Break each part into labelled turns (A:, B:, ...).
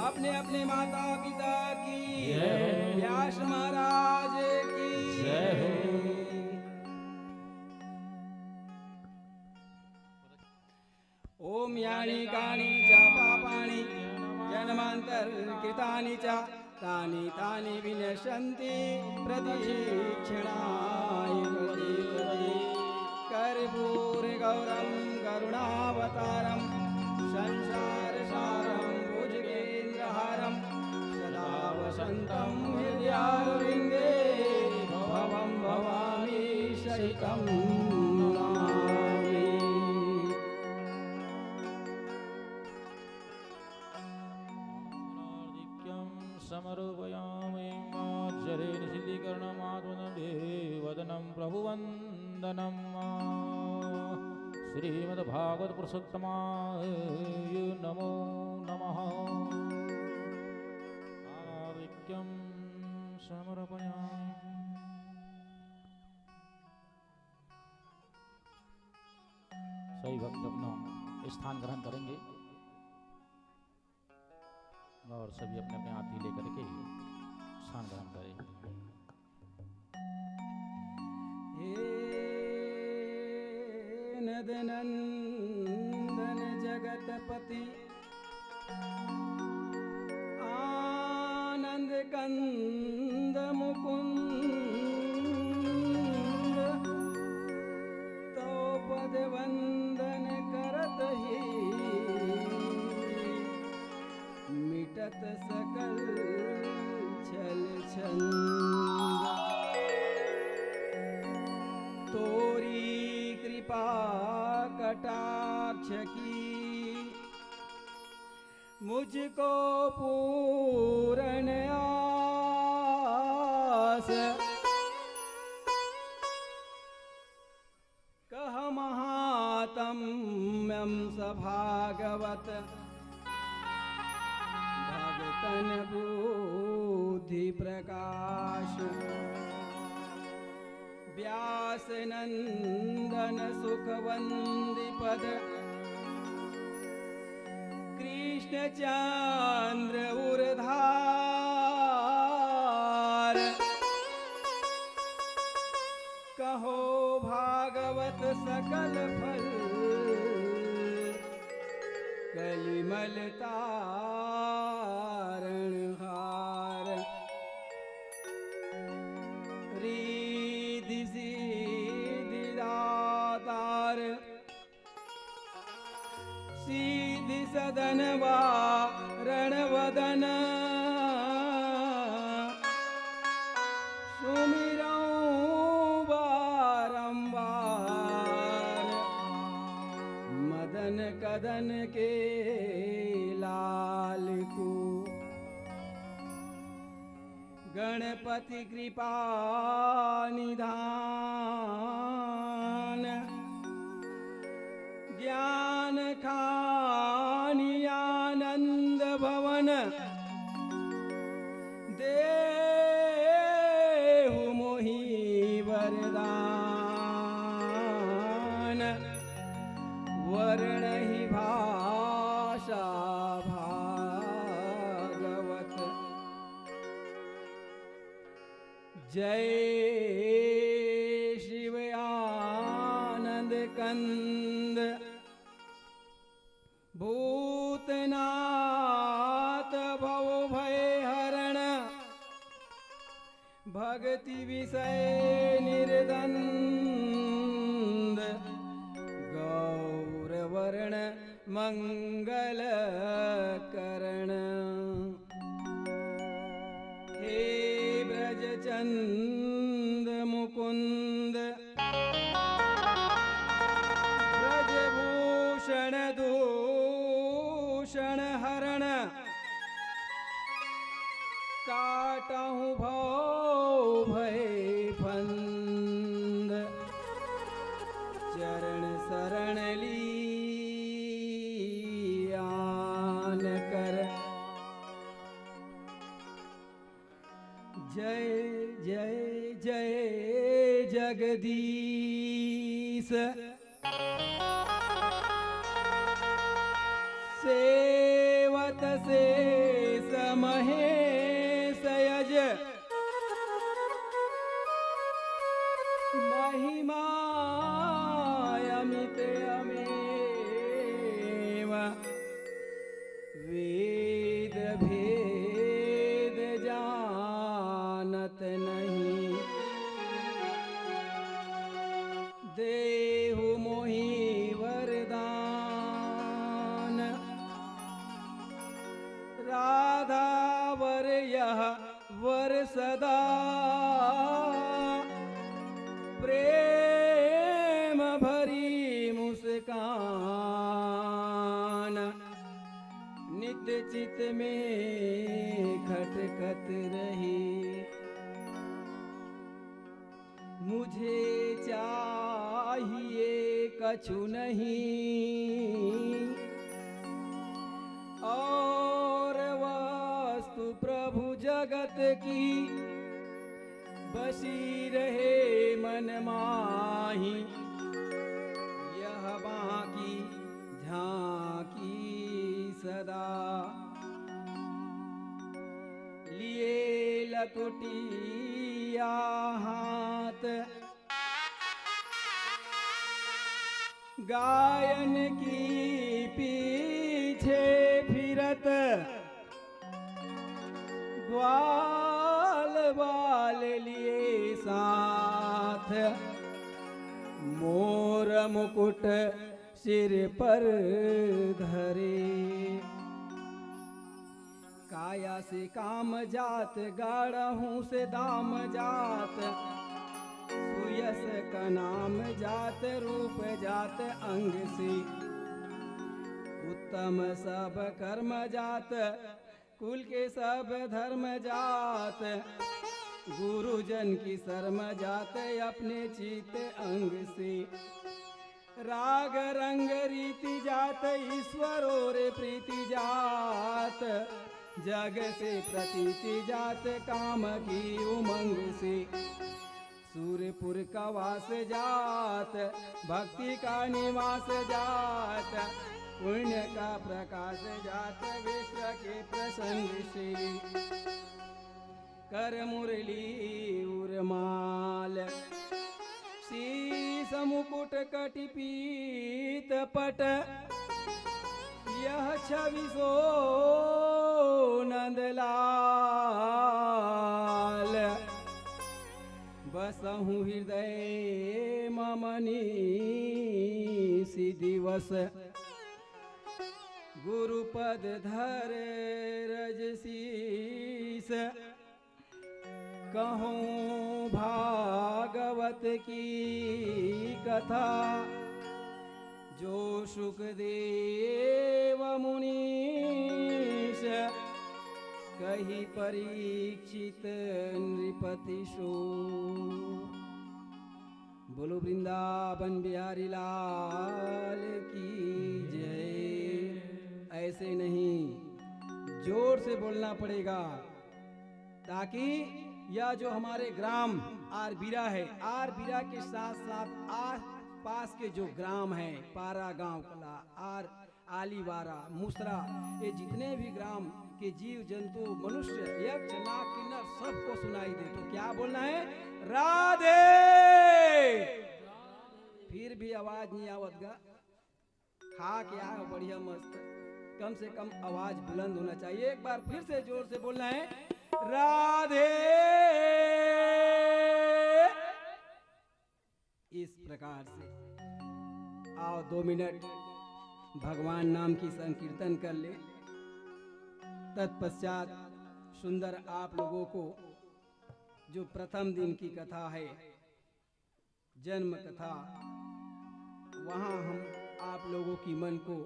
A: अपने अपने माता पिता की
B: जय हो।
A: व्यास महाराज की
B: जय हो।
A: ओम यानी कानी च पापानि जन्मांतर कृतानि च तानि तानि विनश्यन्ति प्रदक्षिणाय प्रदीपति कर्पूर गौरम करुणावतारम संसारसारं भुजगेन्द्रहारं सदा वसन्तं हृदयारविन्दे भवं भवामि सहितं नमामि।
B: समर्पयामि माज्जरे निशिलीकरणमात्मनदेवदनं प्रभुवन्दनं श्रीमद्भागवत पुरुषोत्तमाय नमो नमः। आर्घ्यं समर्पयामि। सही भक्त अपना स्थान ग्रहण करेंगे और सभी अपने अपने हाथी लेकर के स्थान ग्रहण करें।
A: नंदन जगतपति आनंद कंद मुकुंद तो पद वंदन करत ही मिटत सकल छल छंद तोरी कृपा कटाक्ष की मुझको पूर्ण आस कह महात्म्यं सभागवत भगतन बुद्धि प्रकाश व्यास नंदन सुखवंदी पद कृष्ण चंद्र उर्धार कहो भागवत सकल फल कलिमल तारणहार रिद्धि सिद्धि दातार सिद्धि सदन वारण वदन सुमिरऊं बारंबार मदन कदन के लाल को गणपति कृपा निधान ज्ञान खानी आनंद भवन देहु मोहि वरदान वर्ण ही भाषा भागवत जय शिव आनंद कंद भूतनाथ भव भय हरण भक्ति विषय निर्दंद गौरवर्ण मंगल करण हे ब्रजचंद मुकुंद ब्रजभूषण दूषण हरण काटहु भव भय फंद चरण शरण लियान कर जय जय जय जगदीश सेवत से महिमा अमित अमेव वेद भेद जानत नहीं देहु मोहि वरदान राधा वर यह वर सदा प्रेम भरी मुस्कान नित्य चित में खटकत रही मुझे चाहिए कछु नहीं और वस्तु प्रभु जगत की बसी रहे मन माही यह बाकी झांकी सदा लिए लकुटिया हाथ गायन की पीछे फिरत ग्वाल बाल लिए साथ मोर मुकुट सिर पर धरे काया से काम जात गाढ़हूँ से दाम जात सुयस का नाम जात रूप जात अंग से उत्तम सब कर्म जात कुल के सब धर्म जात गुरुजन की शर्म जात अपने चित अंग से राग रंग रीति जात ईश्वर और प्रीति जात जग से प्रतीति जात काम की उमंग से सूर्यपुर का वास जात भक्ति का निवास जात पुण्य का प्रकाश जात विश्व के प्रसंग से कर मुरली उर्माल शीस मुकुट कटि पीत पट यह छवि सो नंदलाल बसहु हृदय ममनी सी दिवस गुरुपद धर रजसीस कहूँ भागवत की कथा जो सुखदेव मुनीश कही परीक्षित नृपति सो बोलो वृंदावन बिहारी लाल की जय। ऐसे नहीं जोर से बोलना पड़ेगा ताकि यह जो हमारे ग्राम आरबीरा है आरबीरा के साथ साथ आस पास के जो ग्राम हैं पारा गांव कला आर आलीवारा मुसरा ये जितने भी ग्राम के जीव जंतु मनुष्य यक्ष नाग किन्नर सबको सुनाई दे तो क्या बोलना है राधे। फिर भी आवाज नहीं आवतगा खा क्या है बढ़िया मस्त कम से कम आवाज बुलंद होना चाहिए। एक बार फिर से जोर से बोलना है राधे। इस प्रकार से आओ 2 मिनट भगवान नाम की संकीर्तन कर ले। तत्पश्चात सुंदर आप लोगों को जो प्रथम दिन की कथा है जन्म कथा वहां हम आप लोगों की मन को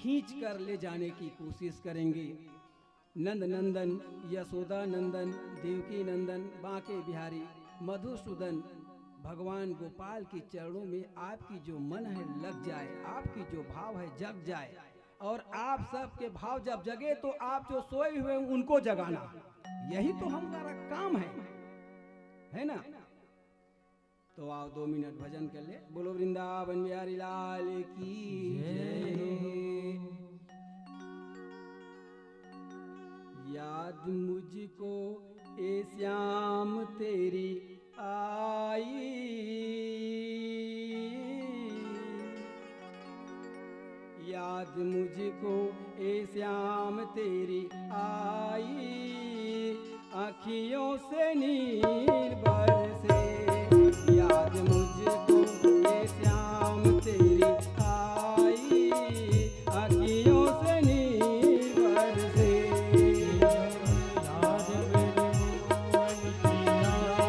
A: खींच कर ले जाने की कोशिश करेंगे। नंद नंदन यशोदा नंदन देवकी नंदन बांके बिहारी मधुसूदन भगवान गोपाल के चरणों में आपकी जो मन है लग जाए आपकी जो भाव है जग जाए और आप सबके भाव जब जगे तो आप जो सोए हुए उनको जगाना यही तो हमारा काम है ना। तो आओ 2 मिनट भजन कर ले। बोलो वृंदावन बिहारी लाल की जय। याद मुझको ए श्याम तेरी आई। याद मुझको ए श्याम तेरी आई, आँखियों से नीर बरसे। याद मुझको ए श्याम तेरी आई, आँखियों से नीर बरसे। याद मुझको ए श्याम तेरी आई,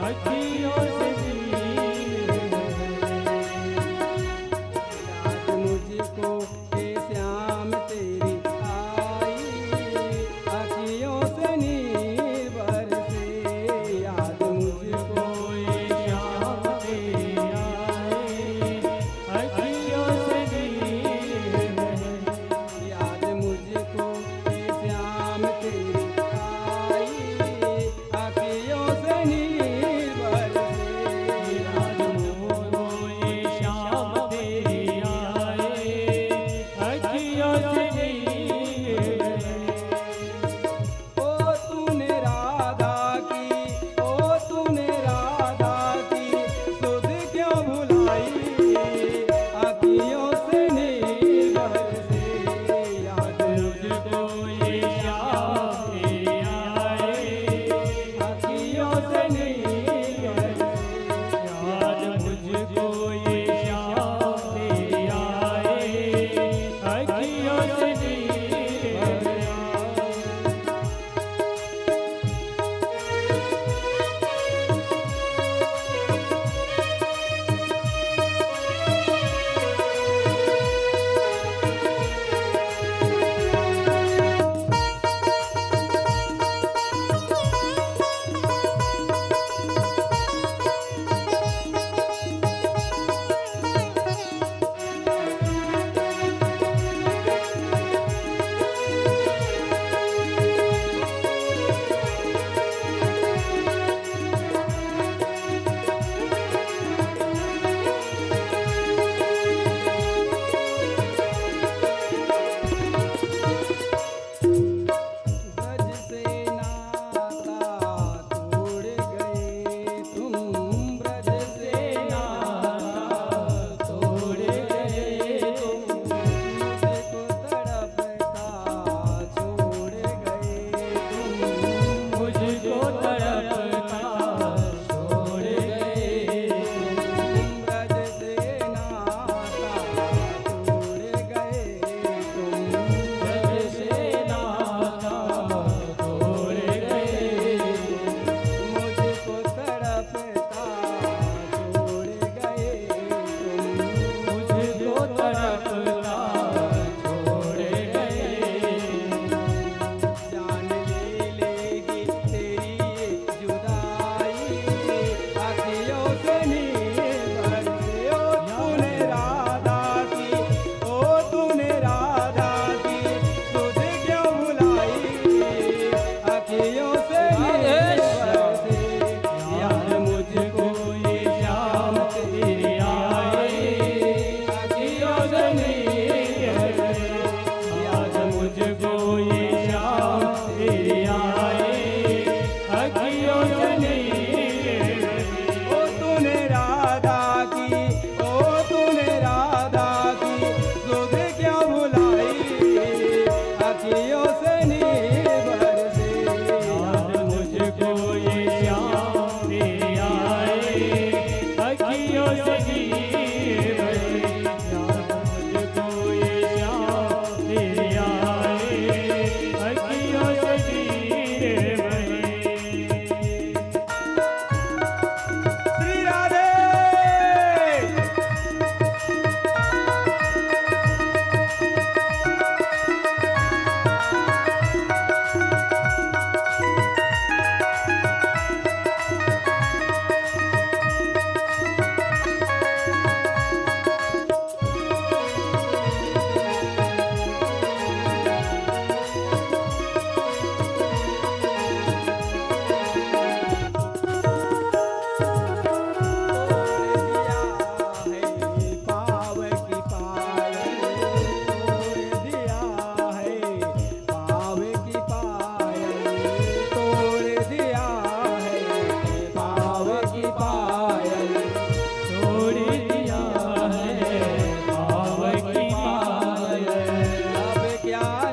A: आँखियों से नीर बरसे। याद मुझको ए श्याम तेरी आई, आँखियों से नीर बरसे। याद मुझको ए श्याम तेरी आई, आँखियों से नीर बरसे। याद मुझको ए श्याम तेरी आई, आँखियों से नीर बरसे। ओ तूने राधा की, ओ तूने राधा की सुध क्यों भुलाई, आँखियों से नीर बरसे। याद मुझको ये श्याम तेरी आई, आँखियों से नीर बरसे। याद मुझको ये श्याम तेरी आई, आँखियों से नीर बरसे।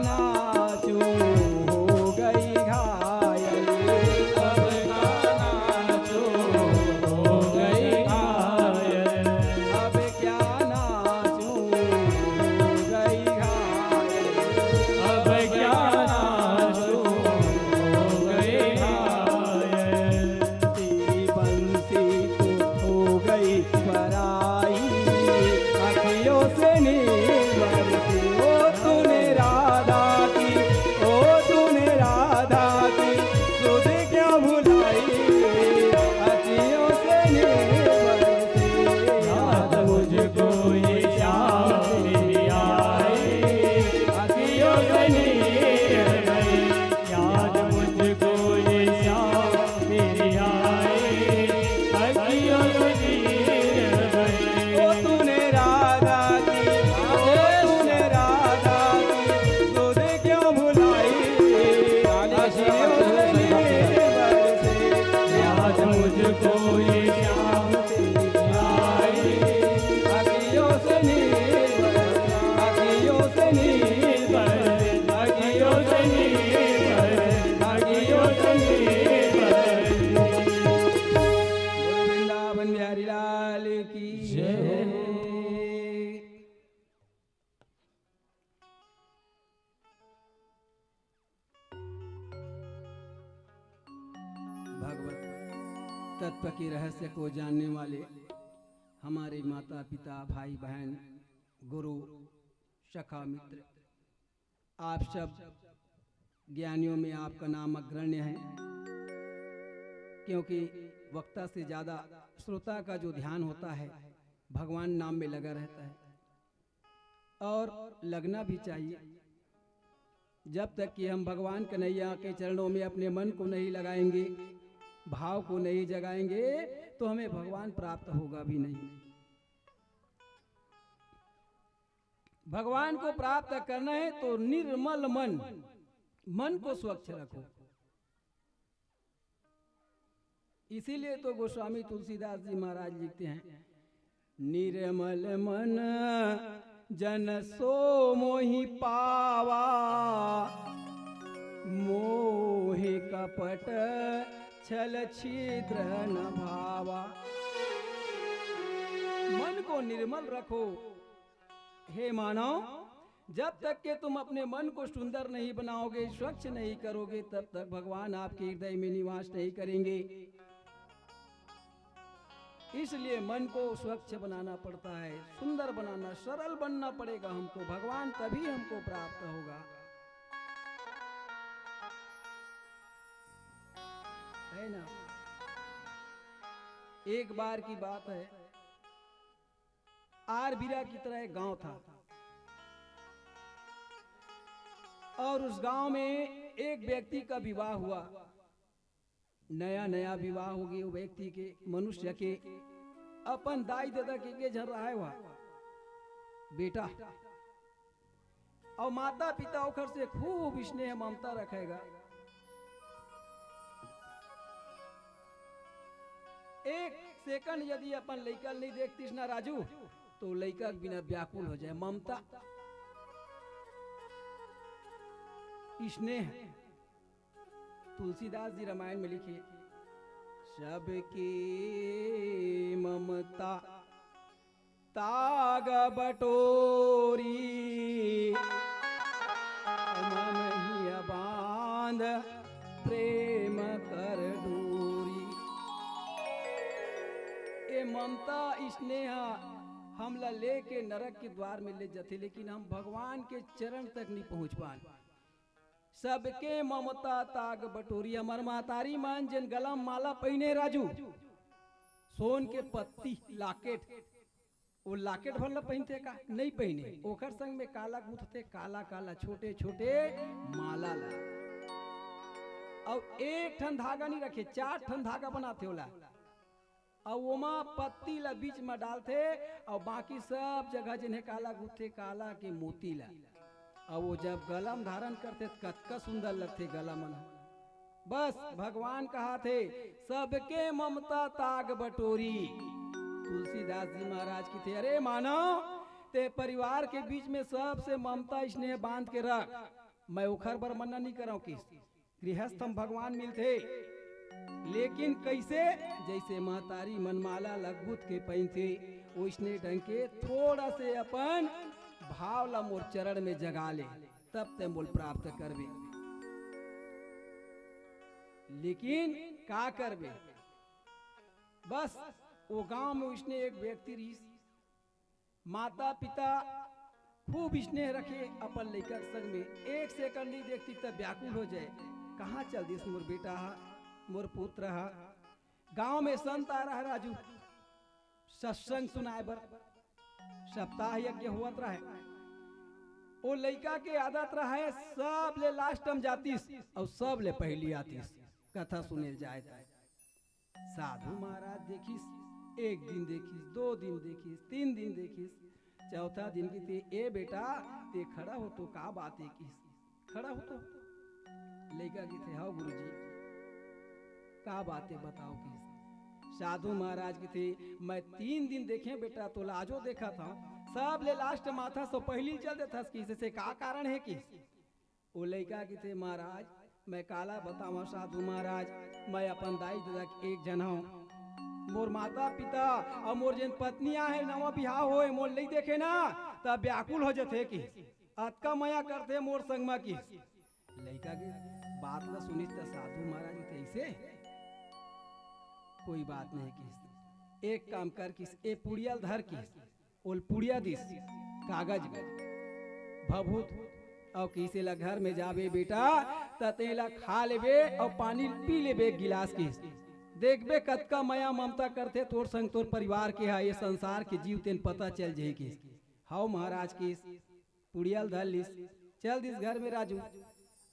A: नाचूं हो गई घायल,
B: अब क्या नाचूं हो गई घायल,
A: अब क्या नाचूं हो गई घायल,
B: अब क्या नाचूं हो गई घायल।
A: तेरी बंसी तो हो गई पराई, अखियों से निर्मल थी ओ तूने राधा की, ओ तूने राधा की सुध क्यों भुलाई, अखियों से निर्मल थी
B: याद मुझको ये शाम मेरी आई, अखियों से नीर गई। याद मुझको ये शाम मेरी आई, अखियों से नीर गई।
A: ओ तूने राधा की, ओ तूने राधा की सुध क्यों भुलाई, अखियों से निर्मल थी
B: याद मुझको ये शाम
A: तेरी
B: आई,
A: अखियों से निर्मल, अखियों से निर्मल,
B: अखियों से नीर गई, अखियों से नीर गई।
A: बोल वृंदावन बिहारी लाल की
B: जय।
A: भगवत तत्व के रहस्य को जानने वाले हमारे माता पिता भाई बहन गुरु सखा मित्र, आप सब ज्ञानियों में आपका नाम अग्रण्य है, क्योंकि वक्ता से ज्यादा श्रोता का जो ध्यान होता है भगवान नाम में लगा रहता है और लगना भी चाहिए। जब तक कि हम भगवान कन्हैया के चरणों में अपने मन को नहीं लगाएंगे, भाव को नहीं जगाएंगे, तो हमें भगवान प्राप्त होगा भी नहीं। भगवान को प्राप्त करना है तो निर्मल मन को स्वच्छ रखो। इसीलिए तो गोस्वामी तुलसीदास जी महाराज लिखते हैं, निर्मल मन जन सो मोहि पावा, मोहि कपट छल छिद्र न भावा। मन को निर्मल रखो हे मानव, जब तक के तुम अपने मन को सुंदर नहीं बनाओगे, स्वच्छ नहीं करोगे, तब तक भगवान आपके हृदय में निवास नहीं करेंगे। इसलिए मन को स्वच्छ बनाना पड़ता है, सुंदर बनाना, सरल बनना पड़ेगा हमको, भगवान तभी हमको प्राप्त होगा। है ना? एक बार की बात है, आरबिरा की तरह एक गांव था और उस गांव में एक व्यक्ति का विवाह हुआ। नया नया विवाह हो गया व्यक्ति के, मनुष्य के, अपन दाई दादा के झर रहा है वह बेटा, और माता पिता ओखर से खूब स्नेह ममता रखेगा। एक सेकंड यदि अपन लड़का नहीं देखतीस ना राजू, तो लड़का बिना व्याकुल हो जाए। ममता, स्नेह। तुलसीदास जी रामायण में लिखे, सबकी ममता ताग बटोरी, मन ही बांध प्रेम कर दूरी। ये ममता स्नेह हमला लेके नरक के द्वार में ले जाते, लेकिन हम भगवान के चरण तक नहीं पहुंच पाए। सबके ममता ताग बटोरी, हमार महतारी मान जन गलम माला पहने राजू, सोन के पत्ती लाकेट, वो लाकेट भर पहनते का नहीं पहने, ओखर संग में काला गुथते, काला काला छोटे छोटे माला ला, और एक ठन धागा नहीं रखे, 4 ठन धागा बनाते होला, और ओमा पत्ती ला बीच में डालते, और बाकी सब जगह जिन्हें काला गुथे, काला के मोती ला, और वो जब गलम धारण करते कतका सुंदर लगते गला मन। बस भगवान कहा थे, सबके ममता ताग बटोरी। तुलसीदास जी महाराज की थे, अरे मानव ते परिवार के बीच में सबसे ममता स्नेह बांध के रख। मैं उखर बर मना नहीं कराऊं किस गृहस्थ हम भगवान मिलते, लेकिन कैसे जैसे महतारी मनमाला लगबुत के पैंथे उसने ढंग के थोड़ा से अपन भाव ला मोर चरण में जगा ले, तब ते मोल प्राप्त करबे। लेकिन का करबे, बस वो गांव में उसने एक व्यक्ति रही, माता पिता खूब स्नेह रखे अपन लड़का संग में, एक सेकंड नहीं देखती तब व्याकुल हो जाए, कहाँ चल दिस मोर बेटा हा, मोर पुत्र हा। गांव में संत आ रहा राजू, सत्संग सुनाए बर, सप्ताह यज्ञ हुआ रहा है। वो लड़का के आदत रहा है सब ले लास्ट में जातीस और सब ले पहली आतीस कथा सुने जाए। साधु महाराज देखिस, एक दिन देखिस, 2 दिन देखिस, 3 दिन देखिस, चौथा दिन की ते ए बेटा ते खड़ा हो तो का बात है किस, खड़ा हो तो लड़का की थे, हाँ गुरुजी का बातें बताओ किस। साधु महाराज की थे, मैं 3 दिन देखे बेटा तो लाजो देखा था, सब ले लास्ट माथा सो पहली चल देता किस से का कारण है किस। वो लड़का की थे, महाराज मैं काला बतावा साधु महाराज, मैं अपन दाई दादा के एक जना हूँ, मोर माता पिता और मोर जिन पत्नियां है नवा बिहार होए मोर नहीं देखे ना तब व्याकुल हो जाते कि अतका मया करते मोर संग में की। लड़का की बात ला सुनिस तो साधु महाराज कैसे कोई बात नहीं किस, एक काम कर किस, ए पुड़िया धर किस, ओल पुड़िया दिस कागज भभूत और किसी ला घर में जाबे बेटा ततेला खा लेबे और पानी पी लेबे एक गिलास किस, देखबे कतका मया ममता करते तोर संग तोर परिवार के हा, ये संसार के जीव तेन पता चल जाए किस। हाउ महाराज किस पुड़ियल धर लिस, चल दिस घर में राजू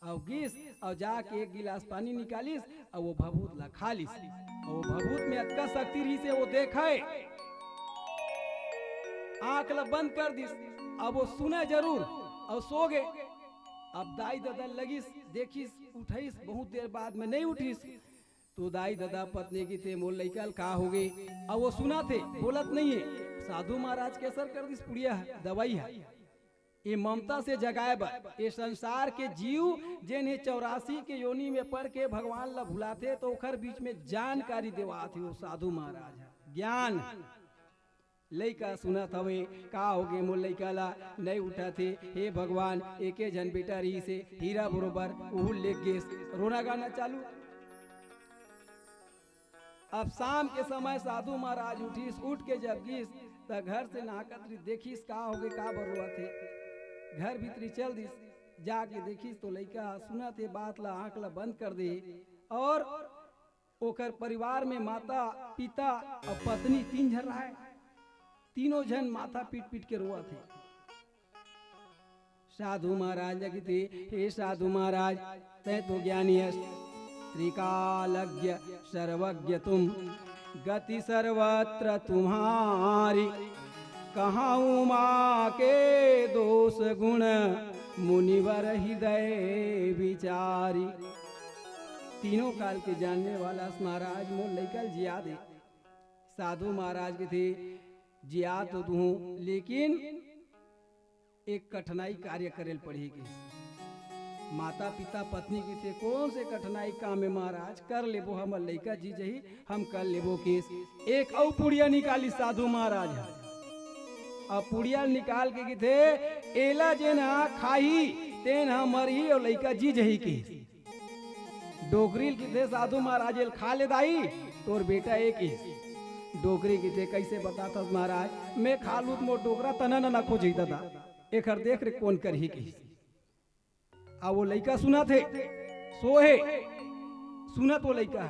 A: और गिस और जाके एक गिलास पानी निकालिस और वो भभूत ला खा लिस, और वो भभूत में अतका शक्ति रही से वो देखे, आंख ला बंद कर दिस, अब वो सुने जरूर और सो गए। अब दाई दादा लगिस देखिस उठिस, बहुत देर बाद में नहीं उठिस तो दाई दादा पत्नी की थे मोल लइकल का हो गई, अब वो सुना थे बोलत नहीं है। साधु महाराज केसर कर दिस पुड़िया है दवाई है, ये ममता से जगाए बर, ये संसार के जीव जिन्हें 84 के योनि में पढ़ के भगवान ला भुलाते तो ओखर बीच में जानकारी देवाते वो साधु महाराज है। ज्ञान लइका सुनत हवे का हो गे मोर लइका ला नहीं उठा थे, हे भगवान एके जन बेटा रही से हीरा बरोबर उहुल ले गेस, रोना गाना चालू। अब शाम के समय साधु महाराज उठिस, उठ के जब गिस त घर से नाकत देखिस का हो गे का बरुआ थे, घर भीतरी चल दिस, जाके देखिस तो लइका सुना थे बात ला आंख ला बंद कर दे, और ओकर परिवार में माता पिता और पत्नी 3 जन रहा है, तीनों जन माथा पीट पीट के रोआ थे। साधु महाराज लगी थे, हे साधु महाराज तै तो ज्ञानी है, त्रिकालज्ञ सर्वज्ञ तुम, गति सर्वत्र तुम्हारी, कहाँ उमा के दोष गुण, मुनिवर हृदय विचारी। तीनों काल के जानने वाला महाराज मोल लेकर जिया दे। साधु महाराज के थे जिया तो तू, लेकिन एक कठिनाई कार्य करेल पड़ेगी। माता पिता पत्नी की थे कौन से कठिनाई काम में महाराज कर लेबो, हमर लइका जी जही हम कर लेबो केस। एक और पुड़िया निकाली साधु महाराज, अब पुड़िया निकाल के थे एला जेना खाही तेन मरही और लइका जी जही के डोगरी की थे। साधु महाराज खा ले दाई तोर बेटा एक डोगरी की थे, कैसे बताता महाराज, मैं खा लू मोर डोगरा तना ना खोजी दादा, एक हर देख रे कौन कर ही की। आ वो लइका सुना थे सोहे सुना तो लइका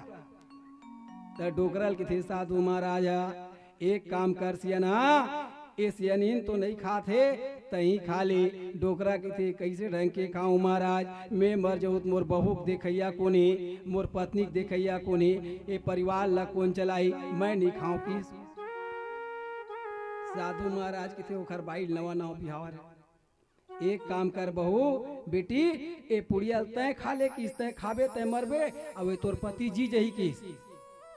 A: तो डोगरल की थे साधु महाराज एक काम कर सियाना, ए सियानीन तो नहीं खाते तही खा ले। डोकरा की थे कैसे ढंग के खाऊं महाराज, मैं मर जाऊँ मोर बहू देखैया कोने, मोर पत्नी देखैया कोने, ये परिवार ला कौन चलाई, मैं नहीं खाऊं किस। साधु महाराज की थे ओखर बाई नवा नवा बिहार, एक काम कर बहू बेटी ए पुड़िया तय खा ले किस, तय खाबे तय मरबे, अब तोर पति जी जही किस।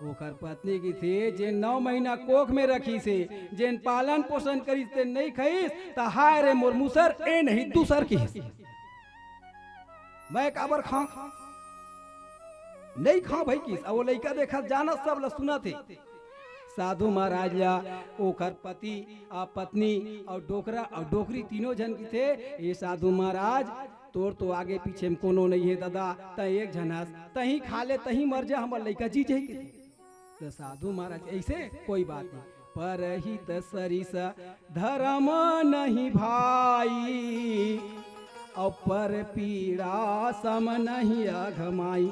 A: ओकर पत्नी की थी जे 9 महीना कोख में रखी से जेन पालन पोषण करी ते नहीं खईस ता हाय रे मोर मुसर ए नहीं दूसर की मैं काबर खां नहीं खां भाई किस अब वो लड़का देखा जाना सब ला सुना थे साधु महाराज ला ओकर पति और पत्नी और डोकरा और डोकरी तीनों जन की थे। ये साधु महाराज तोर तो आगे पीछे में कोनो नहीं है दादा त एक झनस तही खा ले तही मर जा हमर लड़का जी जाए के तो साधु महाराज ऐसे कोई बात नहीं पर ही तसरिस धर्म नहीं भाई और पर पीड़ा सम नहीं अघमाई।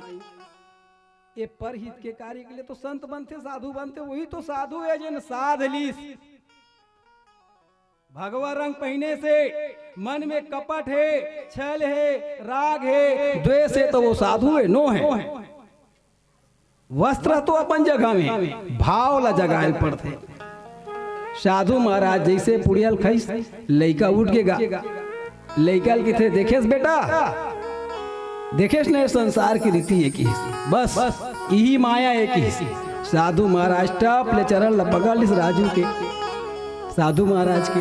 A: ये परहित के कार्य के लिए तो संत बनते साधु बनते वही तो साधु है जिन साध लीस भगवा रंग पहने से मन में कपट है छल है राग है द्वेष है तो वो साधु है नो है। वस्त्र तो अपन जगह में भाव ला जगाए पड़ते। साधु महाराज जैसे पुड़ियल खईस लइका उठ के गा लइका के थे देखेस बेटा देखेस ने संसार की रीति एक ही बस यही माया एक ही। साधु महाराज टप ले चरण पकड़ इस राजू के साधु महाराज के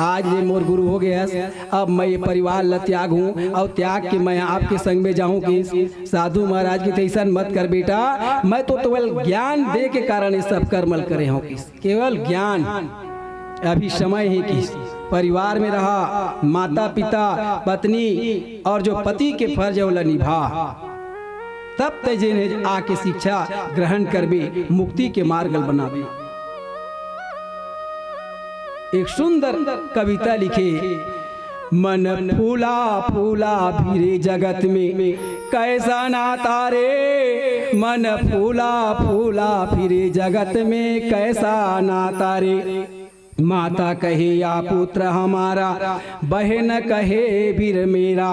A: आज ये मोर गुरु हो गया अब मैं ये परिवार ला त्याग हूँ और त्याग के मैं आपके संग में जाऊँ कि साधु महाराज की तैसन मत कर बेटा मैं तो केवल ज्ञान दे के कारण ये सब कर्मल करे हूँ केवल ज्ञान अभी समय है कि परिवार में रहा माता पिता पत्नी और जो पति के फर्ज है निभा तब तेजे आके शिक्षा ग्रहण कर भी मुक्ति के मार्ग बनावे। एक सुंदर कविता लिखे मन फूला फूला फिरे जगत में कैसा नाता रे मन फूला फूला फिरे जगत में कैसा नाता रे माता कहे या पुत्र हमारा बहन कहे वीर मेरा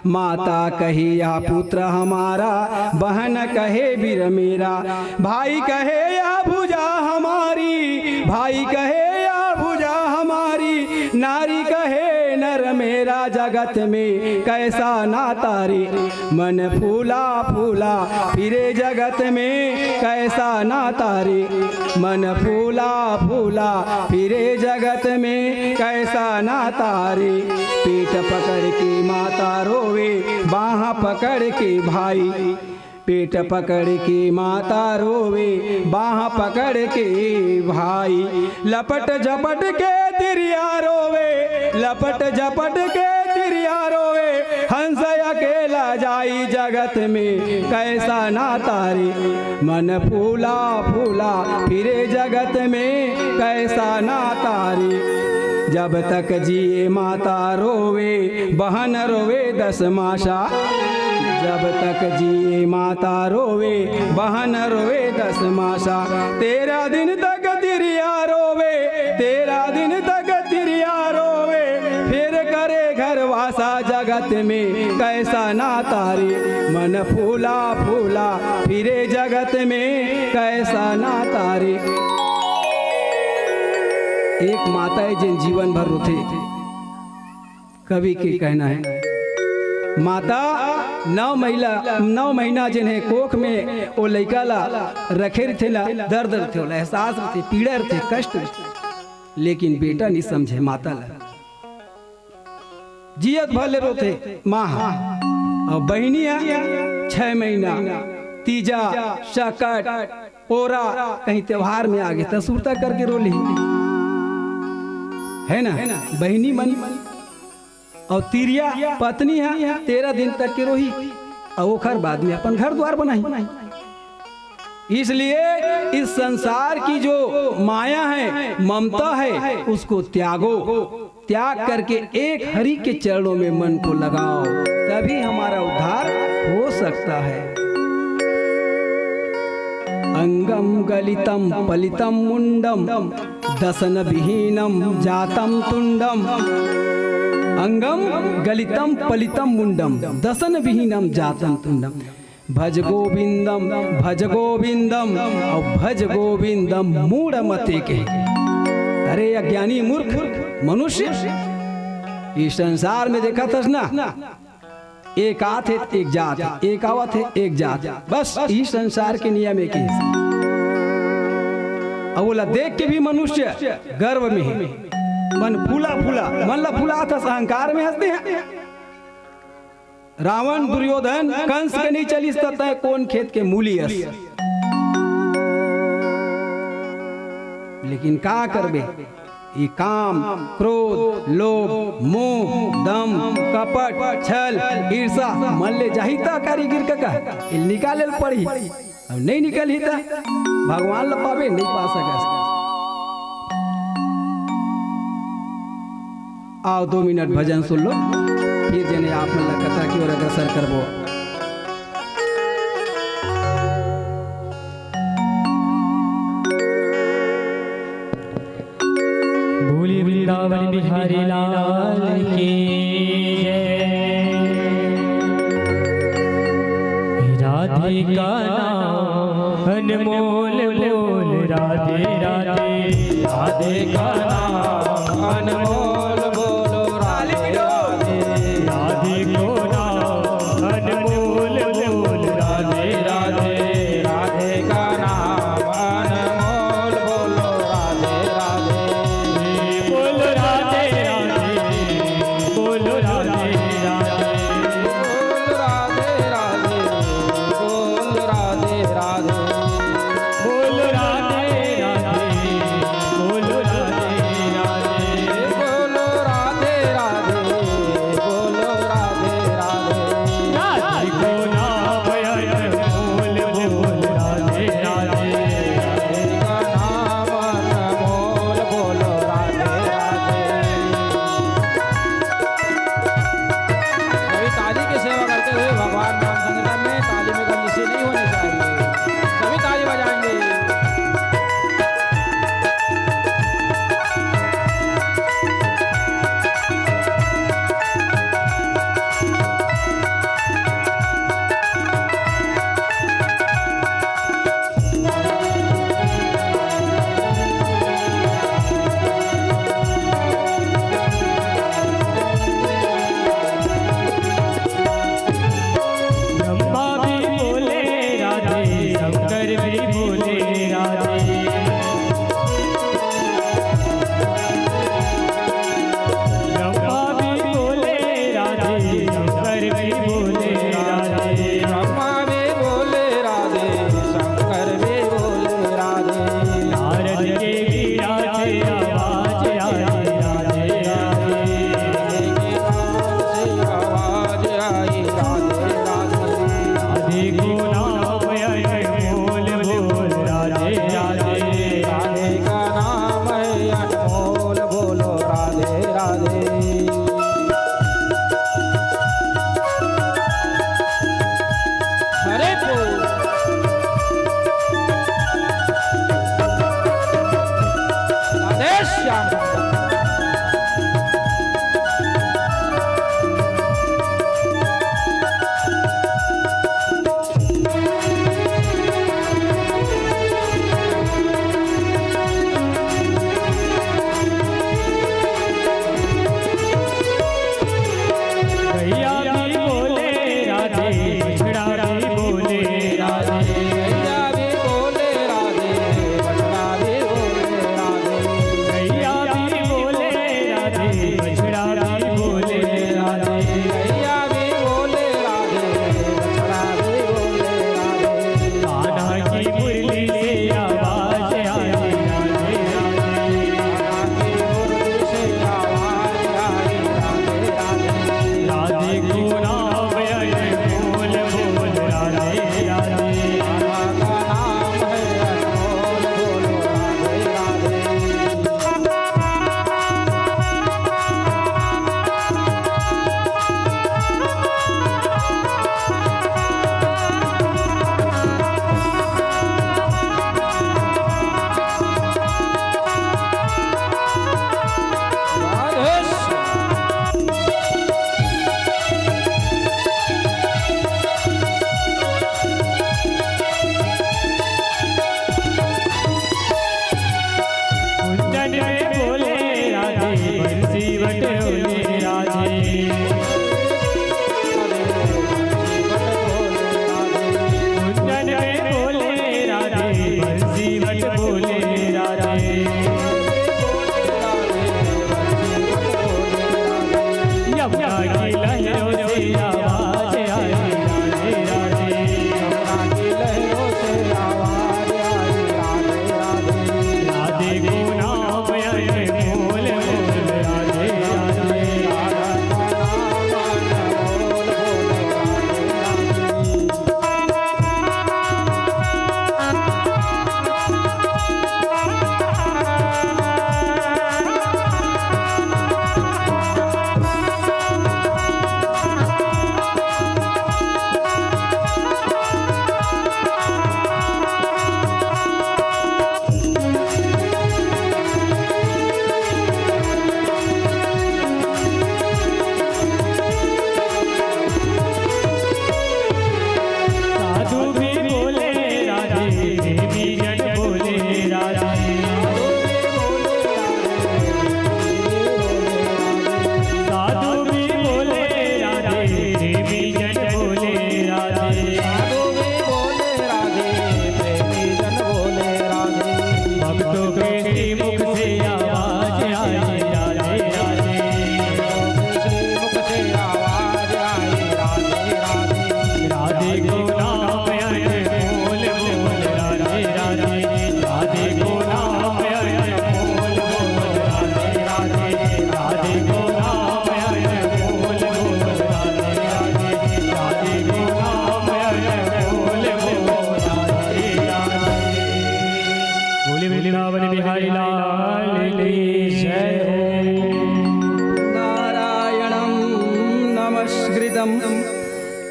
A: माता कहे या पुत्र हमारा बहन कहे वीर मेरा भाई कहे या भुजा हमारी भाई कहे या भुजा हमारी नारी कहे नर मेरा जगत में कैसा नाता रे मन फूला फूला फिरे जगत में कैसा नाता रे मन फूला फूला फिरे जगत में कैसा नाता रे पेट पकड़ के माता रोवे बाह पकड़ के भाई पेट पकड़ के माता रोवे बाह पकड़ के भाई लपट झपट के तिरिया रोवे लपट झपट के तिरिया रोवे हंस अकेला जाई जगत में कैसा नाता रे मन फूला फूला फिरे जगत में कैसा नाता रे जब तक जिए माता रोवे बहन रोवे 10 मासा जब तक जिए माता रोवे बहन रोवे 10 मासा 13 दिन तक तिरिया रोवे 13 दिन तक तिरिया रोवे फिर करे घरवासा जगत में कैसा नाता रे मन फूला फूला फिरे जगत में कैसा नाता रे। एक माता है जिन जीवन भर रोते कवि के कहना है माता 9 महीना जिन्हें कोख में वो लड़का ला रखे थे दर्द थे एहसास थे पीड़ा थे कष्ट लेकिन बेटा नहीं समझे माता ला जियत भले रोते माँ और बहनिया 6 महीना तीजा शकट ओरा कहीं त्योहार में आगे तसुरता करके रो ली है ना बहनी मनी और तिरिया पत्नी है 13 दिन तक के रोही और ओखर बाद में अपन घर द्वार बनाई। इसलिए इस संसार की जो माया है ममता है उसको त्यागो त्याग करके एक हरि के चरणों में मन को लगाओ तभी हमारा उद्धार हो सकता है। अंगम गलितम पलितम मुंडम दसन विहीनम जातम तुंडम अंगम गलितम पलितम मुंडम दसन विहीनम जातम तुंडम भज गोविंदम और भज गोविंदम मूढ़ मते के। अरे अज्ञानी मूर्ख मनुष्य इस संसार में देखा था ना एक आत है एक जात एक आवत है एक जात बस इस संसार के नियम एक ही और बोला देख के भी मनुष्य गर्व में है, मन फूला फूला, मन ला फूला था, अहंकार में हंसते हैं। रावण दुर्योधन कंस के नहीं चली सकता है, कौन खेत के मूली हस। लेकिन का करबे, ये काम क्रोध लोभ मोह दम कपट छल ईर्षा मन ले जाही ता कारीगिर का निकाले पड़ी, अब नहीं निकल ही था भगवान ला पावे नहीं पा सके। आओ 2 मिनट भजन सुन लो, फिर जने आप मन ला कथा की ओर अग्रसर करबो।
C: बोलिए वृंदावन बिहारी लाल की जय। राधे का नाम अनमोल बोल, राधे राधे राधे का नाम अनमोल बोलो, राधे राधे राधे को नाम अनमोल बोल, राधे राधे राधे का नाम अनमोल बोलो, राधे राधे बोलो, राधे राधे बोलो, राधे राधे बोलो, राधे राधे बोलो, राधे राधे बोलो, राधे राधे बोलो, राधे राधे बोलो, राधे राधे राधे को नाम अनमोल बोल, राधे राधे राधे का नाम अनमोल बोलो, राधे राधे।
B: अभी ताली की सेवा करते हुए भगवान नाम संकीर्तन में ताली में कमी से नहीं होनी चाहिए, सभी ताली बजाएंगे।
C: ब्रह्मा भी बोले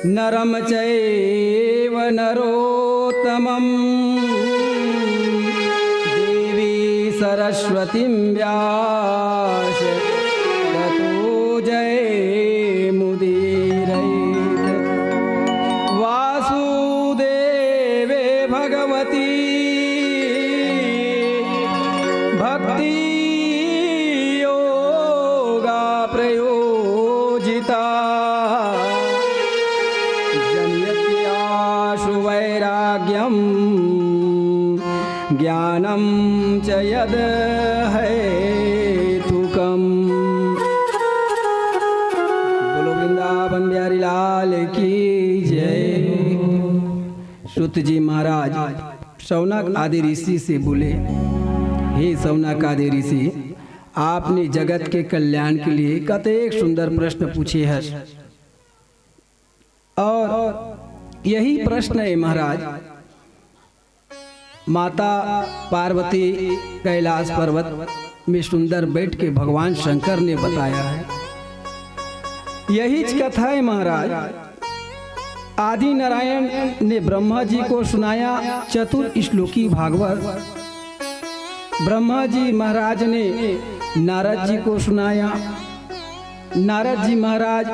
A: नरम चैव नरोत्तमं देवी सरस्वतीं व्यास ततो जयमुदीरयेत्। वासुदेवे भगवती भक्ति योगा प्रयोजिता जनयत्याशु वैराग्यं ज्ञानं च यद् हेतुकम्। बोलो वृंदावन बिहारी लाल की जय। सूत जी महाराज शौनक आदि ऋषि से बोले, हे शौनक आदि ऋषि, आपने जगत के कल्याण के लिए कतेक सुंदर प्रश्न पूछे हैं, और यही प्रश्न है महाराज माता पार्वती कैलाश पर्वत में सुंदर बैठ के भगवान शंकर ने बताया है। यही कथा है महाराज आदि नारायण ने ब्रह्मा जी को सुनाया चतुर श्लोकी भागवत। ब्रह्मा जी महाराज ने नारद जी को सुनाया। नारद जी महाराज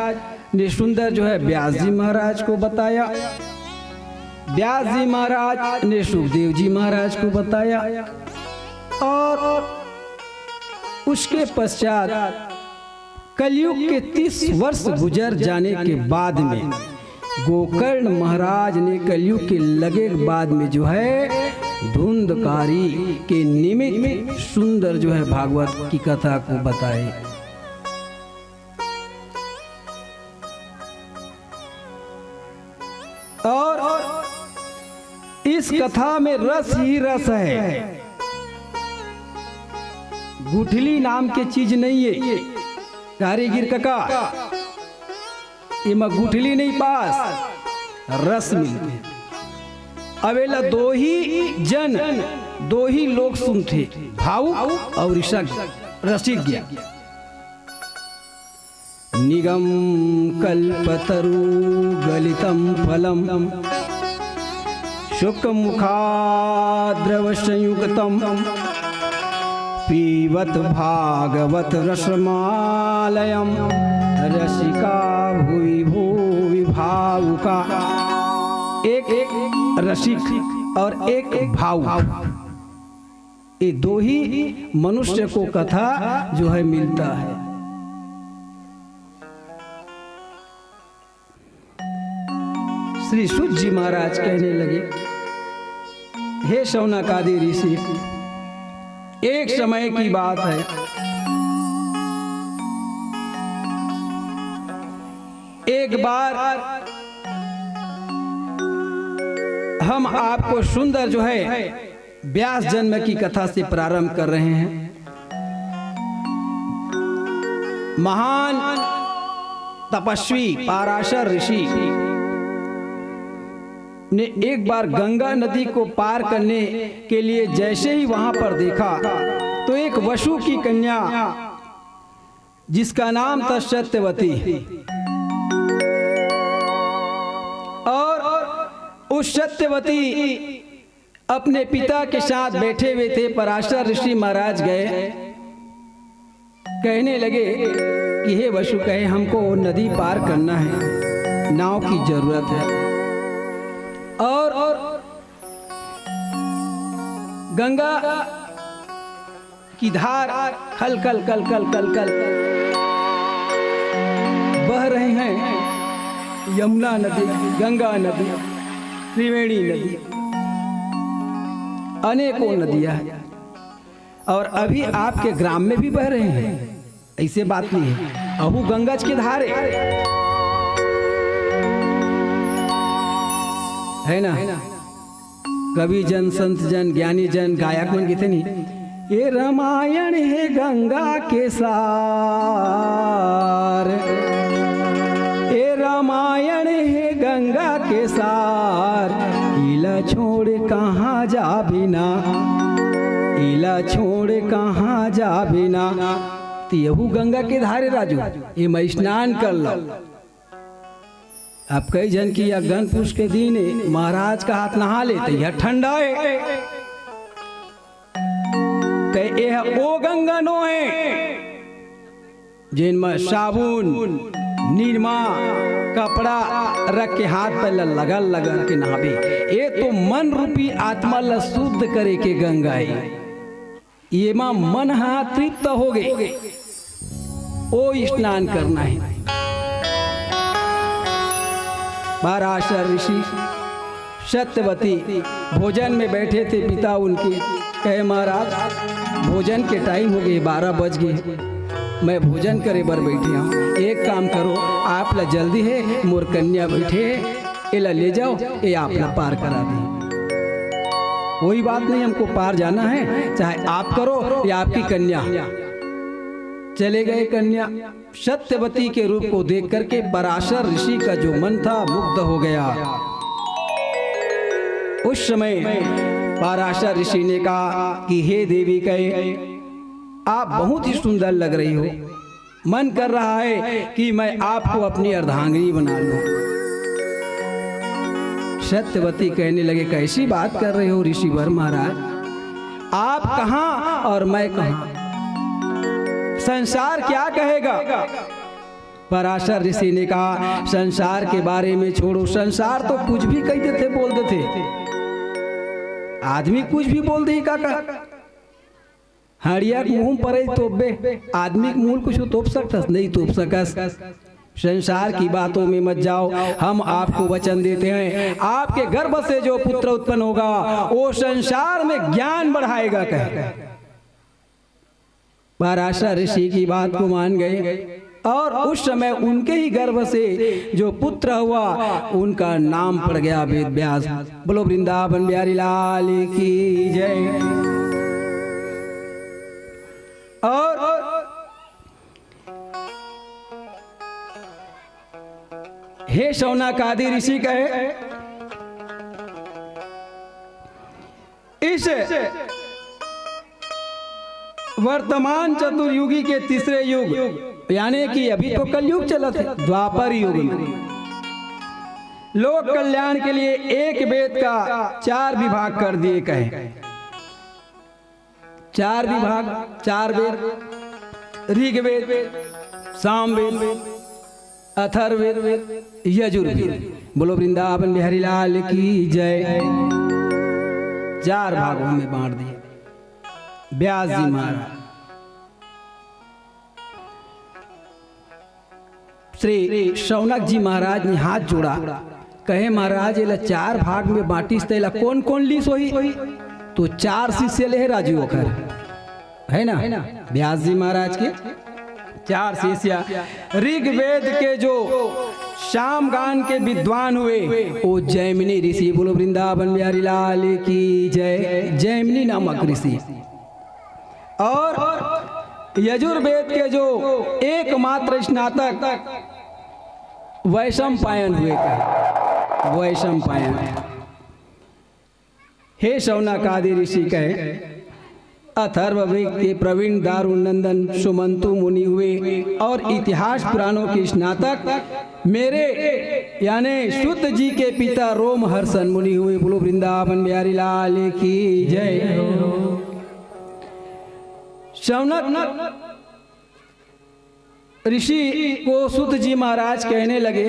A: ने सुंदर जो है व्यास जी महाराज को बताया। व्यास जी महाराज ने सुखदेव जी महाराज को बताया। और उसके पश्चात कलयुग के 30 वर्ष गुजर जाने के बाद में गोकर्ण महाराज ने कलयुग के लगे बाद में जो है धुंधकारी के निमित्त सुंदर जो है भागवत की कथा को बताए। और इस कथा में रस ही रस है, गुठली नाम की चीज नहीं है कारीगिर काका, ये गुठली नहीं पास रस मिलते। अवेला दो ही लोग सुनते, भावुक और रसिज्ञ। निगम कल्पतरु गलितम फलम शुकमुखाद्रव संयुक्तम पीवत भागवत रसमालयम रसिका भुवि भुवि भावुका। एक रसिक और एक भावुक, ये दो ही मनुष्य को कथा जो है मिलता है। श्री सूत जी महाराज कहने लगे, हे शौनक आदि ऋषि, एक समय की बात है, एक बार हम आपको सुंदर जो है व्यास जन्म की कथा से प्रारंभ कर रहे हैं। महान तपस्वी पराशर ऋषि ने एक बार गंगा नदी को पार करने के लिए जैसे ही वहां पर देखा तो एक वसु की कन्या जिसका नाम था सत्यवती, और उस सत्यवती अपने पिता के साथ बैठे हुए थे। पराशर ऋषि महाराज गए, कहने लगे कि हे वसु, कहे हमको नदी पार करना है, नाव की जरूरत है। और गंगा की धार खल कल कल कल कल कल बह रहे हैं। यमुना नदी, गंगा नदी, त्रिवेणी नदी, अनेकों नदियां हैं, और अभी आपके ग्राम में भी बह रहे हैं। ऐसे बात नहीं है, अबू गंगज के धारे है ना। कवि जन, संत जन, ज्ञानी जन, गायक मन कहते नहीं, ये रामायण है गंगा के सार, ये रामायण है गंगा के सार, इला छोड़ कहाँ जा बिना, इला छोड़ कहाँ जा बिना। तो यहू गंगा के धारे राजू, ये मैं स्नान कर लो। अब कई जन की अगन पुष के दिन महाराज का हाथ नहा लेते यह ठंडा है कई यह ओ गंगनो है जिनमें साबुन निरमा कपड़ा रख के हाथ पे लगल लगल के नहावे। ये तो मन रूपी आत्मा ला शुद्ध करे के गंगा है। ये मां मन हा तृप्त हो गए ओ स्नान करना है। पराशर ऋषि सत्यवती भोजन में बैठे थे। पिता उनके कहे महाराज भोजन के टाइम हो गए 12 बज गए मैं भोजन करे बर बैठी हूँ। एक काम करो आप ला जल्दी है मोर कन्या बैठे एला ले जाओ ये आप ला पार करा दे। कोई बात नहीं हमको पार जाना है चाहे आप करो या आपकी कन्या। चले गए। कन्या सत्यवती के रूप को देख करके पराशर ऋषि का जो मन था मुग्ध हो गया। उस समय पराशर ऋषि ने कहा कि हे देवी कहे आप बहुत ही सुंदर लग रही हो। मन कर रहा है कि मैं आपको अपनी अर्धांगिनी बना लूं। सत्यवती कहने लगे कैसी बात कर रहे हो ऋषिवर महाराज आप कहां और मैं कहां संसार क्या कहेगा। पराशर ऋषि ने कहा संसार के बारे में छोड़ो। संसार तो कुछ भी कहते थे बोलते थे। आदमी कुछ भी बोल दे काका हड़िया मुंह पर तोपबे आदमी के मूल कुछ तोप सकता नहीं तोप सकस। संसार की बातों में मत जाओ। हम आपको वचन देते हैं आपके गर्भ से जो पुत्र उत्पन्न होगा वो संसार में ज्ञान बढ़ाएगा। कह पराशर ऋषि की बात को मान गए और उस समय उनके ही गर्भ से जो पुत्र हुआ उनका नाम पड़ गया वेद व्यास। बोलो वृंदावन बिहारी लाल की जय। और हे शौनक आदि ऋषि कहे इस वर्तमान चतुर्युगी के तीसरे युग यानी कि अभी तो कलयुग चला था द्वापर युग में लोक कल्याण के लिए एक वेद का 4 विभाग कर दिए। कहे 4 विभाग 4 वेद ऋग्वेद सामवेद अथर्ववेद यजुर्वेद। बोलो वृंदावन बिहारी लाल की जय। 4 भागों में बांट दिए। व्यास जी महाराज श्री शौनक जी महाराज ने हाथ जोड़ा कहे महाराज ये 4 भाग में बांटी तेला कौन कौन लीस होई तो 4 शिष्य ले राजू ओखर है ना व्यास जी महाराज के 4 शिष्य। ऋग्वेद के जो शामगान के विद्वान हुए वो जैमिनी ऋषि। बोलो वृंदावन बिहारी लाल की जय। जैमिनी नामक ऋषि। और यजुर्वेद के जो एकमात्र स्नातक वैशंपायन हुए। वैशंपायन हे शौनक आदि ऋषि कहे अथर्ववेद के प्रवीण दारुनंदन सुमंतु मुनि हुए और इतिहास पुराणों के स्नातक मेरे यानी शुद्ध जी के पिता रोमहर्षण मुनि हुए। बोलो वृंदावन बिहारी लाल की जय। शौनक ऋषि को सुत जी महाराज कहने लगे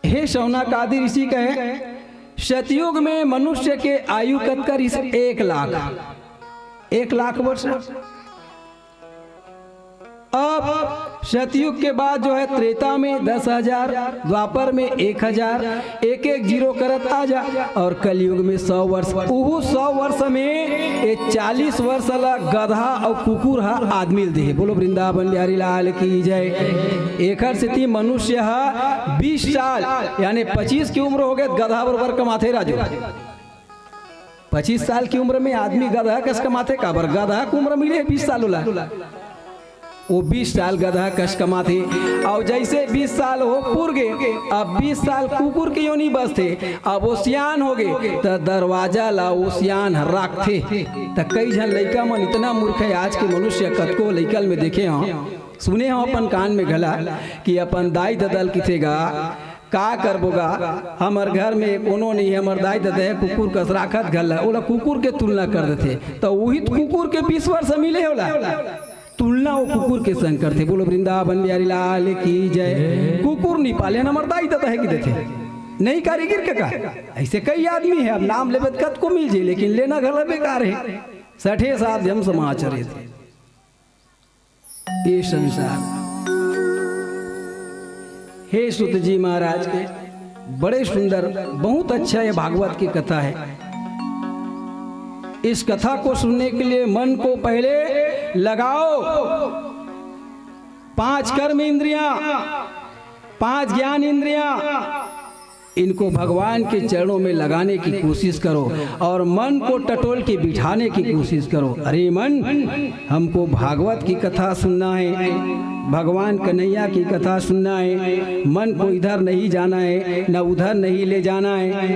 A: हे शौनक आदि ऋषि कहे सतयुग में मनुष्य के आयु कतकर 1 लाख वर्ष। अब सतयुग के बाद जो है त्रेता में 10,000 द्वापर में 1,000 एक जीरो करत आ जा और कलयुग में 100 वर्ष। 100 वर्ष में ये 40 वर्ष ला गधा और कुकुर हा आदमी दे। बोलो वृंदावन बिहारी लाल की जय। एकर स्थिति मनुष्य 20 साल यानी 25 की उम्र हो गए गधा बराबर कमाथे राजू। 25 साल की उम्र में आदमी गधा कस कमाथे काबर गधा की उम्र मिले 20 साल होला वो 20 साल गधा कश कमाथे और जैसे 20 साल हो पुर गए अब 20 साल कुकुर के योनी बस थे अब वो सियान हो गए तो दरवाजा ला वो सियान रखते तो कई जन लड़का मन इतना मूर्ख है आज के मनुष्य कतको लड़कल में देखे हाँ सुने हम अपन कान में घला कि अपन दाई ददल किथेगा का करबोगा, हमार घर में कोनो नहीं है, हमार दाई ददे कुकुर कस राखत घला, ओला कुकुर के तुलना कर देते तो वही कुकुर के 20 वर्ष मिले होला, तुलना वो कुकुर के संग करते। बोलो वृंदावन बिहारी लाल की जय। कुकुर नहीं पाले हमार दाई ददा है कि देते नहीं कारीगर के का, ऐसे कई आदमी है, अब नाम लेबे कत को मिल जाए लेकिन लेना घर बेकार है। 60 साल हम समाचार थे ये संसार। हे सुत जी महाराज के बड़े सुंदर बहुत अच्छा ये भागवत की कथा है। इस कथा को सुनने के लिए मन को पहले लगाओ। 5 कर्म इंद्रियां, 5 ज्ञान इंद्रियां, इनको भगवान के चरणों में लगाने की कोशिश करो और मन को टटोल के बिठाने की कोशिश करो। अरे मन, हमको भागवत की कथा सुनना है, भगवान कन्हैया की कथा सुनना है, मन को इधर नहीं जाना है न उधर नहीं ले जाना है,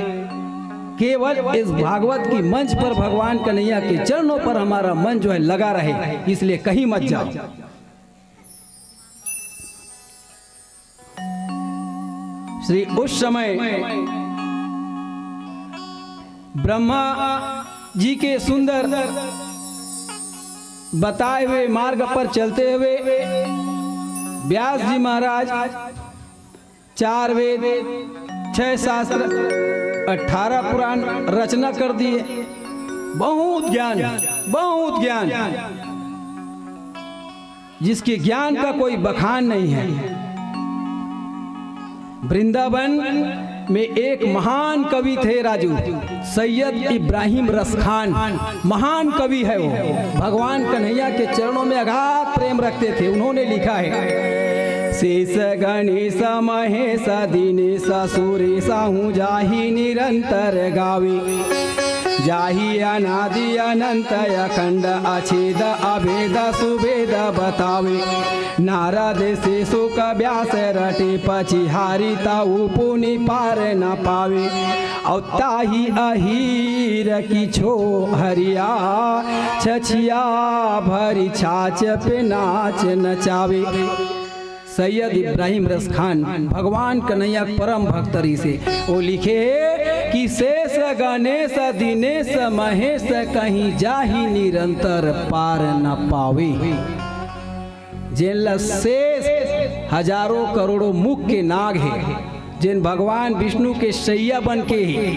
A: केवल इस भागवत की मंच पर भगवान कन्हैया के चरणों पर हमारा मन जो है लगा रहे, इसलिए कहीं मत जाओ। श्री उस समय ब्रह्मा जी के सुंदर बताए हुए मार्ग पर चलते हुए व्यास जी महाराज 4 वेद 6 शास्त्र 18 पुराण रचना कर दिए। बहुत ज्ञान, बहुत ज्ञान, जिसके ज्ञान का कोई बखान नहीं है। वृंदावन में एक महान कवि थे राजू, सैयद इब्राहिम रसखान, महान कवि है वो, भगवान कन्हैया के चरणों में अगाध प्रेम रखते थे। उन्होंने लिखा है, शेष गणेश महेश दीनेश सुरेश हूँ जाहि निरंतर गावे, जाहि अनादि अनंत अखंड अछेद अभेद सुभेद बतावे, नारद से सुख व्यास रटे पछिहारी ताऊ पुनि पार न पावे, औताही अहीर की छो हरिया छछिया भरी छाछ पे नाच नचावे। सैयद इब्राहिम रसखान भगवान कन्हैया परम भक्तरी से वो लिखे कि शेष गणेश दिनेश महेश कहीं जाहि निरंतर पार न पावे। जिन शेष हजारों करोड़ों मुख के नाग है, जिन भगवान विष्णु के शैया बन के ही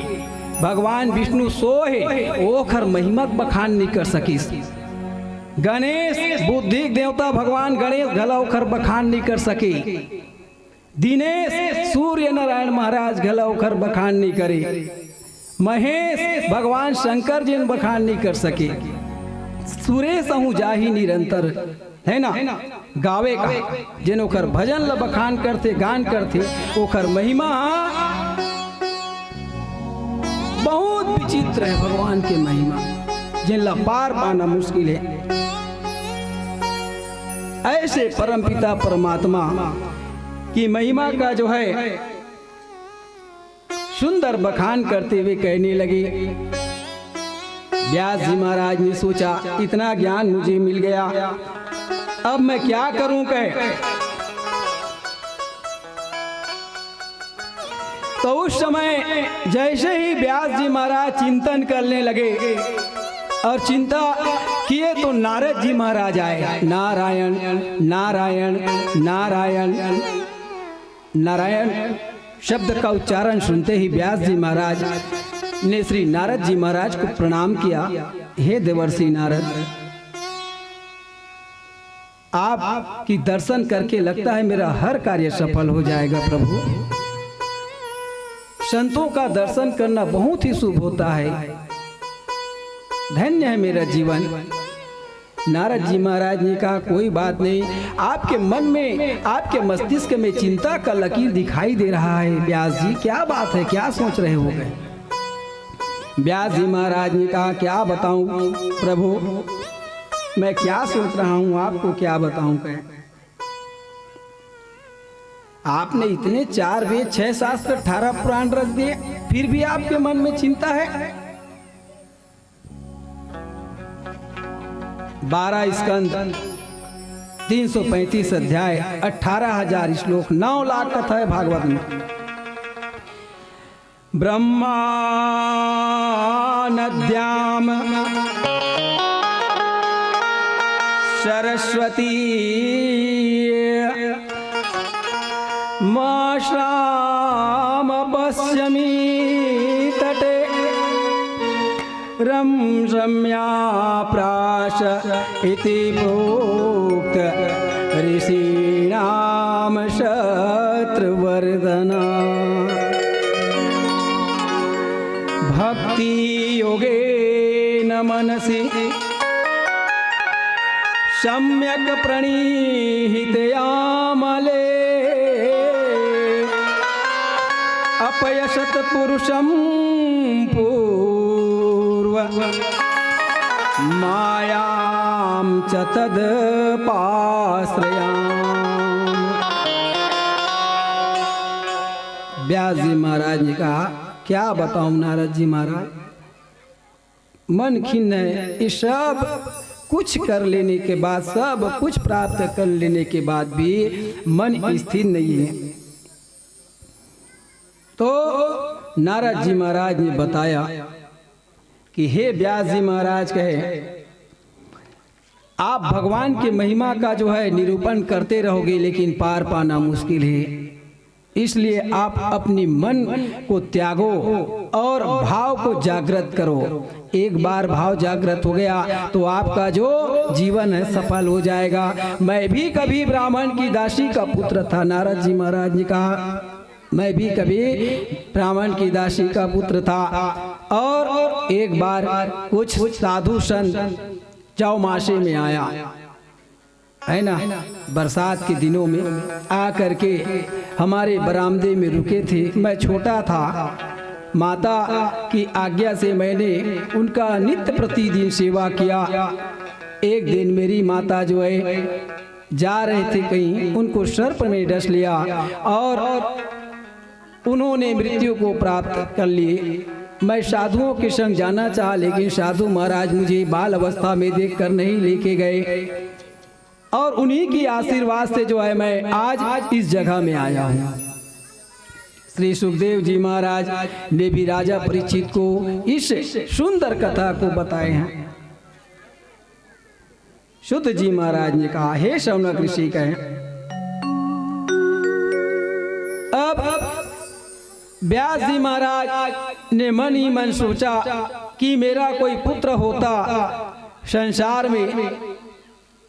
A: भगवान विष्णु सोहे ओखर महिमत बखान नहीं कर सकी। गणेश बुद्धि देवता भगवान गणेश घला ओखर बखान नहीं कर सके। दिनेश सूर्य नारायण महाराज घला ओखर बखान नहीं करे। महेश भगवान शंकर जिन बखान नहीं कर सके। सुरेश हूँ जाहि निरंतर है ना गावे का, जिन ओखर भजन ल बखान करते गान करते ओखर महिमा बहुत विचित्र है। भगवान के महिमा जिन ला पार पाना मुश्किल है। ऐसे परमपिता परमात्मा की महिमा का जो है सुंदर बखान करते हुए कहने लगे। व्यास जी महाराज ने सोचा इतना ज्ञान मुझे मिल गया, अब मैं क्या करूं कहे। तो उस समय जैसे ही व्यास जी महाराज चिंतन करने लगे और चिंता किए तो नारद जी महाराज आए। नारायण नारायण नारायण नारायण शब्द का उच्चारण सुनते ही व्यास जी महाराज ने श्री नारद जी महाराज को प्रणाम किया। हे देवर्षि नारद, आपकी दर्शन करके लगता है मेरा हर कार्य सफल हो जाएगा। प्रभु, संतों का दर्शन करना बहुत ही शुभ होता है। धन्य है मेरा जीवन। नारद जी महाराज ने कहा कोई बात नहीं, आपके मन में आपके मस्तिष्क में चिंता का लकीर दिखाई दे रहा है। व्यास जी क्या बात है, क्या सोच रहे हो गए। व्यास जी महाराज ने कहा क्या बताऊं प्रभु, मैं क्या सोच रहा हूं आपको क्या बताऊं। कहे आपने इतने 4 वेद 6 शास्त्र 18 पुराण रच दिए, फिर भी आपके मन में चिंता है। 12 स्कंद 335 अध्याय 18,000 श्लोक 9 लाख कथा है भागवत में। ब्रह्मा नद्याम सरस्वती माश्राम पश्यमी तटे रम रम्या प्राश इति प्रोक्त ऋषीणाम शत्रुवर्धना भक्ति योगेन मनसि सम्यक प्रणीहितयामले अपयशत पुरुषं पूर्व मायां च तदपाश्रयाम्। व्यास जी महाराज ने कहा, क्या बताऊं नारद जी महाराज, मन खिन्न है। ये सब कुछ कर लेने के बाद, सब कुछ प्राप्त कर लेने के बाद भी मन स्थिर नहीं है। तो नारद जी महाराज ने बताया कि हे व्यास जी महाराज, कहे आप भगवान की महिमा का जो है निरूपण करते रहोगे, लेकिन पार पाना मुश्किल है। इसलिए आप अपनी मन को त्यागो और भाव को जागृत करो। एक बार भाव जागृत हो गया तो आपका जो जीवन है सफल हो जाएगा। मैं भी कभी ब्राह्मण की दासी का पुत्र था। नारद जी महाराज ने कहा, मैं भी कभी ब्राह्मण की दासी का पुत्र था, और एक बार कुछ साधु संत चौमासे में आया है ना, बरसात के दिनों में आकर के हमारे बरामदे में रुके थे। मैं छोटा था, माता की आज्ञा से मैंने उनका नित्य प्रतिदिन सेवा किया। एक दिन मेरी माता जो है जा रहे थे कहीं, उनको सर्प ने डस लिया और उन्होंने मृत्यु को प्राप्त कर लिए। मैं साधुओं के संग जाना चाहा, लेकिन साधु महाराज मुझे बाल अवस्था में देखकर नहीं लेके गए, और उन्हीं की आशीर्वाद से जो है मैं आज इस जगह में आया हूँ। श्री सुखदेव जी महाराज ने भी राजा परीक्षित को इस सुंदर कथा को बताए हैं। शुद्ध जी महाराज ने कहा, हे शौनक ऋषि, कहे अब व्यास जी महाराज ने मन ही मन सोचा कि मेरा कोई पुत्र होता संसार में।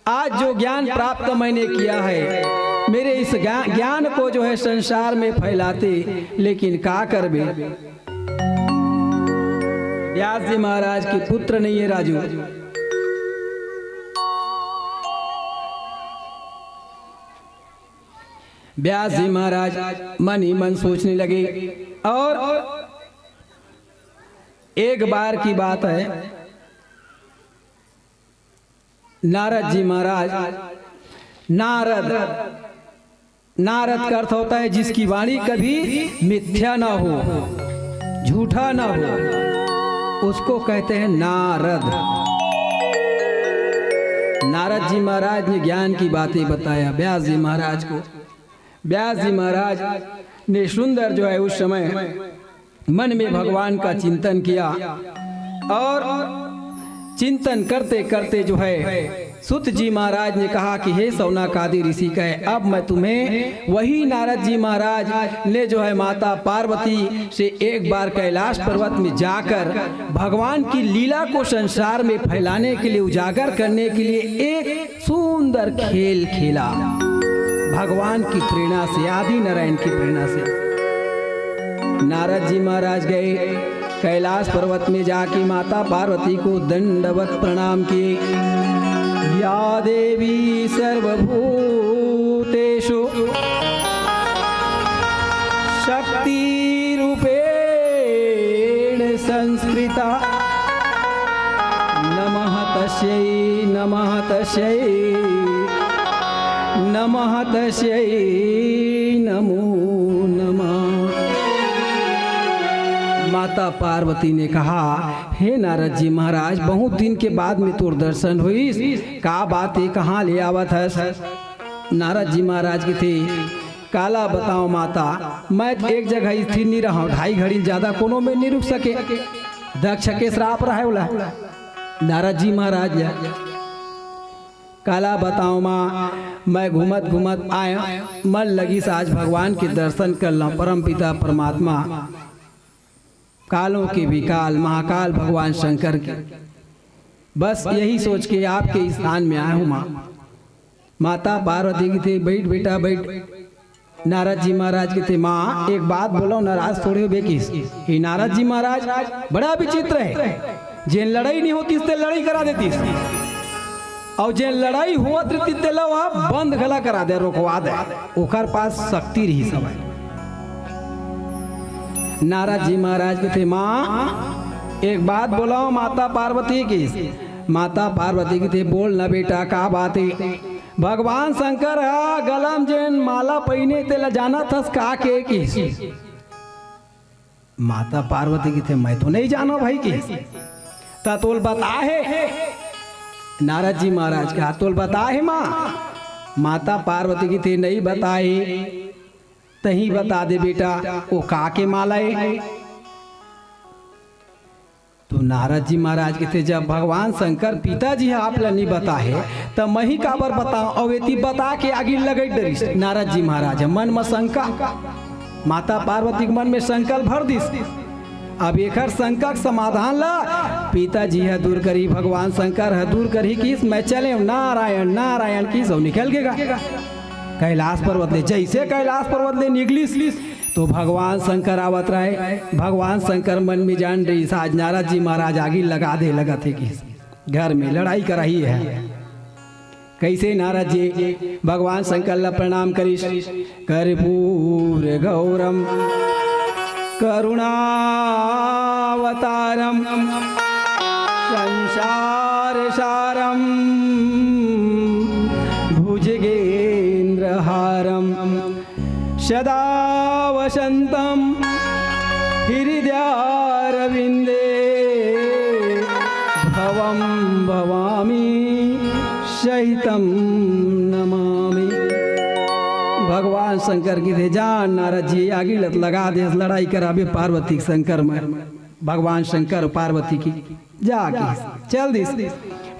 A: आज जो ज्ञान प्राप्त मैंने किया है, मेरे इस ज्ञान को जो है संसार में फैलाते, लेकिन क्या करबे। व्यास जी महाराज के पुत्र नहीं है राजू। व्यास जी महाराज मन ही मन सोचने लगे, और एक बार की बात है, नारद जी महाराज, नारद का अर्थ होता है जिसकी वाणी कभी मिथ्या ना हो, झूठा ना हो, उसको कहते हैं नारद। नारद जी महाराज ने ज्ञान की बातें बताया व्यास जी महाराज को। व्यास जी महाराज ने सुंदर जो है उस समय मन में भगवान का चिंतन किया, और चिंतन करते करते जो है सुत जी महाराज ने कहा कि हे सौनकादि ऋषि, कहे अब मैं तुम्हें वही नारद जी महाराज ने जो है माता पार्वती से एक बार कैलाश पर्वत में जाकर भगवान की लीला को संसार में फैलाने के लिए, उजागर करने के लिए एक सुंदर खेल खेला। भगवान की प्रेरणा से, आदि नारायण की प्रेरणा से नारद जी महाराज गए कैलाश पर्वत में, जाके माता पार्वती को दंडवत प्रणाम किए। या देवी सर्वभूतेषु शक्ति रूपेण संस्कृता, नमः तस्यै नमः तस्यै नमः तस्यै नमो नमः। माता पार्वती ने कहा, हे नारद जी महाराज, बहुत दिन के बाद में तोर दर्शन हुई, का बात है, कहाँ ले आवत है? नारद जी महाराज के थे, काला बताओ माता, मैं एक जगह स्थिर नहीं रहा, 2.5 घड़ी ज्यादा कोनो में नहीं रुक सके, दक्ष के श्राप रहा बोला। नारद जी महाराज काला बताओ माँ, मैं घूमत घूमत आया, मन लगी से आज भगवान के दर्शन कर लो। परम पिता परमात्मा, कालों के भी काल, महाकाल भगवान शंकर के, बस यही सोच के आपके स्थान में आया हूँ माँ। माता पार्वती की थे, बैठ बेटा बैठ। नारद जी महाराज के थे, माँ एक बात बोलो, नाराज थोड़े हो बेकिस। ये नारद जी महाराज बड़ा विचित्र है, जिन लड़ाई नहीं होती इससे लड़ाई करा देती, और जे लड़ाई होत रहती तेला वहाँ बंद गला करा दे, रोकवा दे, ओकर पास शक्ति रही सब। नारद जी महाराज के थे, माँ एक बात बोलाओ माता पार्वती की। माता पार्वती की थे, बोल न बेटा का बात है? भगवान शंकर है गलम जेन माला पहने तेला जाना था का के की? माता पार्वती की थे, मैं तो नहीं जाना भाई की, तोल बता है। नारद जी महाराज का तोल बता है माँ। माता पार्वती की थे, नहीं बताए, तही बता दे बेटा, वो का के माला है? तो नारद जी महाराज के थे, जब भगवान शंकर पिताजी आप नहीं बता है तब मैं ही काबर बताऊं, अवेती बता के आगे लगे डरिस। नारद जी महाराज मन में शंका, माता पार्वती के मन में संकल्प भर दिस। अब एक शंका समाधान ला पिताजी है दूर करी, भगवान शंकर है दूर करी, किस मैं चले नारायण नारायण किस निकल गेगा कैलाश पर्वत ले। जैसे कैलाश पर्वत ले निकली तो भगवान शंकर आवत रहे। भगवान शंकर मन में जान रही, आज नारद जी महाराज आगे लगा दे, लगा थे कि घर में लड़ाई कराई है। कैसे नारद जी भगवान शंकर ला प्रणाम करिस। कर्पूर गौरम करुणावतारम संसार सारम भुजगेन्द्रहारम सदा वसंतम हृदयारविंदे भवम भवामी सहितम नमामि। भगवान शंकर की थे, जान नारद जी आगे लत लगा दे, लड़ाई कराबे पार्वती शंकर में। भगवान शंकर पार्वती की जाके चल दिस।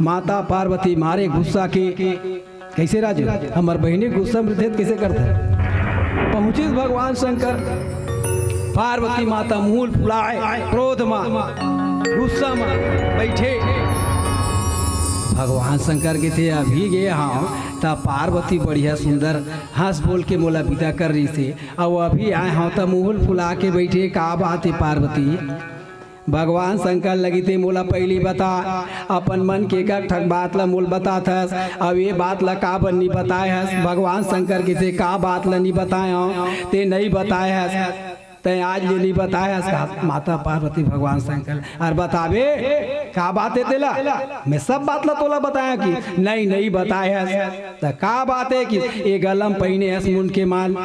A: माता पार्वती मारे गुस्सा के, कैसे राजू हमार बहने गुस्सा में कैसे करते पहुंचे भगवान शंकर। पार्वती माता मूल फुलाए, क्रोध में गुस्सा में बैठे। भगवान शंकर के थे, अभी गए हाँ तब पार्वती बढ़िया सुंदर हंस बोल के मोला विदा कर रही थी, और अभी आए हाँ तब मूल फुला के बैठे। का बात है पार्वती? भगवान शंकर लगी थे, मोला पहली बता अपन मन के ठग बात ला मूल बता था, अब ये बात ला का बन नहीं बताए है। भगवान शंकर के थे, का बात ला नहीं बताए ते नहीं बताए है, ते आज ये नहीं बताया है। माता पार्वती भगवान शंकर और बतावे का बात है तेला? मैं सब बात ला तोला बताया कि नहीं बताया है। तो का बात है कि ये गलम पहने है मुंड के माल,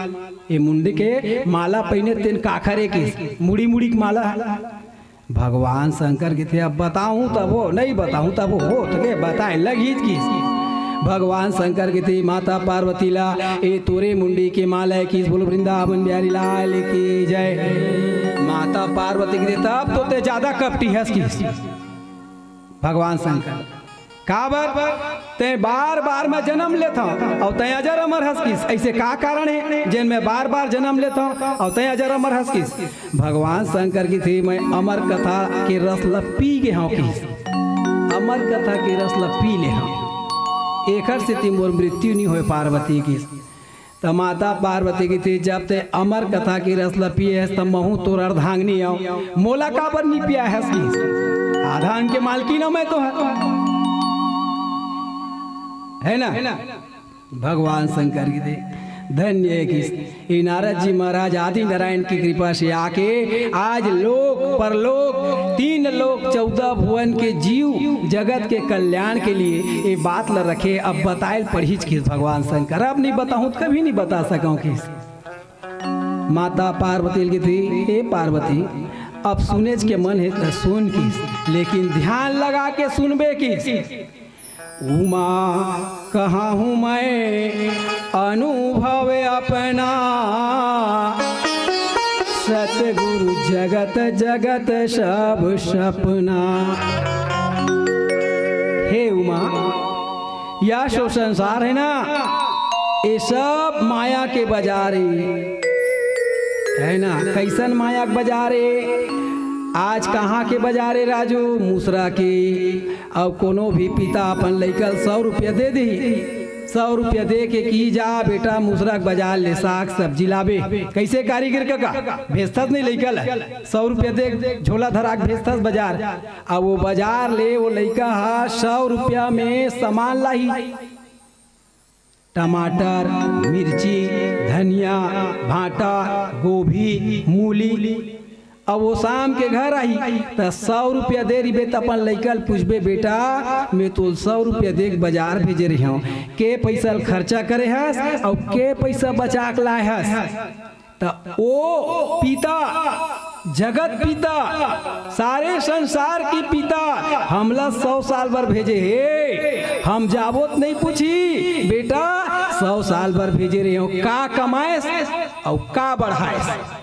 A: ये मुंड के माला पहने तेन काखरे की मुड़ी मुड़ी की माला है। भगवान शंकर के थे, अब बताऊं तब वो नहीं बताऊं तब वो तो के बताए लगी की। भगवान शंकर के थे, माता पार्वती ला ए तोरे मुंडी के माला है किस बोलो वृंदावन बिहारी लाल की जय। माता पार्वती के थे, तब तो ते ज्यादा कपटी है किस। भगवान शंकर काबर ते बार बार मैं जन्म लेता हूँ और तय अजर अमर हंस किस, ऐसे का कारण है जिन मैं बार बार जन्म लेता हूँ और तय अजर अमर हंस किस। भगवान शंकर की थी, मैं अमर कथा के रस ला पी गए हूँ किस, अमर कथा के रस ला पी ले हूँ, एकर से तिमोर मृत्यु नहीं हो पार्वती की। तो माता पार्वती की थी, जब ते अमर कथा की रस ला पिए है तब महू तोर अर्धांगनी आओ, मोला काबर नहीं पिया है किस, आधांग के मालकी ना मैं तो है ना। भगवान शंकर की थे, धन्य है कि नारद जी महाराज आदि नारायण की कृपा से आके आज लोक परलोक 3 लोक 14 भुवन के जीव जगत के कल्याण के लिए ये बात ल रखे। अब बताए पढ़ीच किस भगवान शंकर, अब नहीं बताऊं तो कभी नहीं बता सकूं किस। माता पार्वती की थी, हे पार्वती अब सुने के मन है तो सुन की, लेकिन ध्यान लगा के सुनबे की। उमा कहाँ हूँ मैं अनुभव अपना, सतगुरु जगत जगत सब सपना। हे उमा, यह जो संसार है ना, ये सब माया के बाजारे है ना। कैसन माया के बाजारे? आज कहाँ के बाजारे राजू? मूसरा के। अब कोनो भी पिता अपन लइका 100 रुपया दे दी, 100 रुपया दे के की जा बेटा मूसरा के बाजार ले साग सब्जी लाबे। कैसे कारीगर का भेजतस नहीं लइका ला, 100 रुपया दे झोला धरा के भेजतस बाजार। अब वो बाजार ले वो लइका 100 रुपया में सामान लाई, टमाटर, मिर्ची, धनिया, भाटा, गोभी, मूली। अब वो शाम के घर आई तो 100 रुपया दे रही बेटा अपन लइका पूछबे, बेटा मैं तो 100 रुपया दे बाजार भेजे रही हूँ, के पैसा खर्चा करे हस और के पैसा बचा के लाए हस? तो ओ पिता, जगत पिता, सारे संसार की पिता हमला 100 साल भर भेजे हे। हम जाबोत नहीं पूछी बेटा 100 साल भर भेजे रहे हो, का कमाए और का बढ़ाए,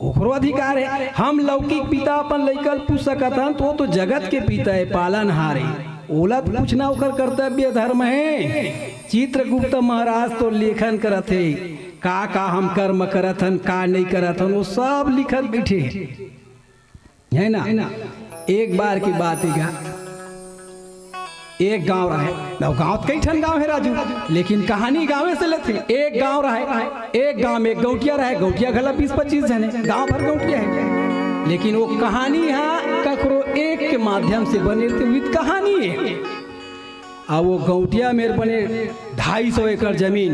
A: ओकरो अधिकार है। हम लौकिक पिता अपन लइकल पूछ सकत हन, तो जगत के पिता है, पालनहार है, ओला तो पूछना ओकर कर्तव्य धर्म है। चित्रगुप्त महाराज तो लेखन करत है, का हम कर्म करत हन, का नहीं करत हन, वो सब लिखत बैठे है ना। एक बार की बात है, एक गांव रहे, गांव कई ठन गांव है राजू, लेकिन कहानी गांव से लेते। एक गांव रहे, एक गांव में एक गौटिया रहे, गौटिया घला 20-25 जने, गांव भर गौटिया है, लेकिन वो कहानी यहाँ ककरो एक के माध्यम से बने हुई कहानी है। अब वो गौटिया में बने 250 एकड़ जमीन।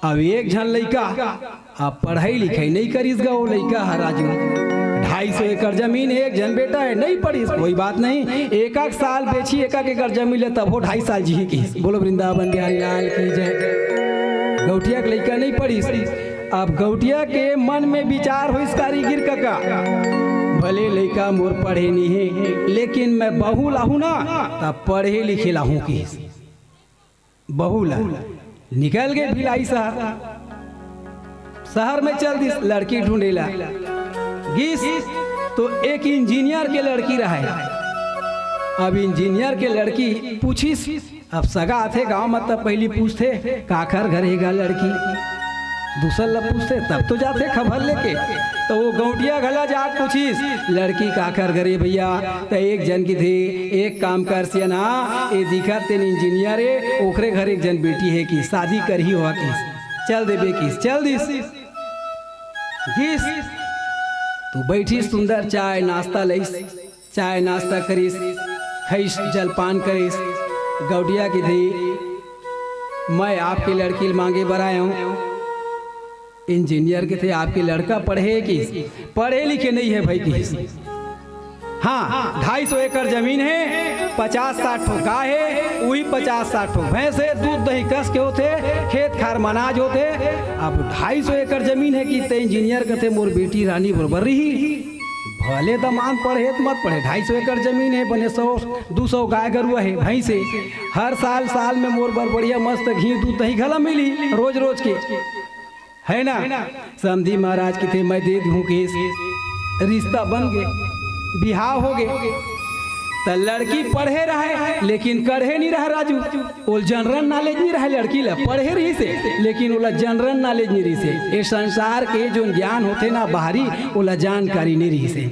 A: अब एक झन लइका अब पढ़ाई लिखाई नहीं करीस गा, वो लइका है राजू, 250 एकड़ जमीन, एक जन बेटा है नहीं पढ़ीस, कोई बात नहीं, एक साल बेची 1 एकड़ जमीन ले तब वो 2.5 साल जी की। बोलो वृंदावन बिहारी लाल की जय। गौटिया के लइका नहीं पढ़ीस। अब गौटिया के मन में विचार हो, इस कारीगिर का भले लइका मोर पढ़े नहीं है, लेकिन मैं बहू लाहू ना तब पढ़े लिखे लाहू की। बहू ला निकल गए भिलाई शहर में चल दी, लड़की ढूंढेला गिस तो एक इंजीनियर के लड़की रहे। अब इंजीनियर के लड़की पूछिस, अब सगा थे गांव में तब पहली पूछते काखर घरेगा लड़की, दूसरा ला पूछते तब तो जाते खबर लेके। तो वो गौटिया घला जा पूछिस लड़की काखर घरे भैया, तो एक जन की थे, एक काम कर से ना ये दिखा तेन इंजीनियर है, ओखरे घर एक जन बेटी है की शादी कर ही हुआ किस, चल दे बेकिस, चल दिस किस। तू बैठी सुंदर चाय नाश्ता लईस, चाय नाश्ता करीस, खईस जलपान करीस। गौटिया की थी मैं आपकी लड़की मांगे बराया हूँ। इंजीनियर के थे आपके लड़का पढ़े कि पढ़े लिखे नहीं है भाई की। हाँ 250 एकड़ जमीन है, 50-60 ठो गाय है, वही 50-60 ठो भैंस है, दूध दही कस के होते, खेत खार मनाज होते। अब 250 एकड़ जमीन है कि ते इंजीनियर कहते मोर बेटी रानी बरबर रही, भले दमान पढ़े मत पढ़े, 250 एकड़ जमीन है, बने 100-200 गाय गरुआ है, भैंस है, हर साल में मोर बर बढ़िया मस्त घी दूध दही घला मिली रोज रोज के, है ना। समधी महाराज की थे मैं दे दूँ केस, रिश्ता बन गए, बिहाव हो गए। तो लड़की पढ़े रहे लेकिन कढ़े नहीं रहा राजू, वो जनरल नॉलेज नहीं रहा लड़की ला, पढ़े रही से लेकिन ओला जनरल नॉलेज नहीं रही से। ये संसार के जो ज्ञान होते ना बाहरी, ओला जानकारी नहीं रही से।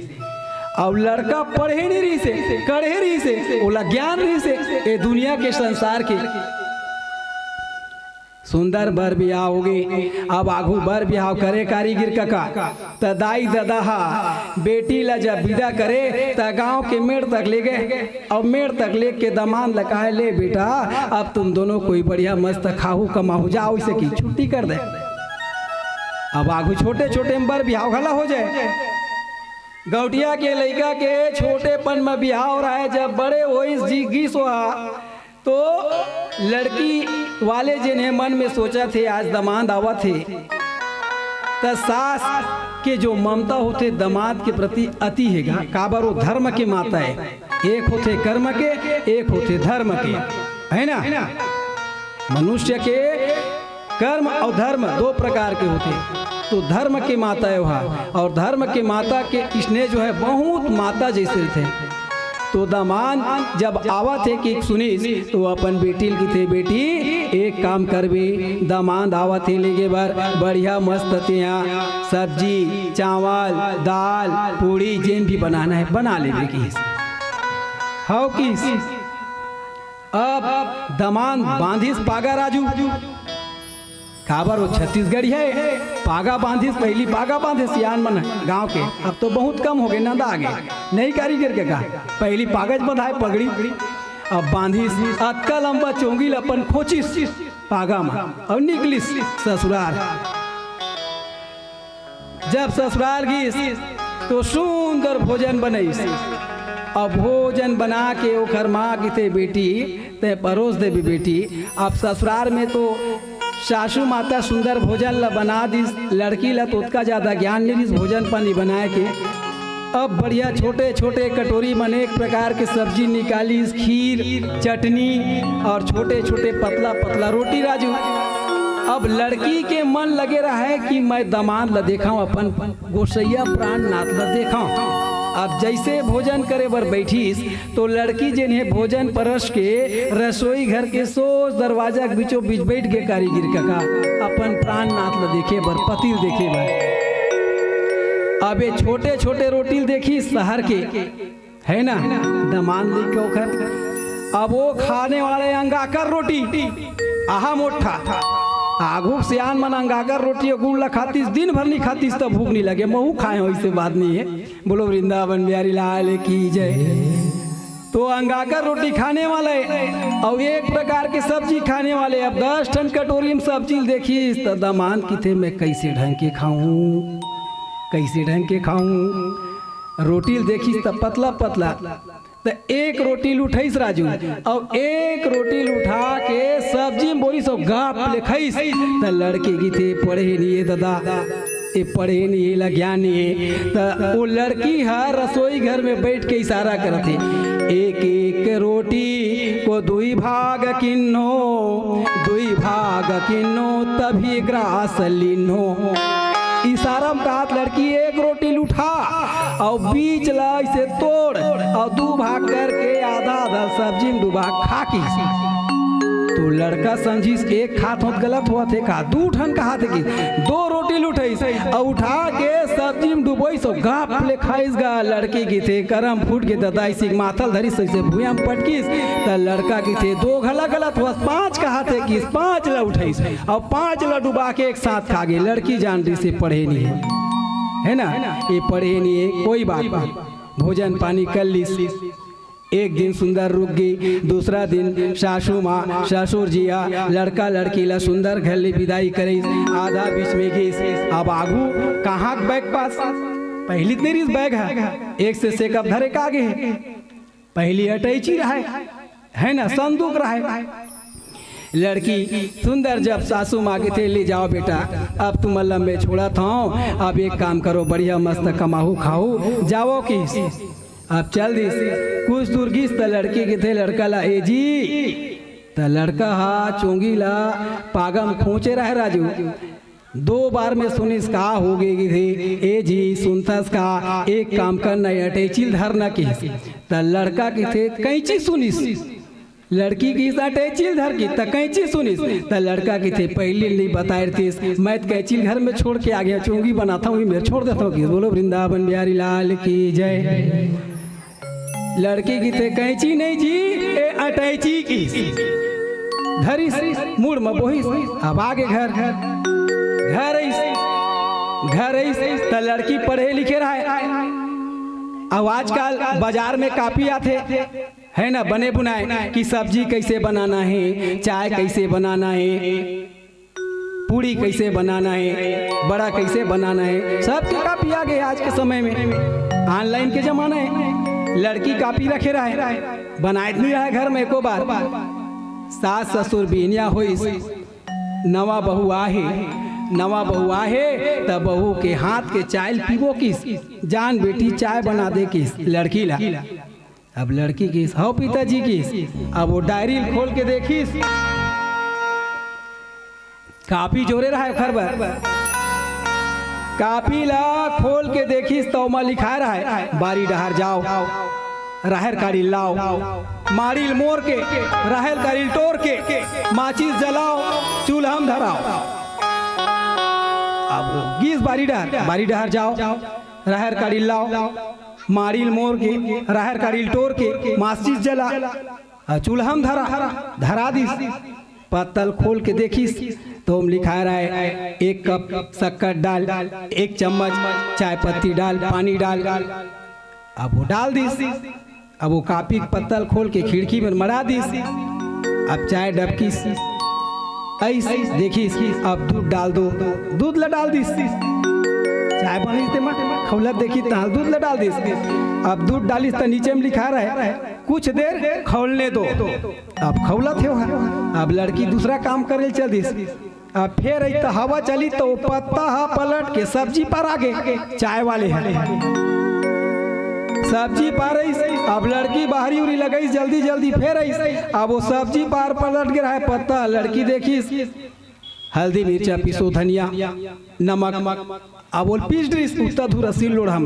A: अब लड़का पढ़े नहीं रही से, कढ़े रही से, ओला ज्ञान रही से। ये दुनिया के संसार के सुंदर बर बिहाव हो गए। अब आगू बर बिहाव करे कारीगिर का त दाई ददाहा बेटी ला जब विदा करे त गांव के मेड़ तक ले गए। अब मेड़ तक ले के दमान लगाए, ले बेटा अब तुम दोनों कोई बढ़िया मस्त खाहू कमाहू जाओ, इसे की छुट्टी कर दे। अब आगू छोटे छोटे में बर बिहाव घला हो जाए। गौटिया के लड़का के छोटेपन में बिहाव रहा है, जब बड़े हो जी गीस हुआ तो लड़की वाले जिन्हें मन में सोचा थे आज दमाद आवा थे, त सास के जो ममता होते दामाद के प्रति अति हैगा, काबर वो धर्म के माता है। एक होते कर्म के, एक होते धर्म के, है ना। मनुष्य के कर्म और धर्म दो प्रकार के होते, तो धर्म के माता है वहाँ, और धर्म के माता के स्नेह जो है बहुत माता जैसे थे। तो दामाद जब आवा थे कि सुनीस तो अपन बेटी की थे, बेटी एक काम करबे, दामाद आवा थे लेगे बार बढ़िया मस्त थे, यहाँ सब्जी चावल दाल पूड़ी जेन भी बनाना है बना ले किस हाउ किस। अब दामाद बांधिस पागा राजू, काबर वो छत्तीसगढ़ी है, पागा बांधिस, पहली पागा बांधे सियान मन गांव के, अब तो बहुत कम हो गए नंदा आगे नहीं कारीगर के का, पहली पागज बंधाए पगड़ी, अब बांधिस अतका लंबा चोंगी अपन खोचिस पागा में और निकलिस ससुराल। जब ससुराल गईस तो सुंदर भोजन बनईस, अब भोजन बना के ओखर माँ की थे बेटी ते परोस दे भी बेटी। अब ससुराल में तो सासू माता सुंदर भोजन ला बना दिस, लड़की ला तो उसका ज़्यादा ज्ञान नहीं दिस भोजन पानी बनाए के। अब बढ़िया छोटे छोटे कटोरी में अनेक प्रकार के सब्जी निकाली, खीर चटनी और छोटे छोटे पतला पतला रोटी राजू। अब लड़की के मन लगे रहा है कि मैं दामाद ला देखाऊं, अपन गोसैया प्राण नाथ ला देखाऊं। अब जैसे भोजन करे बर बैठीस तो लड़की जिन्हें भोजन परस के रसोई घर के सोच दरवाजा के बीचों बीच बैठ के कारीगिर का अपन प्राण नाथ ला देखे बर, पतिल देखे बर। अब ये छोटे छोटे रोटी देखी शहर के, है ना, दामाद लेके ओखर। अब वो खाने वाले अंगाकर रोटी आहा मोटा आगू सियान मन अंगाकर रोटी गुड़ ला खातीस, दिन भर नहीं खातीस तब भूख नहीं लगे, महू खाए हो ऐसे बात नहीं है। बोलो वृंदावन बिहारी लाल की जय। तो अंगाकर रोटी खाने वाले और एक प्रकार के सब्जी खाने वाले, अब 10 टन कटोरी में सब्जी देखी तो दामाद की थे मैं कैसे ढंग के खाऊं, कैसे ढंग के खाऊं। रोटी देखी तब पतला पतला, तो एक रोटी उठाईस राजू और एक रोटी उठा के सब्जी में बोली सब गाप ले खाईस। तो लड़के की थे पढ़े नहीं है दादा, ये पढ़े नहीं है ला ज्ञान नहीं है। तो वो लड़की है रसोई घर में बैठ के इशारा करते, एक एक रोटी को दुई भाग किन्नो, दुई भाग किन्नो तभी ग्रास लिन्नो। इशारा में कहा लड़की एक रोटी उठा और बीच ला इसे तोड़ और 2 भाग करके आधा आधा सब्जी में 2 भाग खा की। तो लड़का समझिस एक खात हो गलत हुआ थे, कहा 2 ठन कहा थे कि 2 रोटी उठाईस और उठा के सब्जी में डुबोईस और गाप ले खाईस गा। लड़की की थे करम फूट के ददाई सिंह माथल धरी से भूया में पटकीस। तो लड़का की थे 2 घला गलत हुआ, 5 कहा थे कि 5 ला उठाईस और 5 ला डुबा के एक साथ खा गए। लड़की जान रही से पढ़े नहीं है ना, ये पढ़े नहीं है कोई बात नहीं, भोजन पानी कर लीस। एक दिन सुंदर रुक गई, दूसरा दिन सासू माँ ससुर जिया लड़का लड़की ला सुंदर घर ले विदाई करे, आधा बीच में गई। अब आगू कहाँ बैग पास, पहली तेरी बैग है एक से कब धरे का आगे है, पहली अटैची रहा है ना, संदूक रहा। लड़की सुंदर जब सासू माँ के थे ले जाओ बेटा अब तुम लंबे छोड़ा था, अब एक काम करो बढ़िया मस्त कमाऊ खाओ जाओ किस। अब चल दी कुछ दूर गीस तो लड़के के थे, लड़का ला ए जी, तो लड़का हा चोंगी ला पागम खोचे रहे राजू। 2 बार में सुनिस का हो गई थी, ए जी सुनथस का एक काम करना अटैचिल धरना की। तो लड़का के थे कैंची सुनिस, लड़की की अटैचिल धर की तो कैंची सुनिस। तो लड़का की थे पहले नहीं बताए थे, मैं कैंचिल घर में छोड़ के आ गया, चोंगी बनाता हूँ मेरे छोड़ देता हूँ। बोलो वृंदावन बिहारी लाल की जय। लड़की की थे कैंची नहीं जी ए अटैची की धरी मुड़ में बोही। अब आगे घर तो लड़की पढ़े लिखे रहा है। अब आजकल बाजार में काफी आते है ना बने बुनाए कि सब्जी कैसे बनाना है, चाय कैसे बनाना है, पूड़ी कैसे बनाना है, बड़ा कैसे बनाना है, सबके काफी आगे आज के समय में ऑनलाइन के जमाना है। लड़की कापी रखे रहे बनाए नहीं रहा घर में एको बार। सास ससुर बिनिया होइस, नवा बहू आहे नवा बहू आहे तब बहू के हाथ के चाय पीबो किस, जान बेटी चाय बना दे किस लड़की ला। अब लड़की किस, हो पिताजी किस। अब वो डायरी खोल के देखिस, कापी जोरे रहा है खरबर, कापी ला खोल के देखिस तो में लिखा रहा है बारी डहर जाओ, राहर काड़ी लाओ, मारिल मोर के राहर काड़ी टोर के, माचिस जलाओ चूल्हा में धराओ। अब गिस बारी डहर जाओ, राहर काड़ी लाओ, मारिल मोर के राहर काड़ी टोर के, माचिस जला चूल्हा में धरा दिस। पत्तल खोल के देखिस तो लिखा रहा है 1 कप शक्कर डाल, 1 चम्मच चाय पत्ती डाल, पानी डाल। अब वो डाल दिस। अब वो कापी पत्तल खोल के खिड़की में मरा दिस। अब चाय डबकी ऐसे देखिस, अब दूध डाल दो, दूध ला डाल दिस। चाय बनी खौलत देखी तो दूध ला डाल दिस। अब दूध डालिस तो नीचे में लिखा रहा है कुछ देर खौलने दो। अब खौलत है, अब लड़की दूसरा काम करे चल दिस। अब फिर तो हवा चली तो पत्ता पलट के सब्जी पर आगे, चाय वाले हैं सब्जी पार। अब लड़की बाहरी उरी लगई जल्दी जल्दी फिर अब वो सब्जी पार पलट के रहा पत्ता। लड़की देखिस हल्दी मिर्चा पीसो, धनिया नमक, अब वो पीस दिस उतना धूरा सिल लोड़ हम।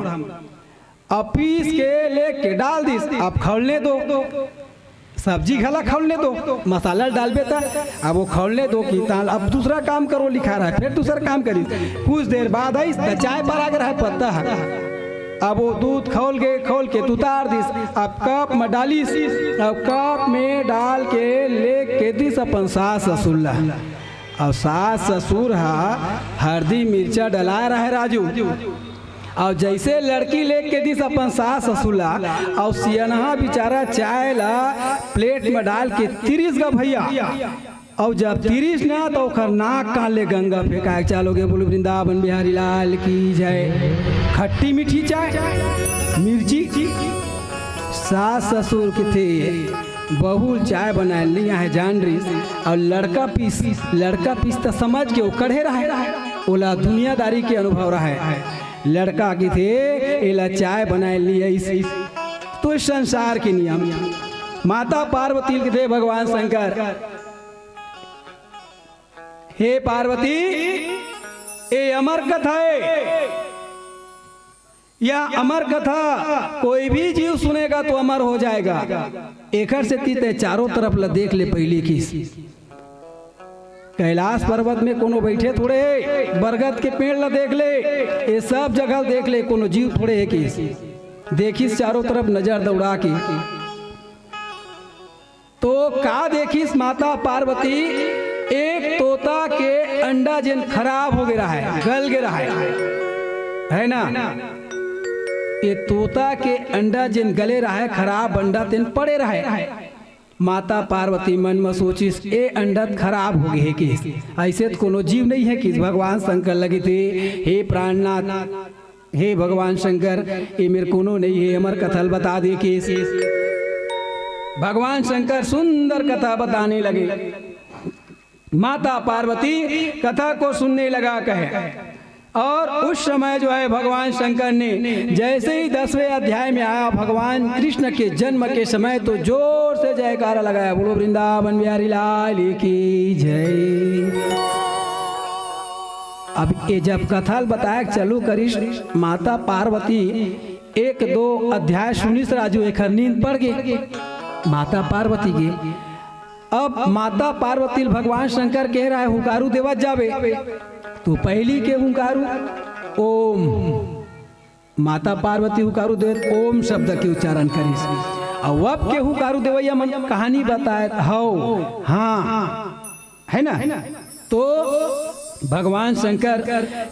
A: अब पीस के लेके डाल दिस। अब खौलने दो, सब्जी खला खौलने दो, मसाला डाल बेता। अब वो खौलने दो कि ताल अब दूसरा काम करो लिखा रहा है, फिर दूसरा काम करी। कुछ देर बाद आई चाय पर आगे रहा पत्ता। अब वो दूध खोल के उतार दिस। अब कप में डालिस। अब कप में डाल के लेके दिस अपन सास ससुर ला। अब सास ससुर हल्दी मिर्चा डला रहा है राजू। और जैसे लड़की लेके दिस अपन सास ससुर ला, और सियनहा बेचारा चाय ला प्लेट में डाल के 30 गा भैया। और जब 30 ना तो ओकर नाक काले गंगा फेंका चलोगे। बोलो वृंदावन बिहारी लाल की जय। खट्टी मीठी चाय मिर्ची, सास ससुर के थे बहू चाय बना लिया है जान रही। और लड़का पीस तो समझ के वो कढ़े रहा है, ओला दुनियादारी के अनुभव रहा है। लड़का की थे एला चाय बना लिया इस तो संसार के नियम। माता पार्वती के थे भगवान शंकर, हे पार्वती ये अमर कथा है, यह अमर कथा कोई भी जीव सुनेगा तो अमर हो जाएगा। एकर से तीते चारों तरफ ला देख ले पहले किस। कैलाश पर्वत में कोनो बैठे थोड़े, बरगद के पेड़ ला देख ले, ये सब जगह देख ले, कोनो जीव थोड़े है किस। देखिस चारों तरफ नजर दौड़ा के तो का देखिस माता पार्वती, एक तोता के अंडा जिन खराब हो गया है, गल गया है ना। ये तोता के अंडा जिन गले रहा है, खराब अंडा तिन पड़े रहा है। माता पार्वती मन में सोचिस ए अंडा खराब हो गए कि ऐसे तो कोनो जीव नहीं है कि। भगवान शंकर लगे थे, हे प्राणनाथ, हे भगवान शंकर ये मेरे कोनो नहीं है, अमर कथा बता दे कि। भगवान शंकर सुंदर कथा बताने लगे। माता पार्वती कथा को सुनने लगा कहे। और उस समय जो है भगवान शंकर ने जैसे ही 10वें अध्याय में आया भगवान कृष्ण के जन्म के समय तो जोर से जयकारा लगाया। बोलो वृंदावन बिहारी लाल की जय। अब ये जब कथा बताया चलो करिश, माता पार्वती 1-2 अध्याय सुनिस राजू एक नींद पड़ गए माता पार्वती के। अब माता पार्वती भगवान शंकर कह रहा है हुकारू देवत जावे, तो पहली के हुकारू ओम। माता पार्वती हुकारू देवत ओम शब्द के उच्चारण करिस। और अब के हुकारू देवैया मन कहानी बताए हो हाँ है ना। तो भगवान शंकर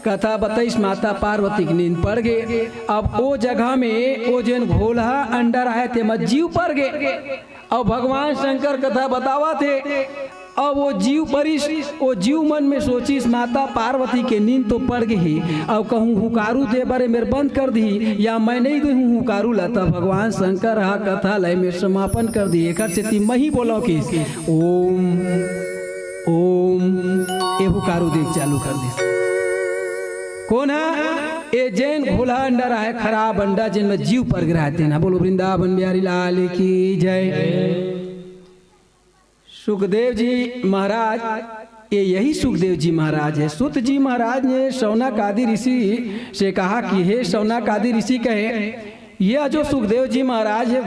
A: कथा बताइस, माता पार्वती की नींद पड़ गए। अब वो जगह में वो जन भोला अंडा रहे थे मत जीव पड़ गए। और भगवान शंकर कथा बतावा थे। अब वो जीव परिस, वो जीव मन में सोचिस माता पार्वती के नींद तो पड़ गई, अब कहूँ हुकारू दे बारे मेरे बंद कर दी या मैं नहीं दू हुकारू लाता। भगवान शंकर हा कथा लय में समापन कर दी। एक से ती मही बोलो कि ओम ओम ये हुकारू देख चालू कर दी। कौन है? ये जैन भोला अंडा रहा है, खराब अंडा जिनमें जीव पर गिराते ना। बोलो वृंदावन बिहारी लाल की जय। सुखदेव जी महाराज, ये यही सुखदेव जी महाराज है। सूत जी महाराज ने शौनक आदि ऋषि से कहा कि हे शौनक आदि ऋषि कहे, यह जो सुखदेव जी महाराज है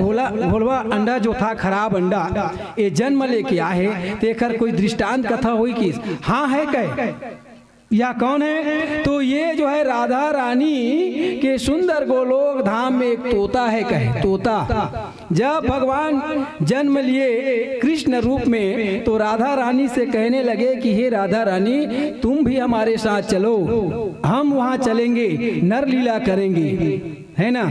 A: घोलवा अंडा जो था खराब अंडा, ये जन्म लेके आए तेकर कोई दृष्टांत कथा हुई कि हाँ है कहे या कौन है? तो ये जो है राधा रानी के सुंदर गोलोक धाम में एक तोता है कहे। तोता जब भगवान जन्म लिए कृष्ण रूप में तो राधा रानी से कहने लगे कि हे राधा रानी तुम भी हमारे साथ चलो, हम वहाँ चलेंगे, नर लीला करेंगे, है ना।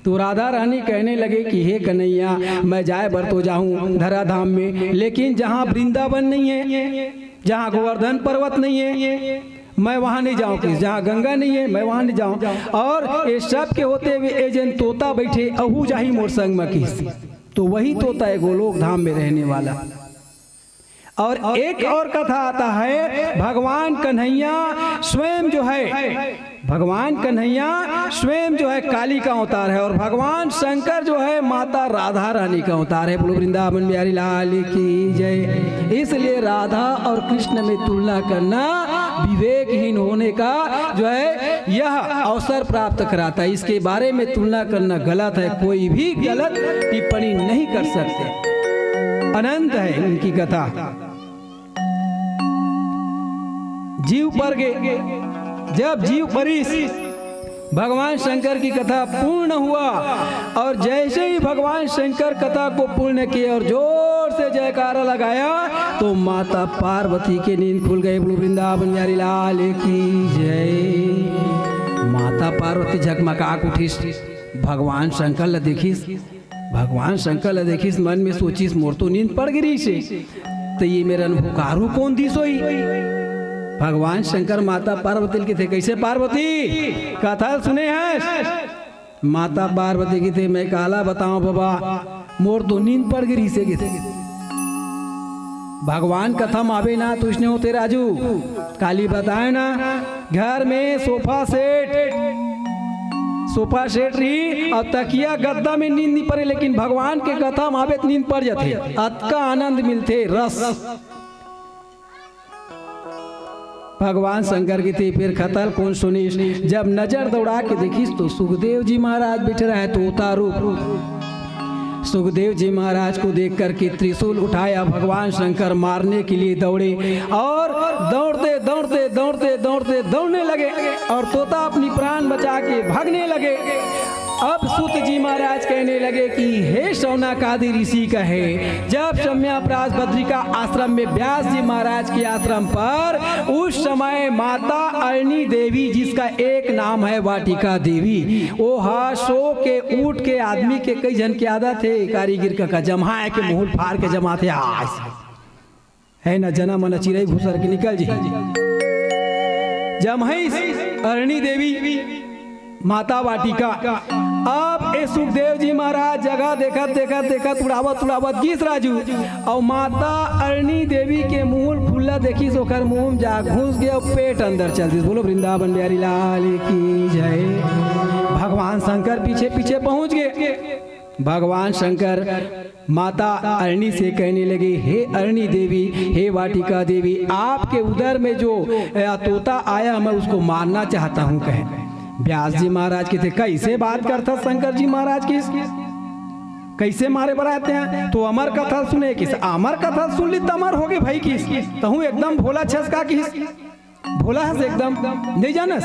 A: तो राधा रानी कहने लगे कि हे कन्हैया मैं जाए बर तो जाऊं धरा धाम में, लेकिन जहाँ वृंदावन नहीं है, जहाँ गोवर्धन पर्वत नहीं है, मैं वहाँ नहीं जाऊँ। जहाँ गंगा नहीं है मैं वहाँ नहीं जाऊँ। और ये सब के होते हुए एजेंट तोता बैठे अहू जाही मोर संग में किस, तो वही तोता है गोलोक धाम में रहने वाला। और एक और कथा आता है, भगवान कन्हैया स्वयं जो है, भगवान कन्हैया स्वयं जो है काली का अवतार है और भगवान शंकर जो है माता राधा रानी का अवतार है। बोलो वृंदावन बिहारी लाल की जय। इसलिए राधा और कृष्ण में तुलना करना विवेकहीन होने का जो है यह अवसर प्राप्त कराता है। इसके बारे में तुलना करना गलत है, कोई भी गलत टिप्पणी नहीं कर सकते। अनंत है उनकी कथा। जीव पर गे, जब जीव परीस भगवान शंकर की कथा पूर्ण हुआ और जैसे ही भगवान शंकर कथा को पूर्ण किए और जोर से जयकारा लगाया तो माता पार्वती के नींद खुल गए। बोलो वृंदावन बिहारी लाल की जय। माता पार्वती झकमकाक उठीस, भगवान शंकर ल देखिस, भगवान शंकर ल देखिस, मन में सोचिस मोर तो नींद पड़ गिरी से, तो ये मेरा भुकारू कौन दी सोई। भगवान शंकर माता पार्वती के थे। कैसे पार्वती? कथा सुने हैं? माता पार्वती की थे, मैं काला बताऊं बाबा, मोर तो नींद पड़ गई से थे। भगवान कथा मावे ना तो इसने होते राजू काली बताए ना, घर में सोफा सेट रही और तकिया गद्दा में नींद नहीं पड़े, लेकिन भगवान के कथा मावे नींद पड़ जाते, अत का आनंद मिलते रस। भगवान शंकर की थी। फिर खतल कौन सुनीस, जब नजर दौड़ा के देखिस तो सुखदेव जी महाराज बैठे रहे तोता रूप। सुखदेव जी महाराज को देख करके त्रिशूल उठाया, भगवान शंकर मारने के लिए दौड़े और दौड़ते दौड़ते दौड़ते दौड़ते दौड़ने लगे और तोता अपनी प्राण बचा के भागने लगे। अब सूत जी महाराज कहने लगे कि हे शौनक आदि ऋषि कहे, जब शम्याप्रास बद्रिका आश्रम में व्यास जी महाराज के आश्रम पर उस समय माता अरणी देवी, जिसका एक नाम है वाटिका देवी, वो हाशो के ऊट के आदमी के कई जन के आदत थे कारीगिर का जमा के मुहूल फाड़ के जमा थे, है ना, जना मन चिड़ई घुसर के निकल जी। जमहई अरणी देवी माता वाटिका। अब ए सुखदेव जी महाराज जगह देखत उड़ावत गिस राजू और माता अरणी देवी के मुंह खुला देखी सोकर मुंह जा घुस गया, पेट अंदर चलती। बोलो वृंदावन बिहारी लाल की जय। भगवान शंकर पीछे पीछे पहुंच गए। भगवान शंकर माता अरणी से कहने लगे, हे अरणी देवी, हे वाटिका देवी, आपके उदर में जो तोता आया मैं उसको मारना चाहता हूँ। कहे व्यास जी महाराज के थे, कैसे बात करता शंकर जी महाराज की, कैसे मारे बनाते हैं? तो अमर कथा सुने किस, अमर कथा सुन ली तमर हो गए भाई किस, तहु एकदम भोला छसका किस, भोला है एकदम नहीं जानस।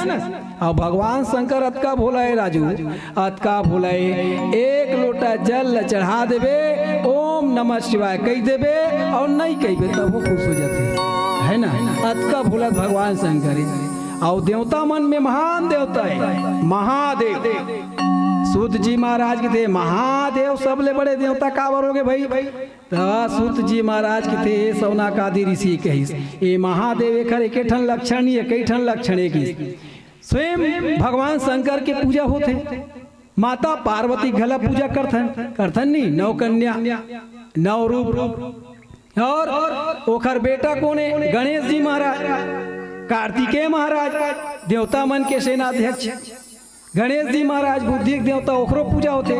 A: और भगवान शंकर अतका भोला है राजू, अतका भोला है, एक लोटा जल चढ़ा देवे, ओम नमः शिवाय कह देवे और नहीं कहे तब वो खुश हो जाते है ना। अतका भोला भगवान शंकर है। और देवता मन में महान देवता है महादेव। सूत जी महाराज के थे महादेव, सबले बड़े देवता कावर हो गए भाई। तो सूत जी महाराज के थे शौनक आदि ऋषि कही, ये महादेव एक ठन लक्षण ही है, कई ठन लक्षण है की स्वयं भगवान शंकर के पूजा होते, माता पार्वती घला पूजा करथन नहीं, नौ कन्या नौ रूप और ओखर बेटा कोने गणेश जी महाराज। कार्तिकेय महाराज देवता मन के सेनाध्यक्ष, गणेश जी महाराज बुद्धि के देवता ओकरो पूजा होते।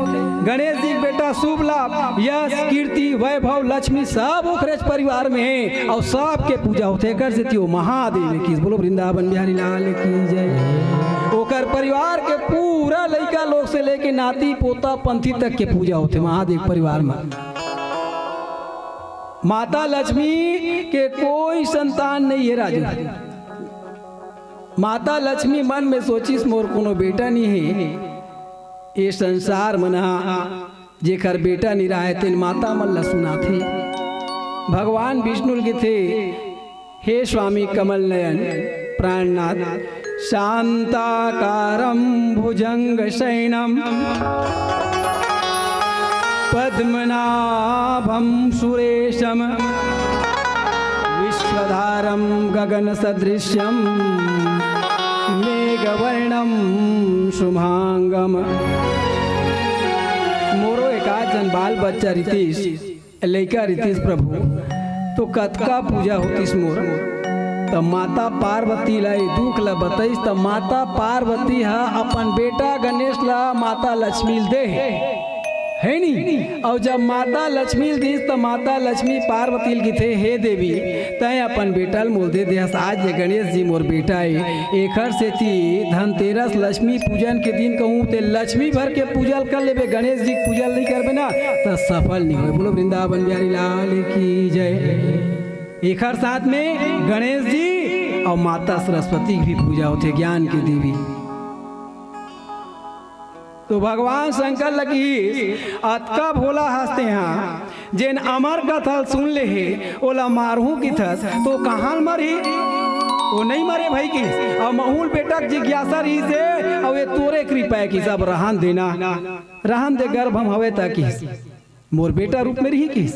A: गणेश जी के बेटा शुभ लाभ यश कीर्ति वैभव लक्ष्मी सब ओकरे परिवार में है और सब के पूजा होते। कर से वो महादेव की बोलो वृंदावन बिहारी लाल की जय। ओकर परिवार के पूरा लड़का लोग से लेके नाती पोता पंथी तक के पूजा होते महादेव परिवार में। माता लक्ष्मी के कोई संतान नहीं है राजू। माता लक्ष्मी मन में सोचिस मोर कोनो बेटा नहीं है, ये संसार मना जेकर बेटा नहीं रहा तेन माता मन ला सुना थे। भगवान विष्णु के थे, हे स्वामी कमल नयन प्राणनाथ शांताकारं भुजंग शयनम पद्मनाभं सुरेशम विश्वधारं गगन सदृश्यम मेघवर्णम शुभांगम। मोरो एकाध जन बाल बच्चा रितीश लैका रितीश प्रभु तो कतका पूजा होतीस मोर। तो माता पार्वती ला दुख ला बताइस तो माता पार्वती हा अपन बेटा गणेश ला माता लक्ष्मी दे है नहीं। और जब माता लक्ष्मी दीस तो माता लक्ष्मी पार्वती की थे, हे देवी तय अपन बेटा मोल दे दे। आज ये गणेश जी मोर बेटा है एकर से थी धनतेरस लक्ष्मी पूजन के दिन कहूँ ते लक्ष्मी भर के पूजल कर लेबे, गणेश जी पूजल नहीं करबे ना तो सफल नहीं हो। बोलो वृंदावन बिहारी लाल की जय। एकर साथ में गणेश जी और माता सरस्वती की भी पूजा होती है, ज्ञान की देवी। तो भगवान शंकर लगी अतका भोला हंसते हैं जेन अमर कथा सुन ले है ओला मारू की थस तो कहाँ मरी वो नहीं मरे भाई की। और महूल बेटा जिज्ञासा रही से और ये तोरे कृपा की सब रहन देना रहन दे गर्भ हम हवे ताकि मोर बेटा रूप में रही की।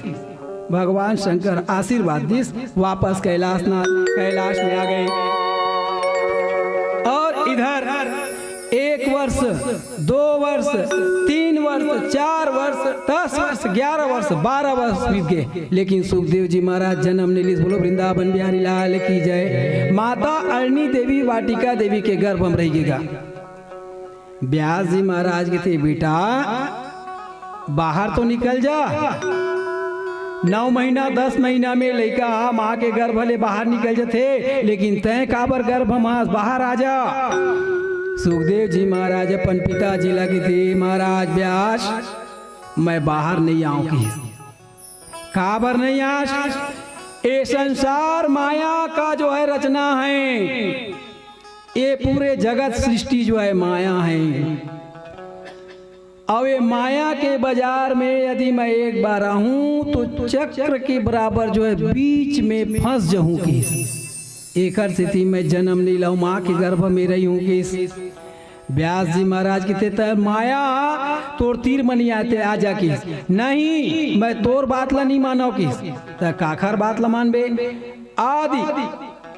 A: भगवान शंकर आशीर्वाद दिस वापस कैलाश में आ गए। और इधर 1 वर्ष 2 वर्ष 3 वर्ष 4 वर्ष 10 वर्ष 11 वर्ष 12 वर्ष बीत गए, लेकिन सुखदेव जी महाराज जन्म नहीं लीस। बोलो वृंदावन बिहारी लाल की जय। माता अरणी देवी वाटिका देवी के गर्भ में रहेगा। व्यास जी महाराज के थे बेटा बाहर तो निकल जा। 9 महीना 10 महीना में लड़का माँ के गर्भ ले बाहर निकल जाते, लेकिन तय काबर गर्भ माँ बाहर आ जा। सुखदेव जी महाराज अपन पिताजी लगे थे, महाराज व्यास मैं बाहर नहीं आऊंगी। काबर नहीं आश, ये संसार माया का जो है रचना है, ये पूरे जगत सृष्टि जो है माया है। अब ये माया के बाजार में यदि मैं एक बार आऊं तो चक्र के बराबर जो है बीच में फंस जाऊंगी। एक स्थिति में जन्म नहीं लाऊं, माँ के गर्भ में रही हूँ कि व्यास जी महाराज की थे माया तोर तीर मनी आते आ जाके नहीं मैं तोर बात ला नहीं मानो कि काखर बात ला मानबे। आदि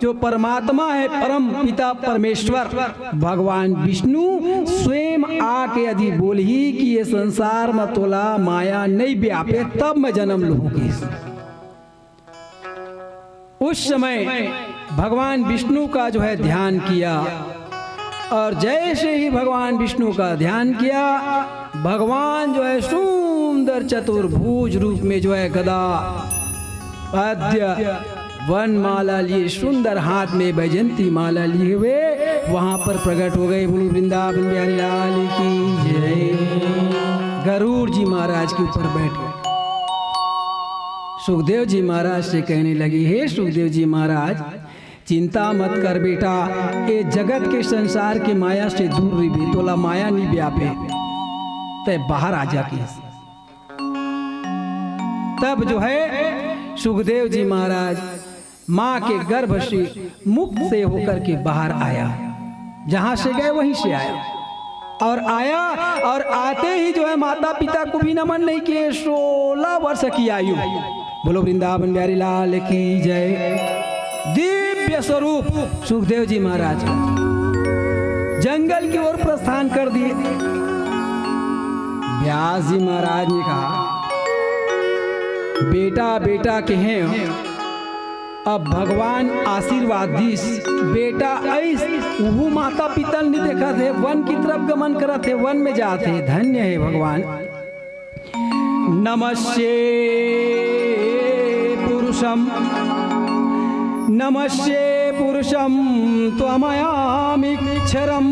A: जो परमात्मा है परम पिता परमेश्वर भगवान विष्णु स्वयं आके यदि बोली कि ये संसार में तोला माया नहीं व्यापे तब मैं जन्म लूंगी। उस समय भगवान विष्णु का जो है ध्यान किया और जैसे ही भगवान विष्णु का ध्यान किया भगवान जो है सुंदर चतुर्भुज रूप में जो है गदा पद्य वन माला लिए सुंदर हाथ में बैजंती माला लिए हुए वहां पर प्रकट हो गए। बोलो वृंदावन बिहारी लाल की जय। गरुड़ जी महाराज के ऊपर बैठ गए। सुखदेव जी महाराज से कहने लगी, हे सुखदेव जी महाराज चिंता मत कर बेटा, ये जगत के संसार के माया से दूर रही, तोला माया नहीं व्यापे, ते बाहर आ जाके। तब जो है सुखदेव जी महाराज माँ के गर्भ से मुक्त से होकर के बाहर आया, जहां से गए वहीं से आया और आते ही जो है माता पिता को भी नमन नहीं किए। 16 वर्ष की आयु। बोलो वृंदावन बिहारी लाल की जय। दिव्य स्वरूप सुखदेव जी महाराज जंगल की ओर प्रस्थान कर दिए। व्यास जी महाराज ने कहा बेटा बेटा कहे अब भगवान आशीर्वाद दीस बेटा ऐस वो माता पिता नहीं देखा थे, वन की तरफ गमन करा थे, वन में जाते। धन्य है भगवान। नमस्ते पुरुषम नमस्ते पुरुषम त्वमयामीक्षरं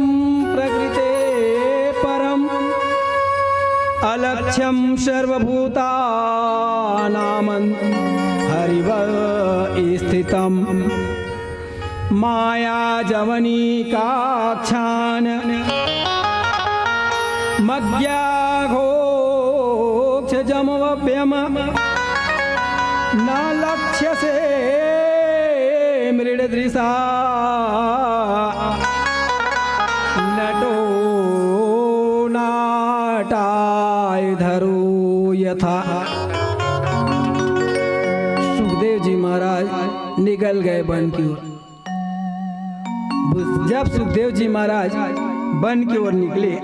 A: प्रकृते परम अलक्ष्यं सर्वभूतानां हरिव स्थितं माया जवनिकाक्षान् मज्ञाघोक्षजमव्यम न लक्ष्यसे मृडदृशा नटो नाटाय धरो यथा। सुखदेव जी महाराज निकल गए वन की ओर। जब सुखदेव जी महाराज वन की ओर निकले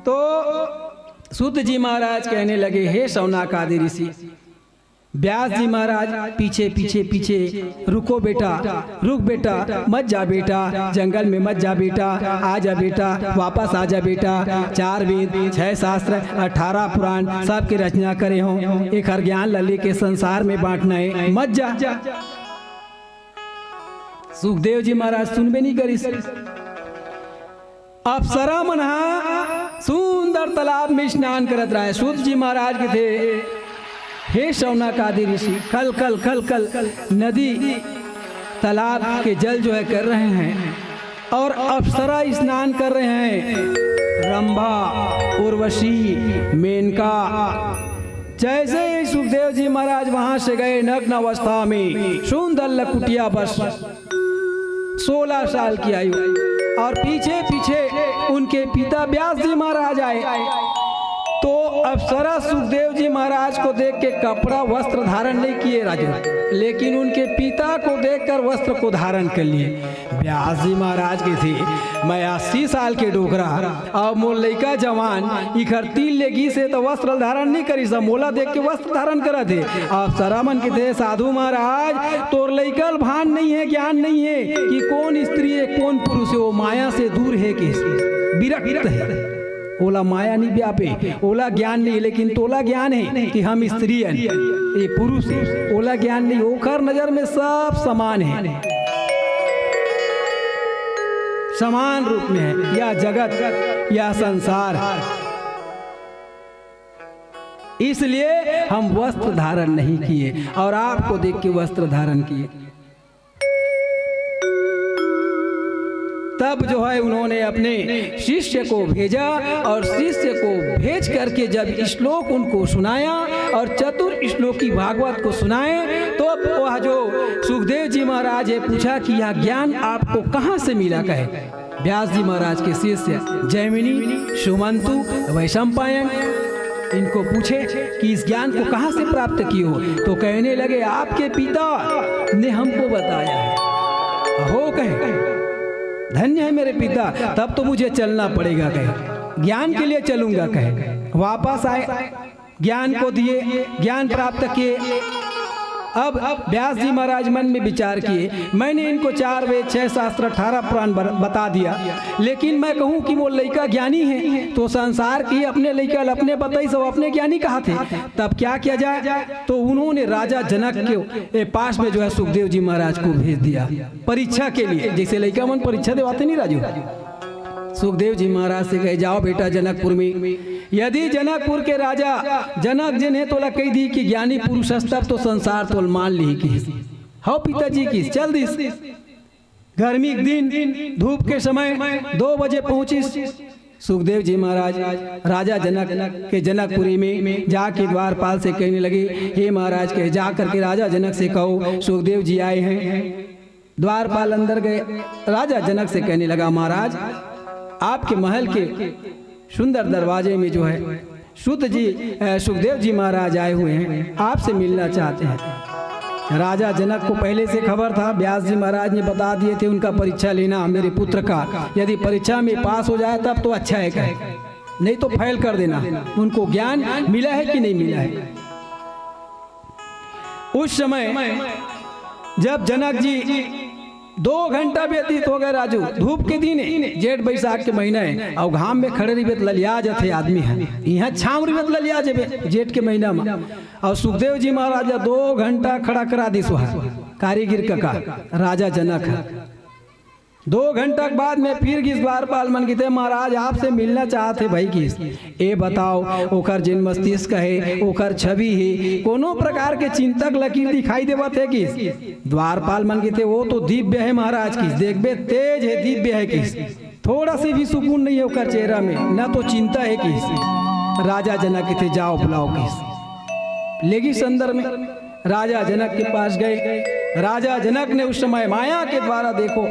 A: तो सूत जी महाराज कहने लगे, हे शौनक आदि ऋषि। व्यास जी महाराज पीछे पीछे पीछे, रुको बेटा, रुक बेटा, मत जा बेटा, जंगल में मत जा बेटा, आ जा बेटा, वापस आ जा बेटा। 4 वेद 6 शास्त्र 18 पुराण सबकी रचना करे हों, एक हर ज्ञान लल्ले के संसार में बांटना है, मत जा। सुखदेव जी महाराज सुनबे नहीं करी। अप्सरा मना सुंदर तालाब में स्नान करत रहा है। सूत जी महाराज के थे, हे शौनक आदि ऋषि, कल कल कल कल नदी तालाब के जल जो है कर रहे हैं और अप्सरा स्नान कर रहे हैं। रंभा, उर्वशी, मेनका। जैसे ही सुखदेव जी महाराज वहां से गए नग्न अवस्था में, सुंदर लकुटिया बस 16 साल की आयु, और पीछे पीछे उनके पिता व्यास जी महाराज आए। तो अप्सरा सुखदेव जी महाराज को देख के कपड़ा वस्त्र धारण नहीं किए राजू, लेकिन उनके पिता को देखकर वस्त्र को धारण कर लिए। व्यास जी महाराज के थे, मैं 80 साल के डोकरा और मोर लइका जवान इखर 3 लेगी से तो वस्त्र धारण नहीं करी, सब मोला देख के वस्त्र धारण करा थे। अप्सरा मन के थे, साधु महाराज तोर लइकल भान नहीं है, ज्ञान नहीं है कि कौन स्त्री है कौन पुरुष है, वो माया से दूर है कि विरक्त है। ओला माया नहीं व्यापे, ओला ज्ञान नहीं, लेकिन तोला ज्ञान है कि हम स्त्री हैं, ये पुरुष है। ओला ज्ञान नहीं, ओखर नजर में सब समान है, समान रूप में है, या जगत या संसार। इसलिए हम वस्त्र धारण नहीं किए और आपको देख के वस्त्र धारण किए। तब जो है उन्होंने अपने शिष्य को भेजा और शिष्य को भेज करके जब श्लोक उनको सुनाया और चतुर श्लोकी भागवत को सुनाए, तो वह जो सुखदेव जी महाराज ने पूछा कि यह ज्ञान आपको कहाँ से मिला। कहे व्यास जी महाराज के शिष्य जैमिनी, सुमंतु, वैशंपायन इनको पूछे कि इस ज्ञान को कहाँ से प्राप्त किए हो, तो कहने लगे आपके पिता ने हमको बताया है। हो कहे धन्य है मेरे पिता, तब तो मुझे चलना पड़ेगा। कहे ज्ञान के लिए चलूंगा। कहे वापस आए, ज्ञान को दिए, ज्ञान प्राप्त किए। अब व्यास जी महाराज मन में विचार किए, मैंने इनको 4 वेद 6 शास्त्र 18 पुराण बता दिया, लेकिन मैं कहूँ कि वो लड़का ज्ञानी है तो संसार की अपने लड़का अपने बताई सब अपने ज्ञानी कहा थे। तब क्या किया जाए, तो उन्होंने राजा जनक के पास में जो है सुखदेव जी महाराज को भेज दिया परीक्षा के लिए। जैसे लड़का मन परीक्षा देवाते नहीं राजू, सुखदेव जी महाराज से कहे जाओ बेटा जनकपुर में, यदि जनकपुर के राजा जनक जिन्हें तो कही दी कि ज्ञानी पुरुष तब तो संसार तो मान ली कि हो पिताजी की चल दी। गर्मी के दिन धूप के समय 2 बजे पहुंची सुखदेव जी महाराज राजा जनक के जनकपुरी में जाके द्वारपाल से कहने लगे, हे महाराज कहे जा करके राजा जनक से कहो सुखदेव जी आए हैं। द्वारपाल अंदर गए, राजा जनक से कहने लगा महाराज आपके महल के सुंदर दरवाजे में जो है सुखदेव जी महाराज आए हुए हैं, आपसे मिलना चाहते हैं। राजा जनक को पहले से खबर था, व्यास जी महाराज ने बता दिए थे उनका परीक्षा लेना मेरे पुत्र का, यदि परीक्षा में पास हो जाए तब तो अच्छा है, कहे नहीं तो फेल कर देना। उनको ज्ञान मिला है कि नहीं मिला है। उस समय जब जनक जी 2 घंटा व्यतीत हो गए राजू, धूप के दिन है, जेठ बैसाख के महीना है, और घाम में खड़े रही ललिया जथे आदमी है, यहाँ छाम रही ललिया जेबे जेठ के महीना में। और सुखदेव जी महाराज 2 घंटा खड़ा करा दी सुहा कारीगिर का राजा जनक है। 2 घंटा के बाद में फिर किस द्वारपाल मन की थे, महाराज आपसे मिलना चाहते भाई किस ए बताओ, ओकर जिन मस्तिष्क है, ओकर छवि है, कोनो प्रकार के चिंतक लकीर दिखाई देवा थे किस। द्वारपाल मन की थे वो तो दिव्य है महाराज किस, देखबे तेज है, दिव्य है किस, थोड़ा से भी सुकून नहीं है ओकर चेहरा में, न तो चिंता है किस। राजा जनक के थे जाओ बुलाओ किस। लेगी संदर में राजा जनक के पास गए। राजा जनक ने उस समय माया के द्वारा देखो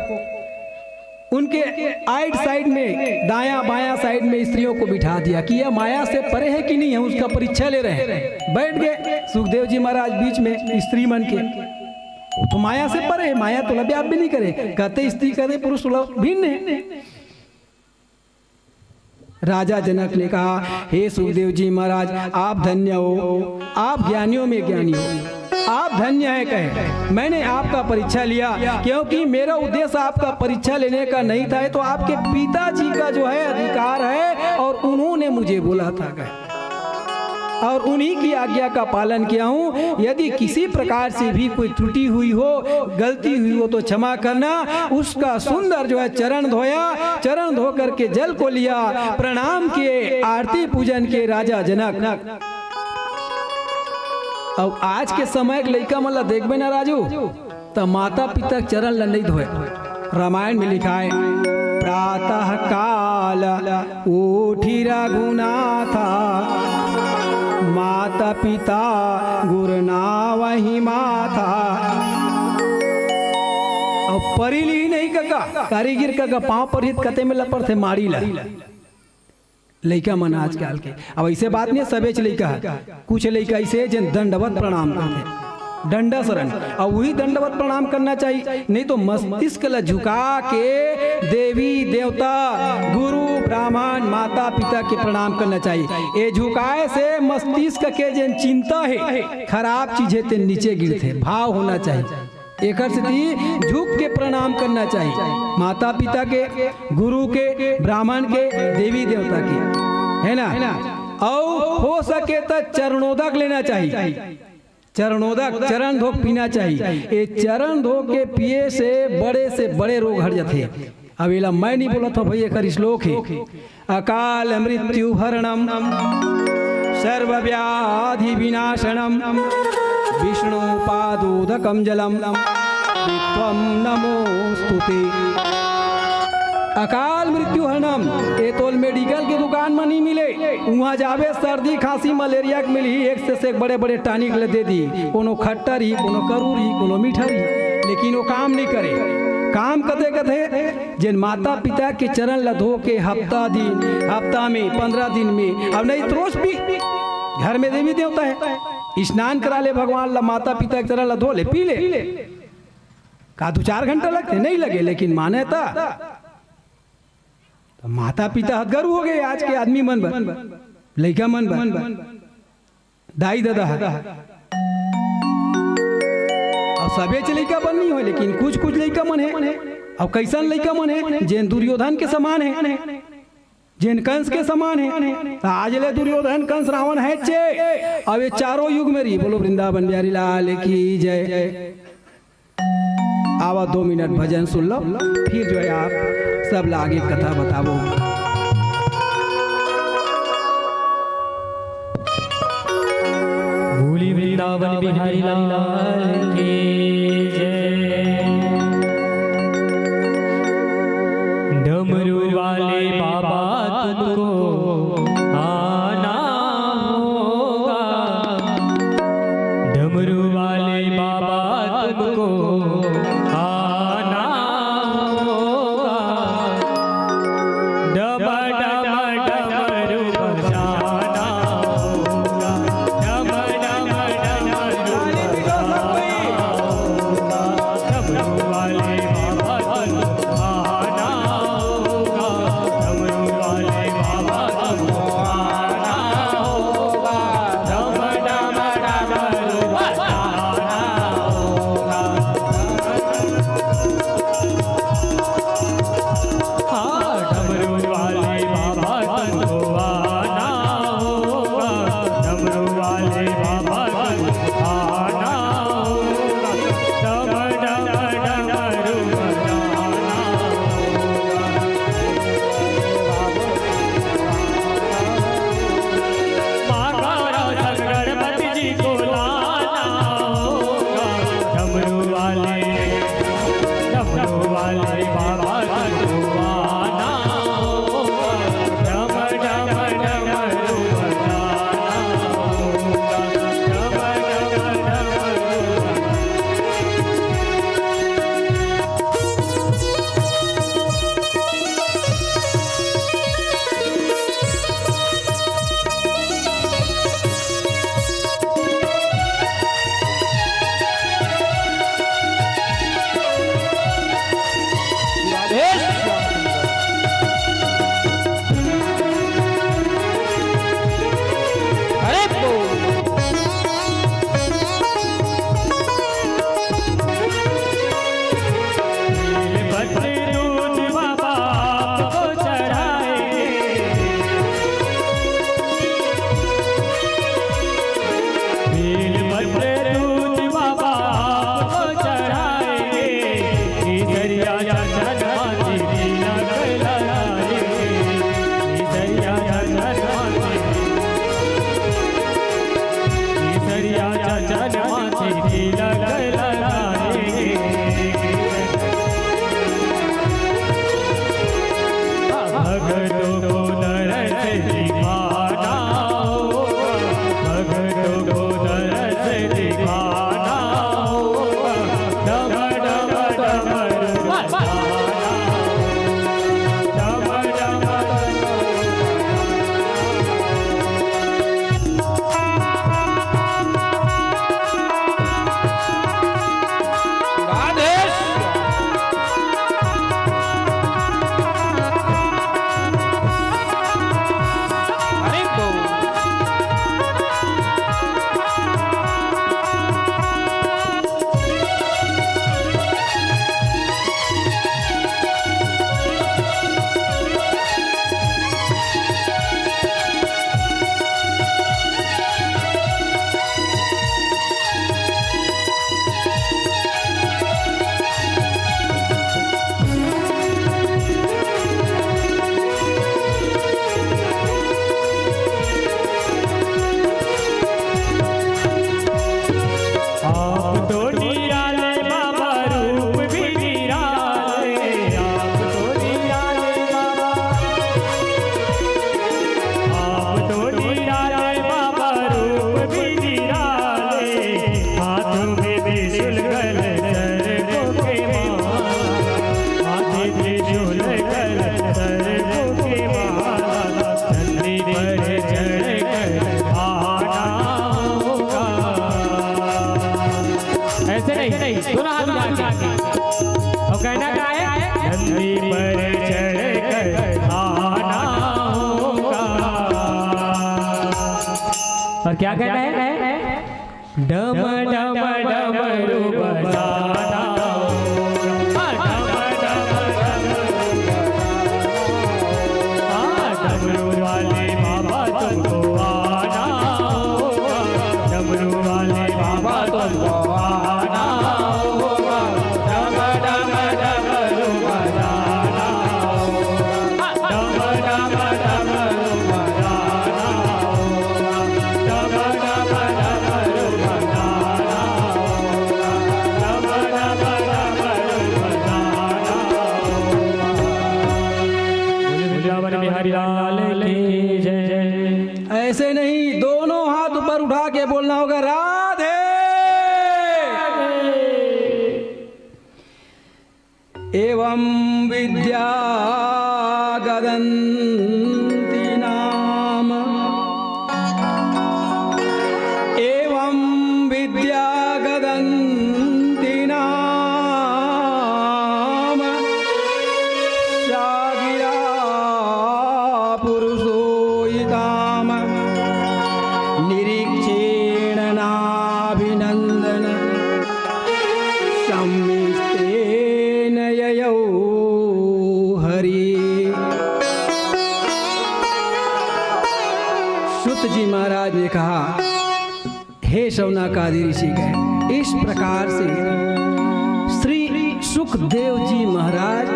A: उनके आइट साइड में दायां बायां साइड में स्त्रियों को बिठा दिया कि यह माया से परे है कि नहीं है, उसका परीक्षा ले रहे हैं। बैठ गए सुखदेव जी महाराज बीच में स्त्री मन के, तो माया से परे है, माया तो लब्याप भी नहीं करे, कहते स्त्री कहते पुरुष भिन्न है। राजा जनक ने कहा हे सुखदेव जी महाराज आप धन्य हो, आप ज्ञानियों में ज्ञानी हो, आप धन्य है कहे। मैंने आपका परीक्षा लिया क्योंकि मेरा उद्देश्य आपका परीक्षा लेने का नहीं था, तो आपके पिताजी का जो है अधिकार है और उन्होंने मुझे बोला था कहे, और उन्हीं की आज्ञा का पालन किया हूँ। यदि किसी प्रकार से भी कोई त्रुटि हुई हो, गलती हुई हो तो क्षमा करना। उसका सुंदर जो है चरण धोया, चरण धो करके जल को लिया, प्रणाम किए, आरती पूजन के राजा जनक। अब आज के समय के लड़का मतलब देखबे ना राजू, तो माता पिता चरण ला नहीं धोए। रामायण में लिखा है प्रातः काल उठी रघुनाथा, माता पिता गुरना वही माथा। और परिली नहीं का कारीगिर का पांव पर हित कते में लपड़ थे मारी ला लइका मन आजकल के। अब ऐसे बात नहीं सबेच लइका है, कुछ लइका ऐसे जन दंडवत प्रणाम करते, दंडासरण, और वही दंडवत प्रणाम करना चाहिए, नहीं तो मस्तिष्क ला झुका के देवी देवता गुरु ब्राह्मण माता पिता के प्रणाम करना चाहिए। ये झुकाए से मस्तिष्क के जन चिंता है खराब चीज है ते नीचे गिरते, भाव होना चाहिए। एक झुक के प्रणाम करना चाहिए, माता पिता के, गुरु के, ब्राह्मण के, देवी देवता के, है ना। और हो सके तो चरणोदक लेना चाहिए, चरणोदक चरण धो पीना चाहिए। ये चरण धो के पिए से बड़े रोग हट जाते। अब इला मैं नहीं बोला था भाई, एक श्लोक है अकाल मृत्यु हरणम सर्वव्याधि विनाशनम विष्णु पादोदकम जलम त्वं नमोस्तुते। अकाल मृत्यु हरणम ये तो मेडिकल की दुकान में नहीं मिले, वहाँ जावे सर्दी खांसी मलेरिया के मिली, एक से एक बड़े बड़े टानिक ले दे दी, कोनो खट्टर ही, कोनो करूर ही, कोनो मीठा ही, लेकिन वो काम नहीं करे। काम कते कते जिन माता पिता के चरण ला धो के हफ्ता में 15 दिन में, अब नहीं तो रोज भी घर में देवी देवता है, स्नान करा ले भगवान ला, माता पिता के चरण ला धो ले, पी ले, का 2-4 घंटा लगते नहीं लगे, लेकिन माने था तो माता पिता हदगर्व हो गए आज के आदमी मन बन, लड़का मन बन, दाई दादा अब सबे लड़का बन नहीं हो, लेकिन कुछ लड़का मन है। अब कैसन लड़का मन है जैन दुर्योधन के समान है, जैन कंस के समान है। आज ले दुर्योधन कंस रावण है चे, अब ये चारों युग में रही। बोलो वृंदावन बिहारी लाल की जय। आवा 2 मिनट भजन सुन लो, फिर जो है आप सब आगे कथा बताओ।
C: भूली वृंदावन बिहारी लाल की जय। डमरू वाले बाबा तुमको आना होगा, डमरू वाले बाबा तुमको आना होगा, डम डम डमरू बजाना होगा, डम डम डमरू बजाना होगा। और क्या कहना है? डम डम डमरू बजाना डमरू वाले बाबा तुमको आना होगा, डमरू वाले बाबा तुमको आना होगा, डम डम डमरू बजाना होगा, डम डम डमरू बजाना होगा, डम डम डमरू बजाना होगा, डम डम डमरू बजाना होगा। बोले वृंदावन बिहारी लाल की जय।
A: ऐसे नहीं, दोनों हाथ ऊपर उठा के बोलना होगा राधे। एवं विद्या गदन्ति नाम, एवं विद्या गदन्ति नाम, शागिरा पुरुषो इताम, निरीक्षेण नाभिनन्दन, सम्मिष्टेन ययौ हरि। सुत जी महाराज ने कहा, हे शौनकादि ऋषिगण, इस प्रकार से श्री सुखदेव जी महाराज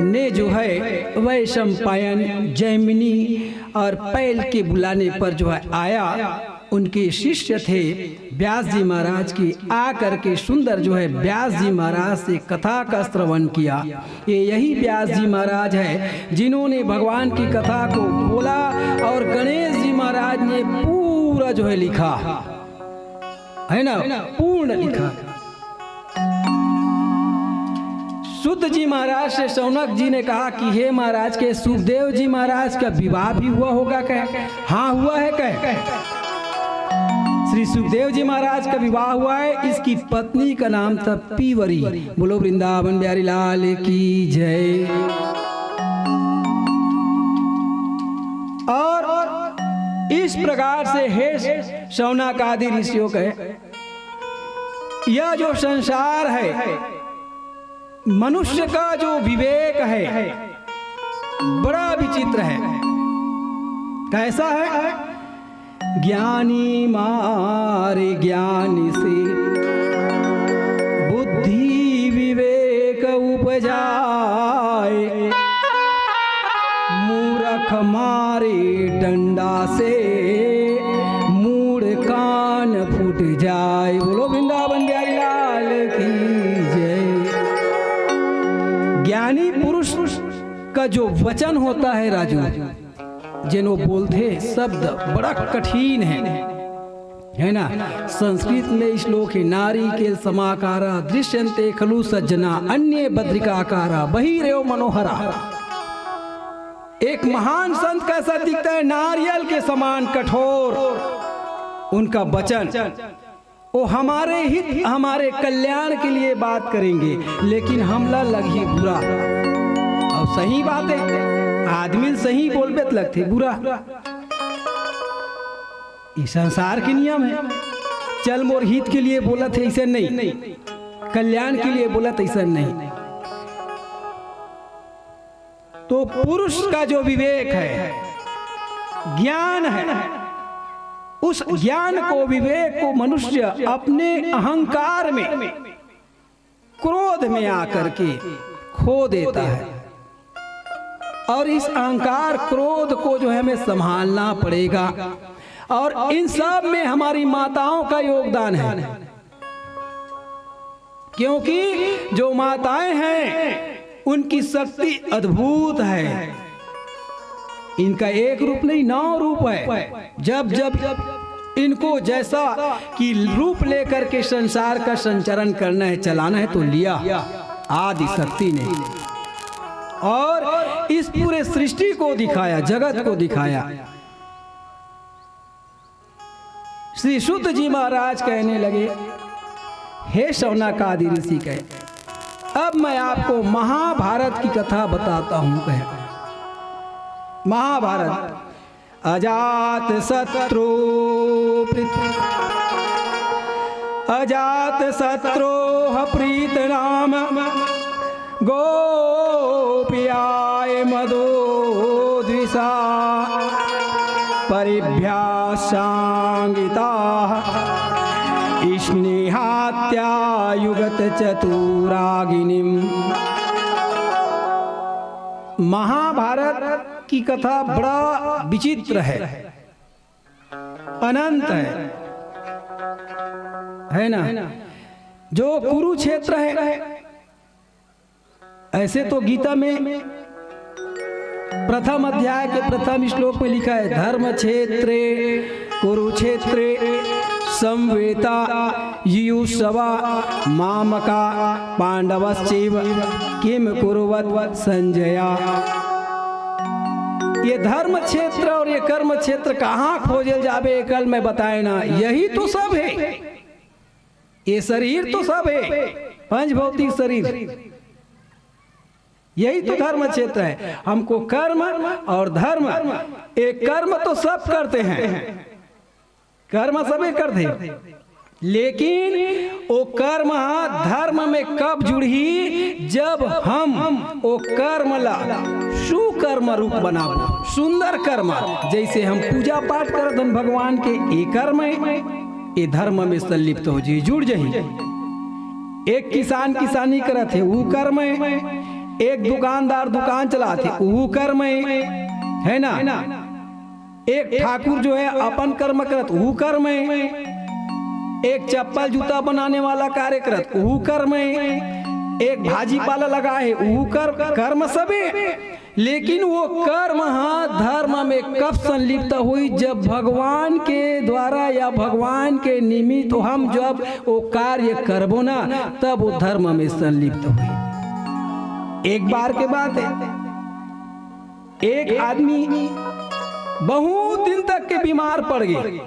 A: ने जो है वैशंपायन, जैमिनी और पैल के बुलाने पर जो है आया। उनके शिष्य थे व्यास जी महाराज की, आकर के सुंदर जो है व्यास जी महाराज से कथा का श्रवण किया। ये यही व्यास जी महाराज है जिन्होंने भगवान की कथा को बोला और गणेश जी महाराज ने पूरा जो है लिखा है ना, पूर्ण लिखा। सुत जी महाराज से शौनक जी ने कहा कि हे महाराज के सुखदेव जी महाराज का विवाह भी हुआ होगा क्या? हाँ हुआ है क्या? श्री सुखदेव जी महाराज का विवाह हुआ है। इसकी पत्नी का नाम था पीवरी। बोलो वृंदावन बिहारी लाल की जय। और इस प्रकार से हे शौनकादि ऋषियों के, यह जो संसार है, मनुष्य का जो विवेक है बड़ा विचित्र है। कैसा है? ज्ञानी मारे ज्ञानी से बुद्धि विवेक उपजाए, मूर्ख मारे डंडा से मूढ़ कान फूट जाए। बोलो वृंदावन बिहारी लाल की जय। ज्ञानी पुरुष का जो वचन होता है राजू, जिन्हों बोलते शब्द बड़ा कठिन है ना। संस्कृत में श्लोक है, नारी के समाकारा दृश्यन्ते खलु सज्जना अन्य बद्रिकाकारा बहिरेव मनोहरा। एक महान संत कैसा दिखता है? नारियल के समान कठोर। उनका वचन वो हमारे हित, हमारे कल्याण के लिए बात करेंगे, लेकिन हमला लगी बुरा। और सही बात है, आदमी सही बोलबे तो लगते बुरा। ये संसार के नियम है। चल मोर हित के लिए बोला थे, ऐसा नहीं। कल्याण के लिए बोला था, ऐसा नहीं। तो पुरुष का जो विवेक है, ज्ञान है, उस ज्ञान को, विवेक को मनुष्य अपने अहंकार में, क्रोध में आकर के खो देता है। और इस अहंकार क्रोध को जो है हमें संभालना पड़ेगा। और इन सब में हमारी माताओं का योगदान है, क्योंकि जो माताएं हैं उनकी शक्ति अद्भुत है। इनका एक रूप नहीं, 9 रूप है। जब जब इनको जैसा कि रूप लेकर के संसार का संचालन करना है, चलाना है, तो लिया आदि शक्ति ने, और इस पूरे सृष्टि को दिखाया, जगत को दिखाया। श्री शुद्ध जी महाराज कहने लगे, हे शौनकादि ऋषि कहे, अब मैं आपको महाभारत की कथा बताता हूं। कहे महाभारत, अजात शत्रु प्रीत नाम गोपियाय मदो द्विषा परिभ्यासांगिता स्नेहात्या युगत चतुरागिनीम। महाभारत की कथा बड़ा विचित्र है, अनंत है ना। जो कुरुक्षेत्र है, ऐसे तो गीता में प्रथम अध्याय के प्रथम श्लोक में लिखा है, धर्म क्षेत्रे कुरुक्षेत्रे संवेता युयुत्सवा मामका पांडवश्चैव किम कुरुवत संजया। ये धर्म क्षेत्र और ये कर्म क्षेत्र कहाँ खोजल जाबे, कल मैं बताए ना। यही तो सब है, ये शरीर तो सब है, पंच भौतिक शरीर, यही तो धर्म क्षेत्र है। हमको कर्म और धर्म, एक कर्म तो सब करते हैं, कर्म सभी करते, लेकिन वो कर्म धर्म में कब जुड़ी, जब हम वो कर्म ला सुकर्म रूप बनाबो, सुंदर कर्म। जैसे हम पूजा पाठ करत हन भगवान के, ये कर्म है, ये धर्म में संलिप्त हो जाए, जुड़ जाए। एक किसान किसानी करत है, वो कर्म है। एक दुकानदार दुकान चलाते, वो कर्म है ना। एक ठाकुर जो है अपन कर्म करत, वो कर्म है। एक चप्पल जूता बनाने वाला कार्य करत, वो कर्म है। एक भाजी पाला लगा है, वो कर्म सभी। लेकिन वो कर्म धर्म में कब संलिप्त हुई, जब भगवान के द्वारा या भगवान के निमित्त हम जब वो कार्य करबो ना, तब वो धर्म में संलिप्त हुई। एक बार के बात है, एक आदमी बहुत दिन तक के बीमार पड़ गए,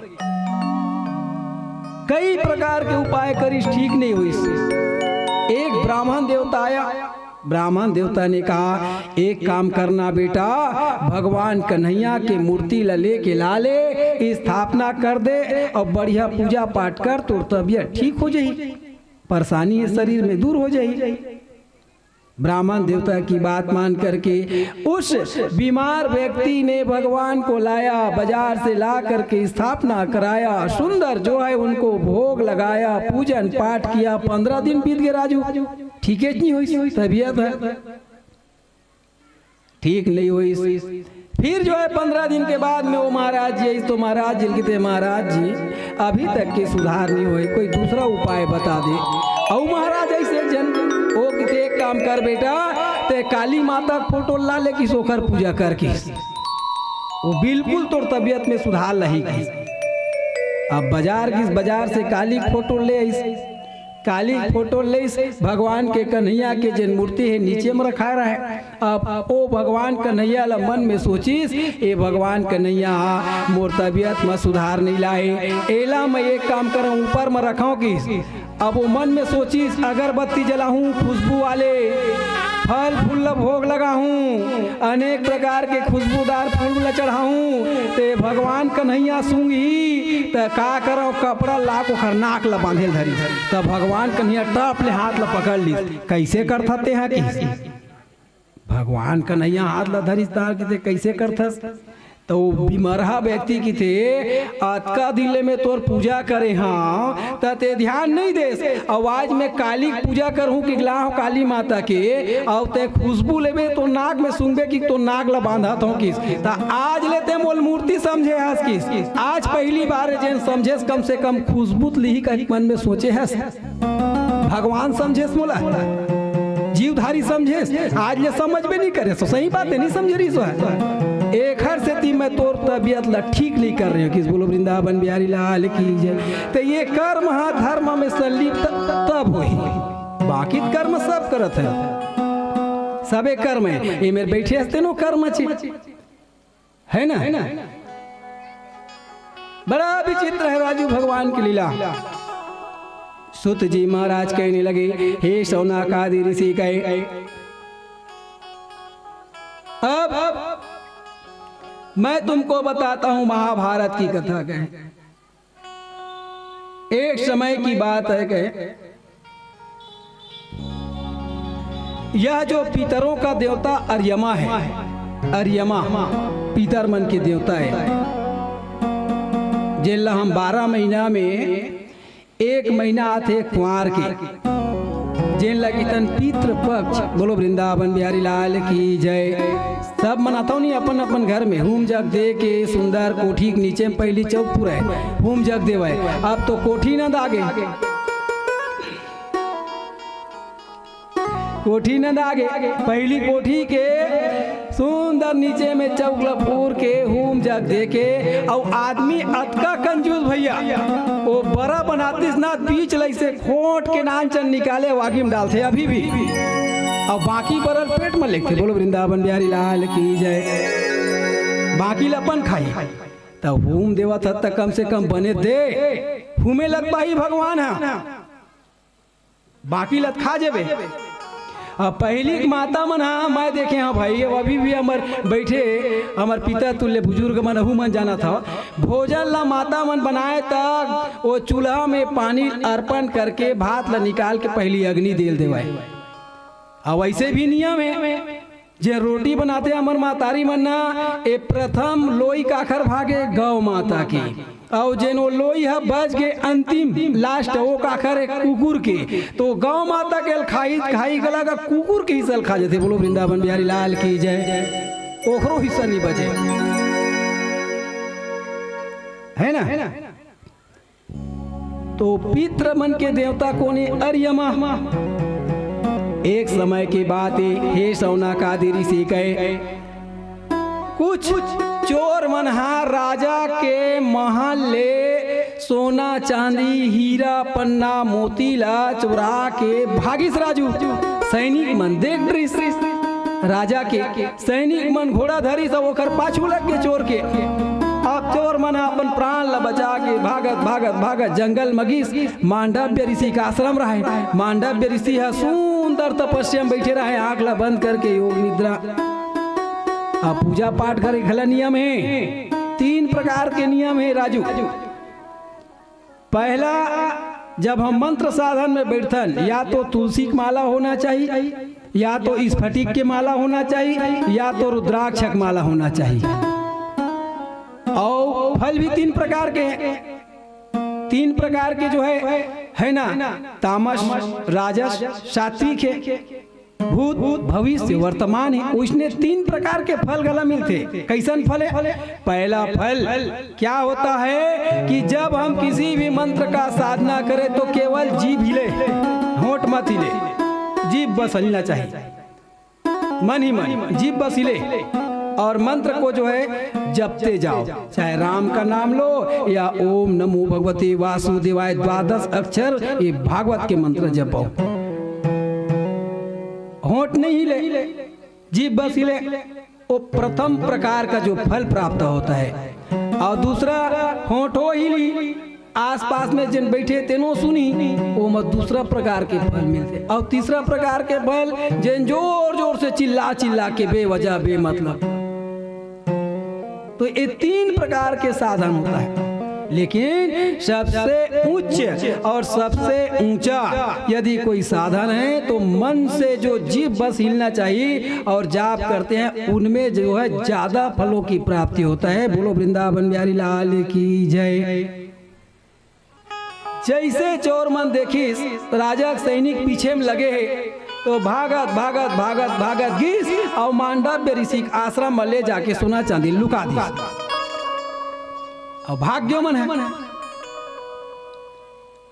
A: कई प्रकार के उपाय करिस, ठीक नहीं हुई। एक ब्राह्मण देवता आया, ब्राह्मण देवता ने कहा, एक काम करना बेटा, भगवान कन्हैया के मूर्ति लेके ला ले, स्थापना कर दे और बढ़िया पूजा पाठ कर, तो तबीयत ठीक हो जाएगी, परेशानी शरीर में दूर हो जाएगी। ब्राह्मण देवता की बात मान करके उस बीमार व्यक्ति ने भगवान को लाया, बाजार से ला करके स्थापना कराया, सुंदर जो है उनको भोग लगाया, पूजन पाठ किया। 15 दिन बीत गए राजू, ठीक है नहीं हुई तबीयत है, ठीक नहीं हुई। फिर जो है 15 दिन के बाद में वो महाराज जी, तो महाराज जी कहते, महाराज जी अभी तक के सुधार नहीं हुए, कोई दूसरा उपाय बता दे। और महाराज ऐसे जन वो कहते, एक काम कर बेटा, ते काली माता फोटो ला ले कि सोकर पूजा करके, वो बिल्कुल तो तबीयत में सुधार नहीं की। अब बाजार से काली फोटो ले, काली फोटो ले, भगवान के कन्हैया के जन मूर्ति है नीचे में रखा रहा है। अब ओ भगवान कन्हैया ला मन में सोचिस, ये भगवान कन्हैया मोर तबीयत में सुधार नहीं लाए, एला मैं एक काम करूँ ऊपर में रखाऊं कि। अब वो मन में सोचिस, अगरबत्ती जलाऊं, खुशबू वाले फल फूल भोग लगाऊं, अनेक प्रकार के खुशबूदार फूल चढ़ाऊं, ते भगवान कन्हैया सूंगी तो का करो, कपड़ा ला को खरनाक ला बांधे धरी, तब भगवान कन्हैया टप ले हाथ ला पकड़ ली। कैसे करते हैं कि भगवान कन्हैया हाथ ला धरी तार के कैसे करथस, तो बीमारहा व्यक्ति की थे, अतका दिले में तोर पूजा करे, हाँ ते ध्यान नहीं दे। आवाज में काली पूजा करूँ कि लाओ काली माता के, और ते खुशबू लेबे तो नाक में सूंघबे कि तो नाक ला बांधा तो किस, आज लेते मोल मूर्ति समझे हस किस, आज पहली बार जेन समझे, कम से कम खुशबू ली का मन में सोचे हस, भगवान समझे मोला, जीवधारी समझे, आज ले समझ में नहीं करे, तो सही बात है, नहीं समझ रही सो है। एक हर से ती मैं तोर तबीयत ला ठीक नहीं कर रही हूँ, किस बोलो वृंदावन बिहारी लाल की जय। तो ये कर्म धर्म में संलिप्त तब हुई, बाकी कर्म सब करत है, सबे कर्म है। ये मेरे बैठे हस्ते नो कर्म है ना, बड़ा विचित्र है राजू भगवान की लीला। सुत जी महाराज कहने लगे, हे शौनकादि ऋषि कहे, अब मैं तुमको बताता हूं महाभारत की कथा कहे। एक समय की बात है कहे, यह जो पितरों का देवता अर्यमा है, अर्यमा पितर मन के देवता है, जिला हम 12 महीना में 1 महीना आते कुंवर के, जिन लगी तन पितृ पक्ष। बोलो वृंदावन बिहारी लाल की जय। सब मनाता नहीं अपन अपन घर में होम जग दे के सुंदर कोठी के नीचे में पहली चौक पूरा है होम जग देवा है। अब तो कोठी न दागे, कोठी न दागे, पहली कोठी के सुंदर नीचे में चौक लपूर के होम जग दे के। और आदमी अतका कंजूस भैया, वो बड़ा बनातीस ना बीच लई से खोट के नानचन निकाले वागी में डालते अभी भी, और बाकी बरल पेट में लिखते। बोलो वृंदावन बिहारी लाल की जय। बाकी लपन खाई तब होम देवा था तक कम से कम बने दे, हुमे लग पाई भगवान है, बाकी लत खा जेबे। पहली माता मन हाँ मैं देखे हाँ भाई, अभी भी हमार बैठे हमार पिता तुल्य बुजुर्ग मन हु मन जाना था, भोजन ला माता मन बनाए तक वो चूल्हा में पानी अर्पण करके भात ला निकाल के पहली अग्नि देल देवाए। और वैसे भी नियम है, जे रोटी बनाते अमर मातारी मन्ना ए प्रथम लोई काखर भागे गौ माता की, और जेन वो लोई है बज के अंतिम लास्ट वो काखर है कुकुर के, तो गौ माता के खाई खाई गला का कुकुर के हिस्सा खा जाते। बोलो वृंदावन बिहारी लाल की जय। ओखरो हिस्सा नहीं बचे है ना। तो पितृ मन के देवता कोने अर्यमा। एक समय की बात है, हे शौनकादि ऋषि कहे, कुछ चोर मनहार राजा के महल ले सोना चांदी हीरा पन्ना मोती ला चुरा के भागिस राजू। सैनिक मन देख राजा के सैनिक मन घोड़ा धरी सब ओकर पाछू लग के चोर के। अब चोर मन अपन प्राण ला बचा के भागत भागत भागत जंगल मगीस मांडव्य ऋषि का आश्रम रहे। मांडव्य ऋषि है सुंदर तपस्या में बैठे रहे, आंख ला बंद करके योग निद्रा। अब पूजा पाठ करे खला नियम है, 3 प्रकार के नियम है राजू। पहला, जब हम मंत्र साधन में बैठन, या तो तुलसी की माला होना चाहिए, या तो स्फटिक के माला होना चाहिए, या तो रुद्राक्ष की माला होना चाहिए। और फल भी 3 प्रकार के हैं। 3 प्रकार के जो है ना, तामस राजस सात्विक है, भूत भविष्य वर्तमान है। उसने 3 प्रकार के फल गला मिलते। कैसन फल है? पहला फल क्या होता है कि जब हम किसी भी मंत्र का साधना करें तो केवल जीभ हिले, होंठ मत हिले, जीभ बस हिलना चाहिए, मन ही मन जीभ बस हिले। और मंत्र को जो है जपते जाओ, चाहे राम का नाम लो या ओम नमो भगवते वासुदेवाय 12 अक्षर ये भागवत के मंत्र जपो। होंठ नहीं हिले, जीभ बस हिले, वो प्रथम प्रकार का जो फल प्राप्त होता है। और दूसरा, होंठो हिली, आसपास में जिन बैठे तेनो सुनी, वो मत दूसरा प्रकार के फल मिलते। और तीसरा प्रकार के फल जिन जोर जोर से चिल्ला चिल्ला के बेवजह बेमतलब। तो ये 3 प्रकार के साधन होता है। लेकिन सबसे उच्च और सबसे ऊंचा यदि कोई साधन है तो मन से जो जीभ बस हिलना चाहिए और जाप करते हैं, उनमें जो है ज्यादा फलों की प्राप्ति होता है। बोलो वृंदावन बिहारी लाल की जय। जैसे चोर मन देखी राजा सैनिक पीछे में लगे हैं, तो भागत भागत भागत भागत गीस और मांडव्य ऋषि आश्रम में ले जाके सोना चांदी लुका दी। और भाग्यो मन है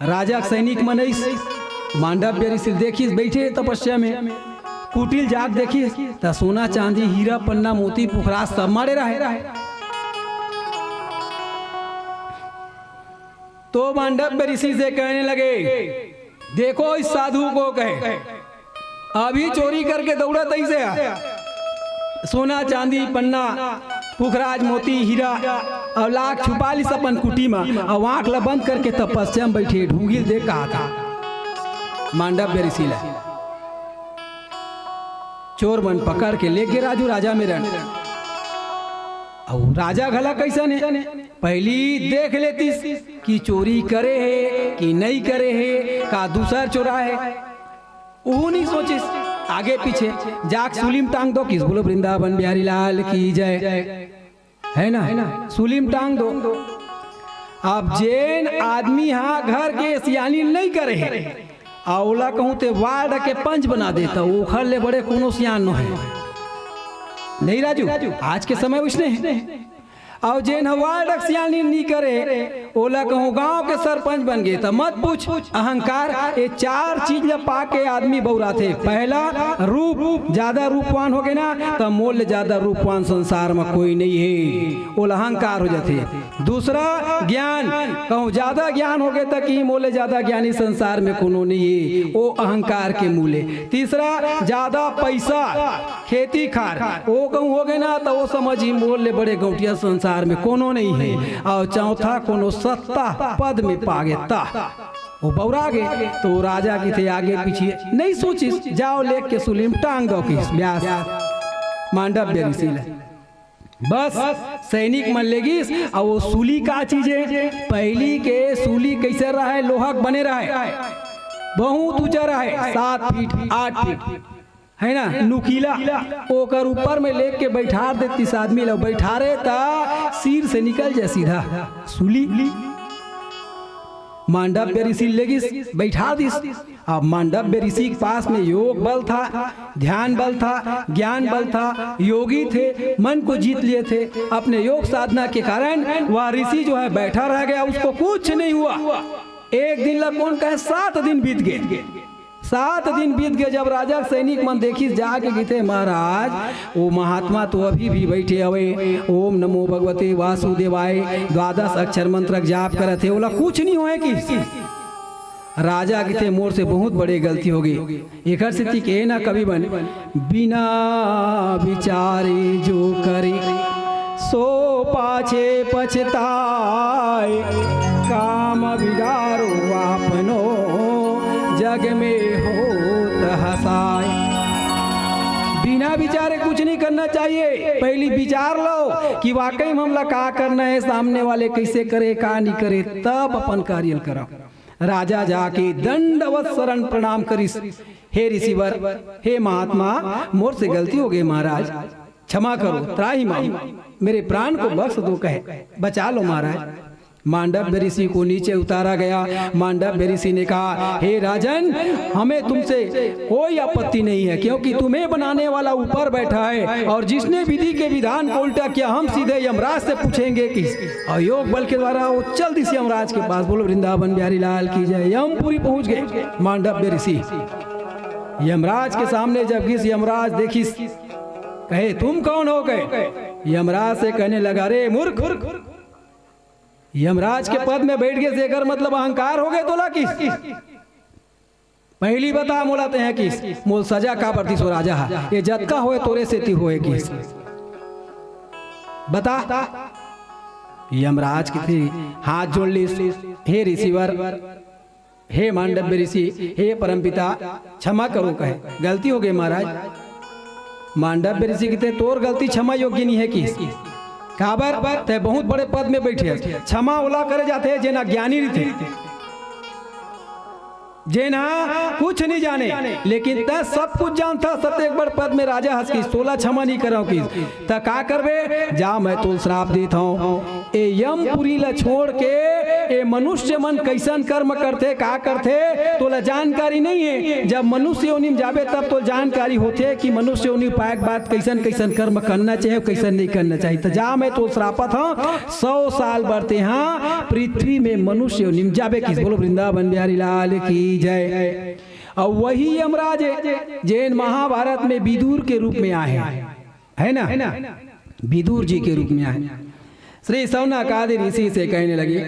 A: राजा सैनिक मन मांडव्य ऋषि देखी बैठे तपस्या में, कुटिल जाग देखी तो सोना चांदी हीरा पन्ना मोती पुखरा सब मारे रहे। तो मांडव्य ऋषि से कहने लगे, देखो इस साधु को कहे अभी चोरी करके दौड़ा तई से सोना चांदी पन्ना पुखराज मोती हीरा और लाख छुपा ली अपन कुटी में, और आंख ला बंद करके तपस्या में बैठे ढूंगिल देख कहा था मांडव्य ऋषि ला। चोर मन पकड़ के ले गए राजू राजा में रन, और राजा घला कैसन है, पहली देख लेतीस कि चोरी करे है कि नहीं करे है, का दूसर चोरा है, वो नहीं सोचिस आगे पीछे जाक सुलीम टांग दो किस, बोलो वृंदावन बिहारी लाल की जय, है ना, सुलीम टांग दो। अब जेन आदमी हाँ घर के सियानी नहीं करे है, औला कहूँ ते वार्ड के पंच बना देता, वो खर ले बड़े कोनो सियान न है नहीं राजू, आज के समय उसने है। और जेन वार्ड सियानी नहीं करे, ओला कहूँ गांव के सरपंच बन गए, तो मत पूछ अहंकार। ये चार चीज ला पाके आदमी बौरा थे। पहला रूप, ज्यादा रूपवान हो गए ना तो मोल ज्यादा रूपवान संसार में कोई नहीं है, ओला अहंकार हो जाते। दूसरा ज्ञान, कहूँ ज्यादा ज्ञान हो गए तक ही मोले ज्यादा ज्ञानी संसार में कोनो नहीं है, वो अहंकार के मूले। तीसरा ज्यादा पैसा खेती खार, वो कहूँ हो गए ना तो वो समझ ही मोल ले बड़े गौटिया संसार में कोनो नहीं है। और चौथा कोनो सत्ता पद में पागे ता, वो बौरा गए तो राजा की थे आगे पीछे नहीं सोचिस, जाओ लेक के सुलीम टांग दो किस ब्यास मांडव्य ऋषि ले, बस सैनिक मन लेगिस। और वो सूली का चीज है, पहली के सूली कैसे रहा है, लोहा बने रहा है, बहुत ऊंचा रहा है, 7 फीट 8 फीट है ना, नुकीला, ओकर ऊपर में लेके के बैठा देती आदमी लोग, बैठा रहे ता सिर से निकल जाए सीधा सूली। मांडव्य ऋषि लेगिस बैठा दिस। अब मांडव्य ऋषि के पास में योग बल था, ध्यान बल था, ज्ञान बल था, योगी थे, मन को जीत लिए थे अपने योग साधना के कारण। वह ऋषि जो है बैठा रह गया, उसको कुछ नहीं हुआ। एक दिन लग कौन कहे 7 दिन बीत गए, 7 दिन बीत गए। जब राजा सैनिक मन देखी जाके गीते महाराज वो महात्मा तो अभी भी बैठे हवे, ओम नमो भगवते वासुदेवाय 12 अक्षर मंत्र जाप करते, बोला कुछ नहीं होए कि राजा गीते मोर से बहुत बड़े गलती हो गई। एक स्थिति के ना कभी बन, बिना विचारे जो करे सो पाछे पछताए, काम बिगाड़ो आपनो जग में होत हसाए। बिना विचारे कुछ नहीं करना चाहिए, पहली विचार लो कि वाकई में हमला का करना है, सामने वाले कैसे करे का नहीं करे, तब अपन कार्य करो। राजा जाके दंडवत शरण प्रणाम करिस, हे ऋषिवर, हे महात्मा, मोर से गलती हो गई महाराज, क्षमा करो, त्राही मांगो, मेरे प्राण को बख्श दो, कहे बचा लो महाराज। मांडव्य ऋषि को नीचे उतारा गया। मांडव्य ऋषि ने कहा, हे राजन, हमें तुमसे कोई आपत्ति नहीं है, क्योंकि तुम्हें बनाने वाला ऊपर बैठा है, और जिसने विधि के विधान को उल्टा किया हम सीधे यमराज से पूछेंगे कि, और योग बल के द्वारा वो चल दिस यमराज के पास। बोलो वृंदावन बिहारी लाल की जय। यमपुरी पहुंच गए मांडव्य ऋषि। यमराज के सामने जब किस यमराज देखिस, कहे तुम कौन हो गए? यमराज से कहने लगा, रे मूर्ख, यमराज के पद में बैठ गए से मतलब अहंकार हो गए तोला किस? पहली बता मोलाते हैं किस? मोल सजा का प्रति सो राजा है, ये जत का होए तोरे से ती होए किस? बता। यमराज की थी हाथ जोड़ ली, हे ऋषिवर, हे मांडव्य ऋषि, हे परमपिता, क्षमा करो, कहे गलती हो गई महाराज। मांडव्य ऋषि की थे तोर गलती क्षमा योग्य नहीं है किस? काबर ते बहुत बड़े पद में बैठे, क्षमा ओला करे जाते हैं जेना ज्ञानी थे, जेना कुछ नहीं जाने, लेकिन ते सब कुछ जानता। सत्य एक बड़ पद में राजा हंस की 16 क्षमा नहीं कराओ की, त का करबे? जा मैं तो श्राप देता हूँ, ए यमपुरी ला छोड़ के ए मनुष्य मन कैसन कर्म करते, का करते तोला जानकारी नहीं है। जब मनुष्य योनि में जाबे तब तो जानकारी होते कि मनुष्य योनि पाए के बाद कैसन कैसन कर्म करना चाहिए, कैसन नहीं करना चाहिए। तो जा मैं तो श्रापत हूँ, 100 साल बढ़ते हाँ पृथ्वी में मनुष्य योनि में जाबे किस। बोलो वृंदावन बिहारी लाल की जय। और वही यमराज जैन महाभारत में विदुर के रूप में आए है ना, विदुर जी के रूप में आए। श्री शौनक आदि ऋषि से कहने लगे,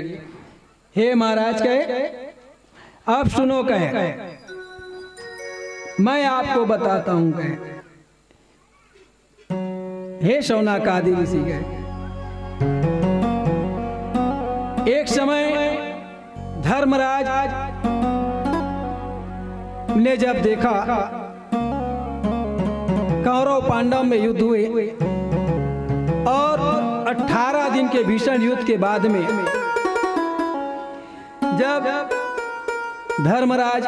A: हे महाराज, कहे अब सुनो, कहे मैं आपको बताता हूं, कहे हे शौनक आदि ऋषि, कहे एक समय धर्मराज ने जब देखा कौरव पांडव में युद्ध हुए और दिन के भीषण युद्ध के बाद में जब धर्मराज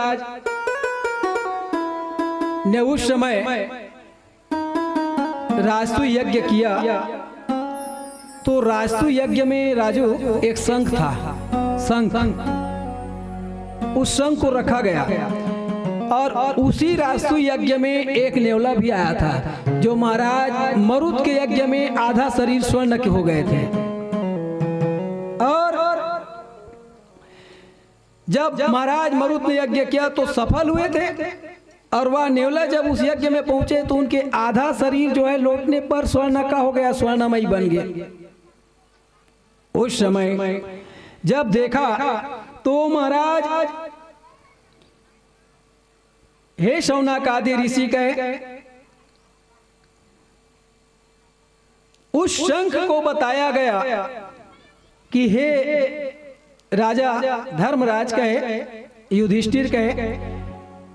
A: ने उस समय राजसूय यज्ञ किया, तो राजसूय यज्ञ में राजू एक शंख था, शंख, उस शंख को रखा गया और उसी राजसूय यज्ञ में एक नेवला भी आया था जो महाराज मरुत के यज्ञ में आधा शरीर स्वर्ण के हो गए थे। और जब महाराज मरुत ने यज्ञ किया तो सफल हुए थे, और वह नेवला जब उस यज्ञ में पहुंचे तो उनके आधा शरीर जो है लौटने पर स्वर्ण का हो गया, स्वर्णमयी बन गया। उस समय जब देखा तो महाराज हे शौनक आदि ऋषि कहे, उस शंख को बताया गया कि हे राजा धर्मराज कहे, युधिष्ठिर कहे,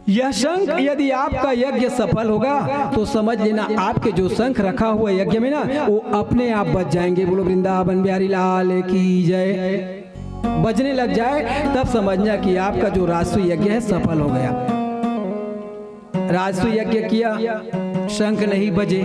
A: यह शंख यदि आपका यज्ञ सफल होगा तो समझ लेना आपके जो शंख रखा हुआ यज्ञ में ना वो अपने आप बच जाएंगे। बोलो वृंदावन बिहारी लाल की जय। बजने लग जाए तब समझना कि आपका जो राजसूय यज्ञ है सफल हो गया। राजसूय यज्ञ किया, शंख नहीं बजे।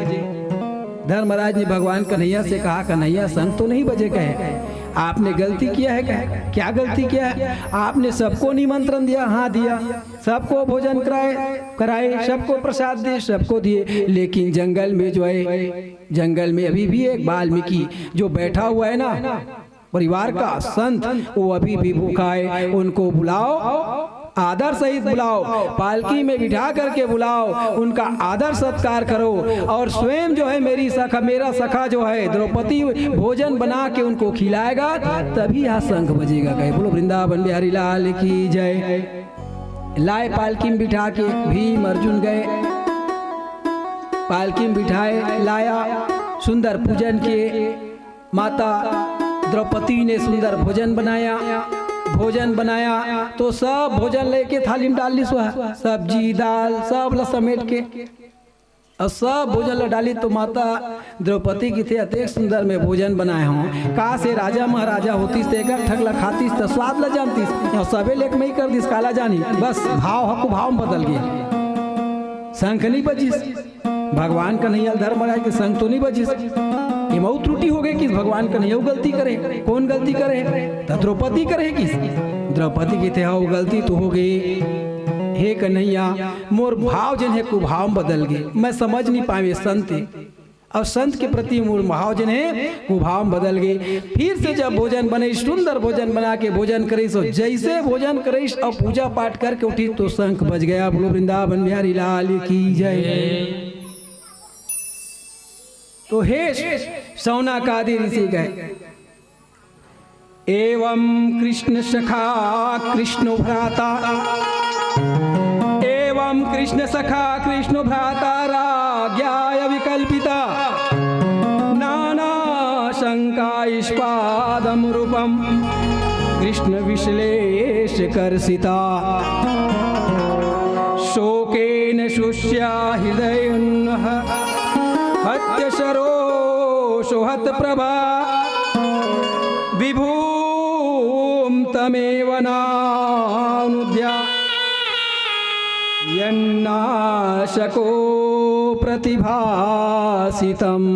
A: धर्मराज ने भगवान कन्हैया से कहा, कन्हैया शंख तो नहीं बजे। कहे आपने गलती किया है। कहे क्या गलती किया है? आपने सबको निमंत्रण दिया, हाँ दिया, सबको भोजन कराए, सबको प्रसाद दिए, सबको दिए, लेकिन जंगल में जो है, जंगल में अभी भी एक वाल्मीकि जो बैठा हुआ है ना परिवार का संत, वो अभी भी भूखा है। उनको बुलाओ, आदर सहित बुलाओ, पालकी में बिठा करके बुलाओ, उनका आदर सत्कार करो, और स्वयं जो है मेरा सखा जो है द्रौपदी भोजन बना के उनको खिलाएगा, तभी यहाँ शंख बजेगा। कहे बोलो वृंदावन बिहारी लाल की जय। लाए पालकी में बिठा के, भीम अर्जुन गए, पालकी में बिठाए, लाया, सुंदर पूजन किए, माता द्रौपदी ने सुंदर भोजन बनाया तो सब भोजन लेके थाली में डाल ली, सब्जी दाल सब समेट के, और सब भोजन डाली। तो माता द्रौपदी की थे अत्यंत सुंदर में भोजन बनाए हों, कहा से राजा महाराजा होतीस ते ठग ला खातीस तो स्वाद ला जानतीस, और सबे लेख में ही कर दिस काला जानी, बस भाव हकु भाव में बदल गया। शंख नहीं बजिस, भगवान कन्हैया धर्मराज के शंख तो नहीं बजिस। मऊ त्रुटि हो गई कि भगवान कन्हैया गलती करे। कौन गलती करे? तो द्रौपदी करे। किस द्रौपदी की थे हाँ गलती तो हो गई, हे कन्हैया मोर भाव जन है कुभाव बदल गए, मैं समझ नहीं पाए संत, और संत के प्रति मोर भाव जन है कुभाव बदल गए। फिर से जब भोजन बने, सुंदर भोजन बना के भोजन करे, सो जैसे भोजन करे और पूजा पाठ करके उठी तो शंख बज गया। बोलो वृंदावन बिहारी लाल की जय। तो हे शौनक आदि ऋषि गए, एवं कृष्ण सखा कृष्ण भ्राता, एवं कृष्ण सखा कृष्ण भ्राता राज्ञाय विकल्पिता, नाना शंकास्पदं रूपम कृष्ण विश्लेष कर्षिता, शोकेन शुष्या हृदयन्नः हत्य शरोषोहत प्रभा, विभूम तमेव नानुद्या, यन्नाशको प्रतिभासितम्।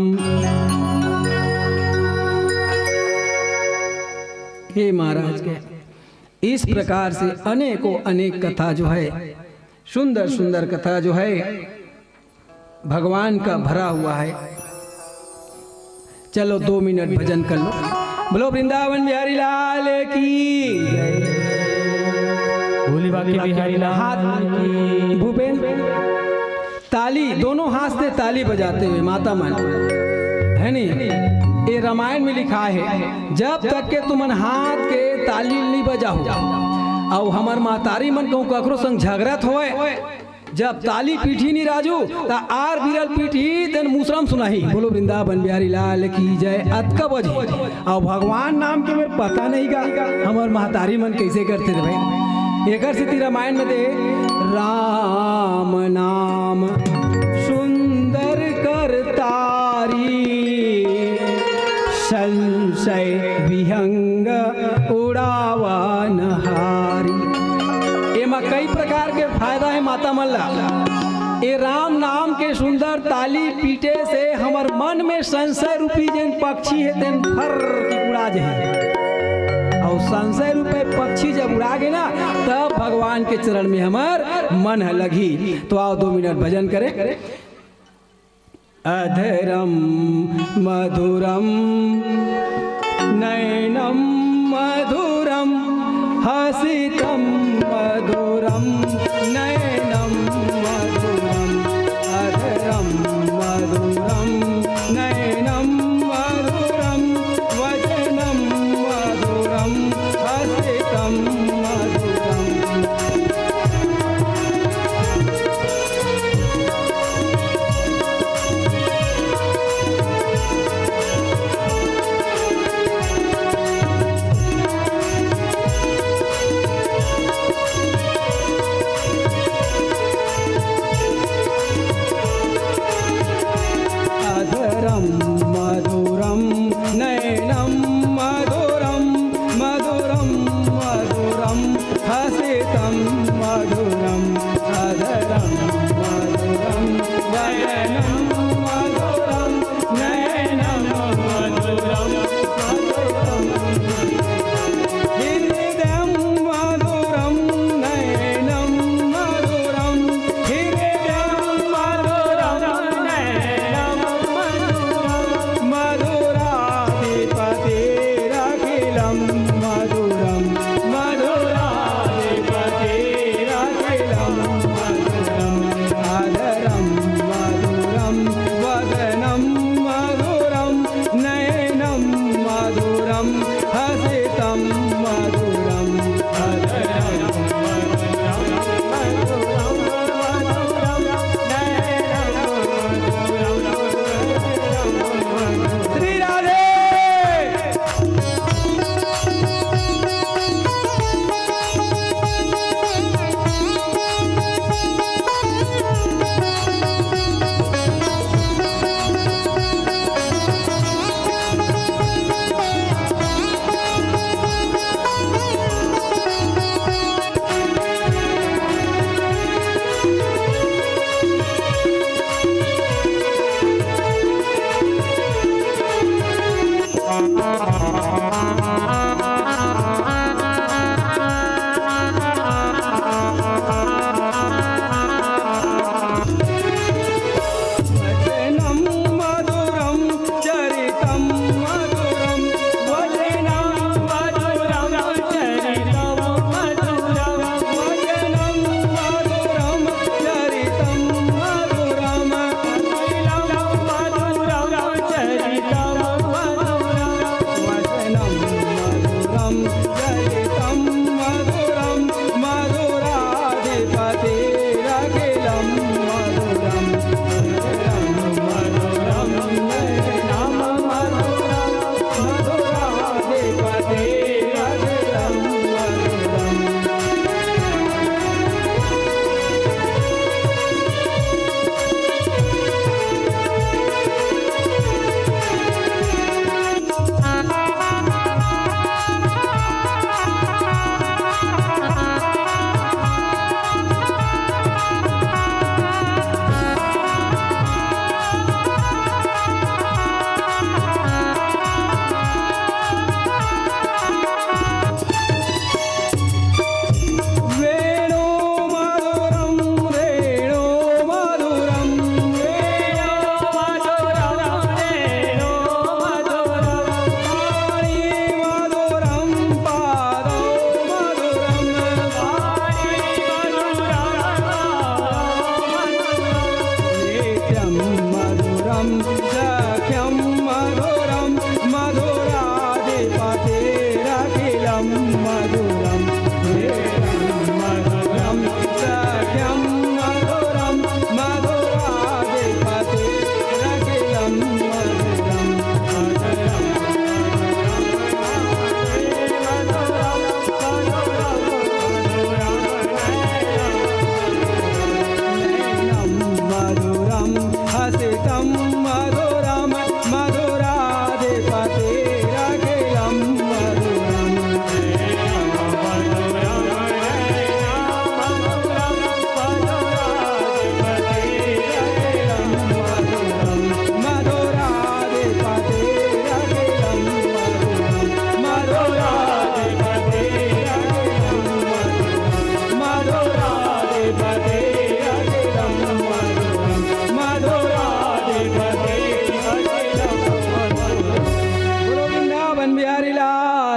A: हे महाराज के इस प्रकार से अनेकों अनेक कथा जो है, सुंदर सुंदर कथा जो है भगवान का भरा हुआ है। चलो 2 मिनट भजन कर लो। बोलो वृंदावन बिहारी लाल की
C: भोली बाकी बिहारी लाल की।
A: भूपेन ताली, दोनों हाथ से ताली बजाते हुए माता मन है नहीं, ये रामायण में लिखा है, जब तक के तुमन हाथ के ताली नहीं बजाओ और हमार महतारी मन कहूँ ककरो संग झगड़त होए, जब ताली पीठी नहीं राजू ता आर बिरल पीठी तेन मुसरम सुनाही। बोलो वृंदावन बिहारी लाल की जय। अतका बजी और भगवान नाम के मेरे पता नहीं गा हमार महतारी मन कैसे करते थे भाई। एक स्थिति रामायण में दे, राम नाम सुंदर करतारी, संस संशय विहंग उड़ावन हारी। एमा कई प्रकार के फायदा है माता मल्ला। ए राम नाम के सुंदर ताली पीटे से हमर मन में संशय रूपी जन पक्षी है तेन फर की उड़ा जाए। और संशय रूपे पक्षी जब उड़ा गए ना तब भगवान के चरण में हमार मन है लगी। तो आओ 2 मिनट भजन करें। अधरम मधुरम नयनम मधुरम हसितम मधुरम नयनम मधुरम अधरम मधुरम नयनम मधुरम वचनम मधुरम हसितम मधुरम।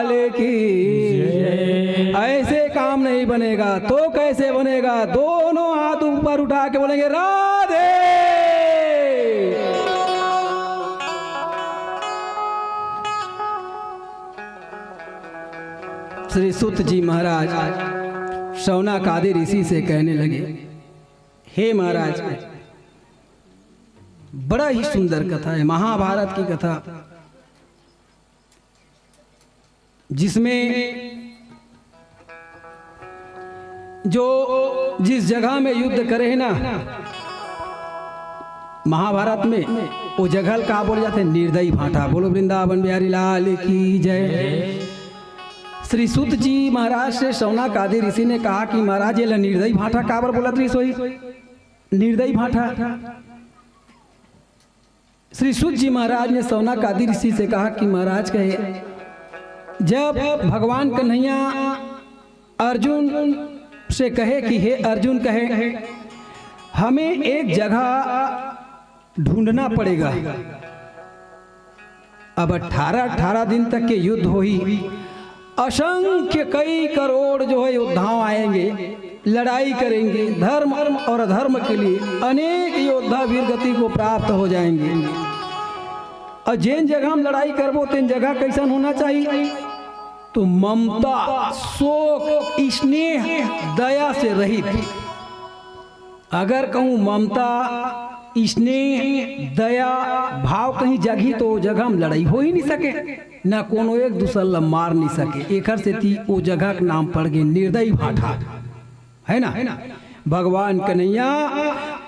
A: लाल की। ऐसे काम नहीं बनेगा तो कैसे बनेगा? दोनों हाथ ऊपर उठा के बोलेंगे राधे। श्री सूत जी महाराज शौनक आदि ऋषि से कहने लगे, हे महाराज, बड़ा ही सुंदर कथा है, महाभारत की कथा, जिसमें जो जिस जगह में युद्ध करे ना महाभारत में, वो जगह कहाँ बोले जाते हैं? निर्दयी भाटा। बोलो वृंदावन बिहारी लाल की जय। श्री सूत जी महाराज से शौनक आदि ऋषि ने कहा कि महाराज ये निर्दयी भाटा काबर बोला थी सोई निर्दयी भाटा। श्री सूत जी महाराज ने शौनक आदि ऋषि से कहा कि महाराज कहे, जब भगवान कन्हैया अर्जुन से कहे कि हे अर्जुन, कहे हमें एक जगह ढूंढना पड़ेगा, अब 18 दिन तक के युद्ध हो ही, असंख्य कई करोड़ जो है योद्धाओं आएंगे, लड़ाई करेंगे, धर्म और अधर्म के लिए अनेक योद्धा वीर गति को प्राप्त हो जाएंगे। और जिन जगह हम लड़ाई करबो तीन जगह कैसन होना चाहिए? तो ममता, शोक, स्नेह, दया से रहित। अगर कहूँ ममता, स्नेह, दया भाव कहीं जगी तो जगह हम लड़ाई हो ही नहीं सके, न कोनो एक दूसरा मार नहीं सके। एक से थी वो जगह का नाम पड़ गई निर्दयी भाटा, है ना। भगवान कन्हैया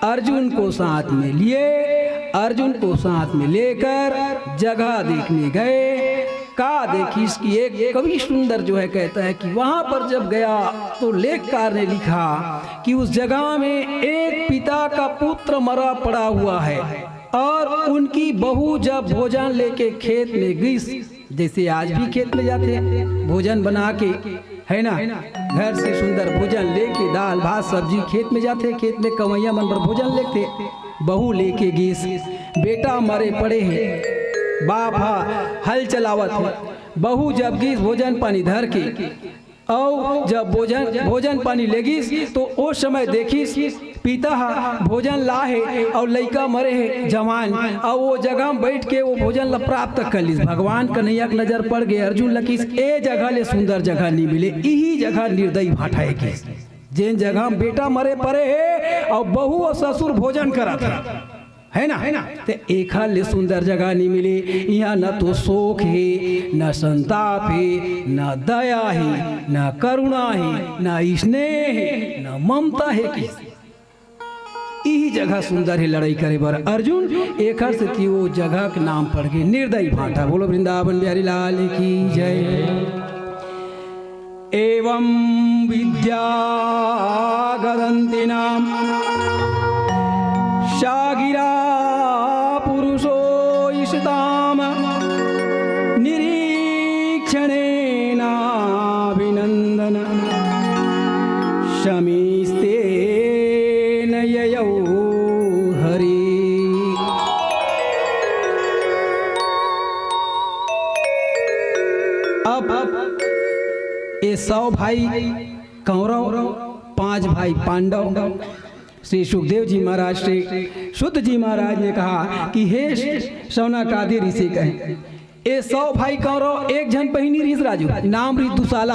A: अर्जुन को साथ में लिए, अर्जुन को साथ में लेकर जगह देखने गए। का देखी इसकी एक कवि सुंदर जो है कहता है कि वहां पर जब गया तो लेखकार ने लिखा कि उस जगह में एक पिता का पुत्र मरा पड़ा हुआ है और उनकी बहू जब भोजन लेके खेत में गई, जैसे आज भी खेत में जाते भोजन बना के, है ना, घर से सुंदर भोजन लेके दाल भात सब्जी खेत में जाते, खेत में कमैया मन पर भोजन लेते, बहू लेके गई, बेटा मरे पड़े हैं, बाप हल चलावत है, बहू जब गई भोजन पानी धर के, और जब भोजन पानी लेगी तो उस समय देखिस पिता भोजन ला है और लड़का मरे है जवान, और वो जगह में बैठ के वो भोजन ला प्राप्त कर ली। भगवान कन्हैया की नजर पड़ गए, अर्जुन लकीस ए जगह ले सुंदर जगह नहीं मिले, यही जगह निर्दयी भाटा है की, जिन जगह में बेटा मरे पड़े है और बहू और ससुर भोजन करा था, है ना। तो एक ले सुंदर जगह नहीं मिले। यहाँ न तो शोक है, न संताप है, न दया है, न करुणा है, न स्नेह है, न ममता है। कि यही जगह सुंदर है लड़ाई करे बर। अर्जुन एक से थी वो जगह के नाम पड़ गए निर्दयी भाटा। बोलो वृंदावन बिहारी लाल की जय। एवं विद्या गदन्ति नाम शागिरा पुरुषो इष्टाम निरीक्षणेनाभिनन्दन शमीस्ते नययौ हरि। अब ये 100 भाई कौरव, 5 भाई पांडव। श्री सुखदेव जी महाराज से शुद्ध जी महाराज ने कहा कि हे शौनक आदि ऋषि कहे, ये 100 भाई कौरव एक जन पहिनी ऋष राजू नाम ऋष दुशाला।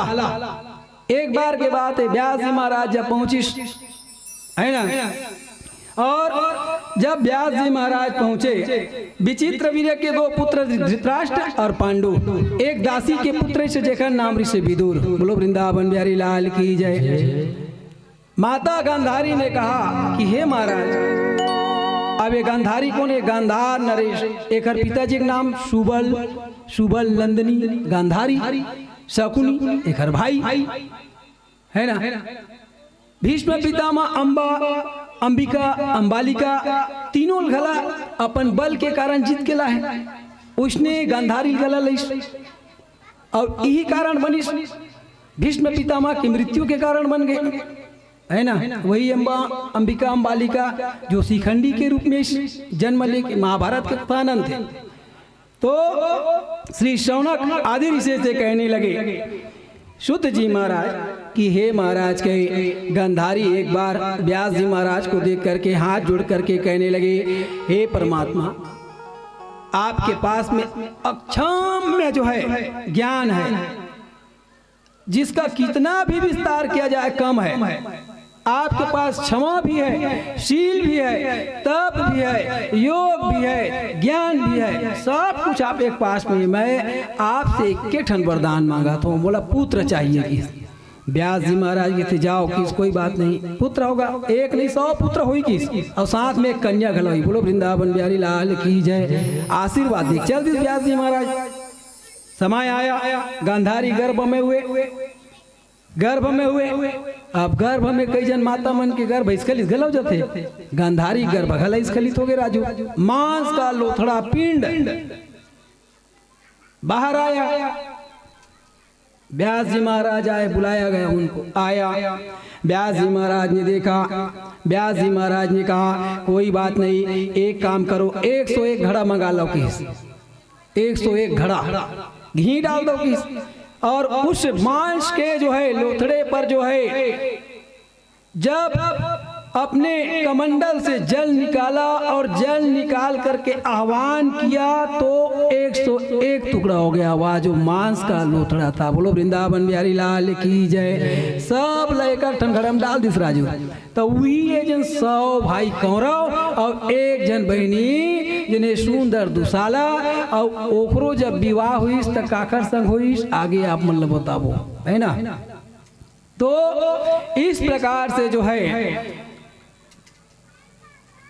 A: एक बार के बाद व्यास जी महाराज जब पहुंची, है ना, और जब व्यास जी महाराज पहुंचे, विचित्र वीर्य के 2 पुत्र धृतराष्ट्र और पांडु, एक दासी के पुत्र से जेकर नाम ऋषि विदुर। बोलो वृंदावन बिहारी लाल की जय। माता गांधारी ने कहा कि हे महाराज, अब ये गांधारी कौन है? गांधार नरेश। एक पिताजी के नाम सुबल नंदिनी गांधारी, शकुनी एक भाई, है ना। भीष्म पितामह अंबिका अंबालिका तीनों गला अपन बल के कारण जीत के ला है। उसने गांधारी गला ली और यही कारण बनी भीष्म पितामह की मृत्यु के कारण बन गए, है ना। वही अंबिका अंबालिका जो शिखंडी के रूप में जन्म लेके महाभारत के कथानंद थे। तो श्री शौनक आदि ऋषि से कहने लगे शुद्ध जी महाराज कि हे महाराज के गंधारी एक बार व्यास जी महाराज को देख करके हाथ जोड़ करके कहने लगे, हे परमात्मा, आपके पास में अक्षम्य जो है ज्ञान है, जिसका कितना भी विस्तार किया जाए कम है। आपके पास क्षमा भी है, शील भी है, तप भी है, योग भी है, ज्ञान भी है, सब कुछ आप एक पास में। मैं आपसे एक ठन वरदान मांगा था। बोला पुत्र चाहिए किस। व्यास जी महाराज कहते जाओ किस, कोई बात नहीं, पुत्र होगा, एक नहीं 100 पुत्र हुई किस, और साथ में एक कन्या घलोई। बोलो वृंदावन बिहारी लाल की जय। आशीर्वाद दी चल दी व्यास जी महाराज। समय आया, गांधारी गर्भ में हुए। अब गर्भ में कई जन माता मन के गर्भ स्खलित गलव जाते, गांधारी गर्भ गला स्खलित हो गए राजू। मांस का लोथड़ा पिंड बाहर आया। व्यास जी महाराज आए, बुलाया गया उनको। आया, व्यास जी महाराज ने देखा। व्यास जी महाराज ने कहा कोई बात नहीं, एक काम करो, 101 घड़ा मंगा लो किस, 101 घड़ा घी डाल दो किस, और उस मांस के जो है लोथड़े पर जो है जब अपने कमंडल से जल निकाला और जल निकाल करके आह्वान किया तो 101 टुकड़ा हो गया। वह जो मांस का लोथड़ा था। बोलो वृंदावन बिहारी लाल की जय। सब लेकर ठनखड़म डाल दिस राजू। तो वही जन 100 भाई कौरव और 1 जन बहनी जिन्हें सुंदर दुसाला, और ओकरो जब विवाह हुई तो काकर संग हुई, आगे आप मतलब बताबो, है ना। तो इस प्रकार से जो है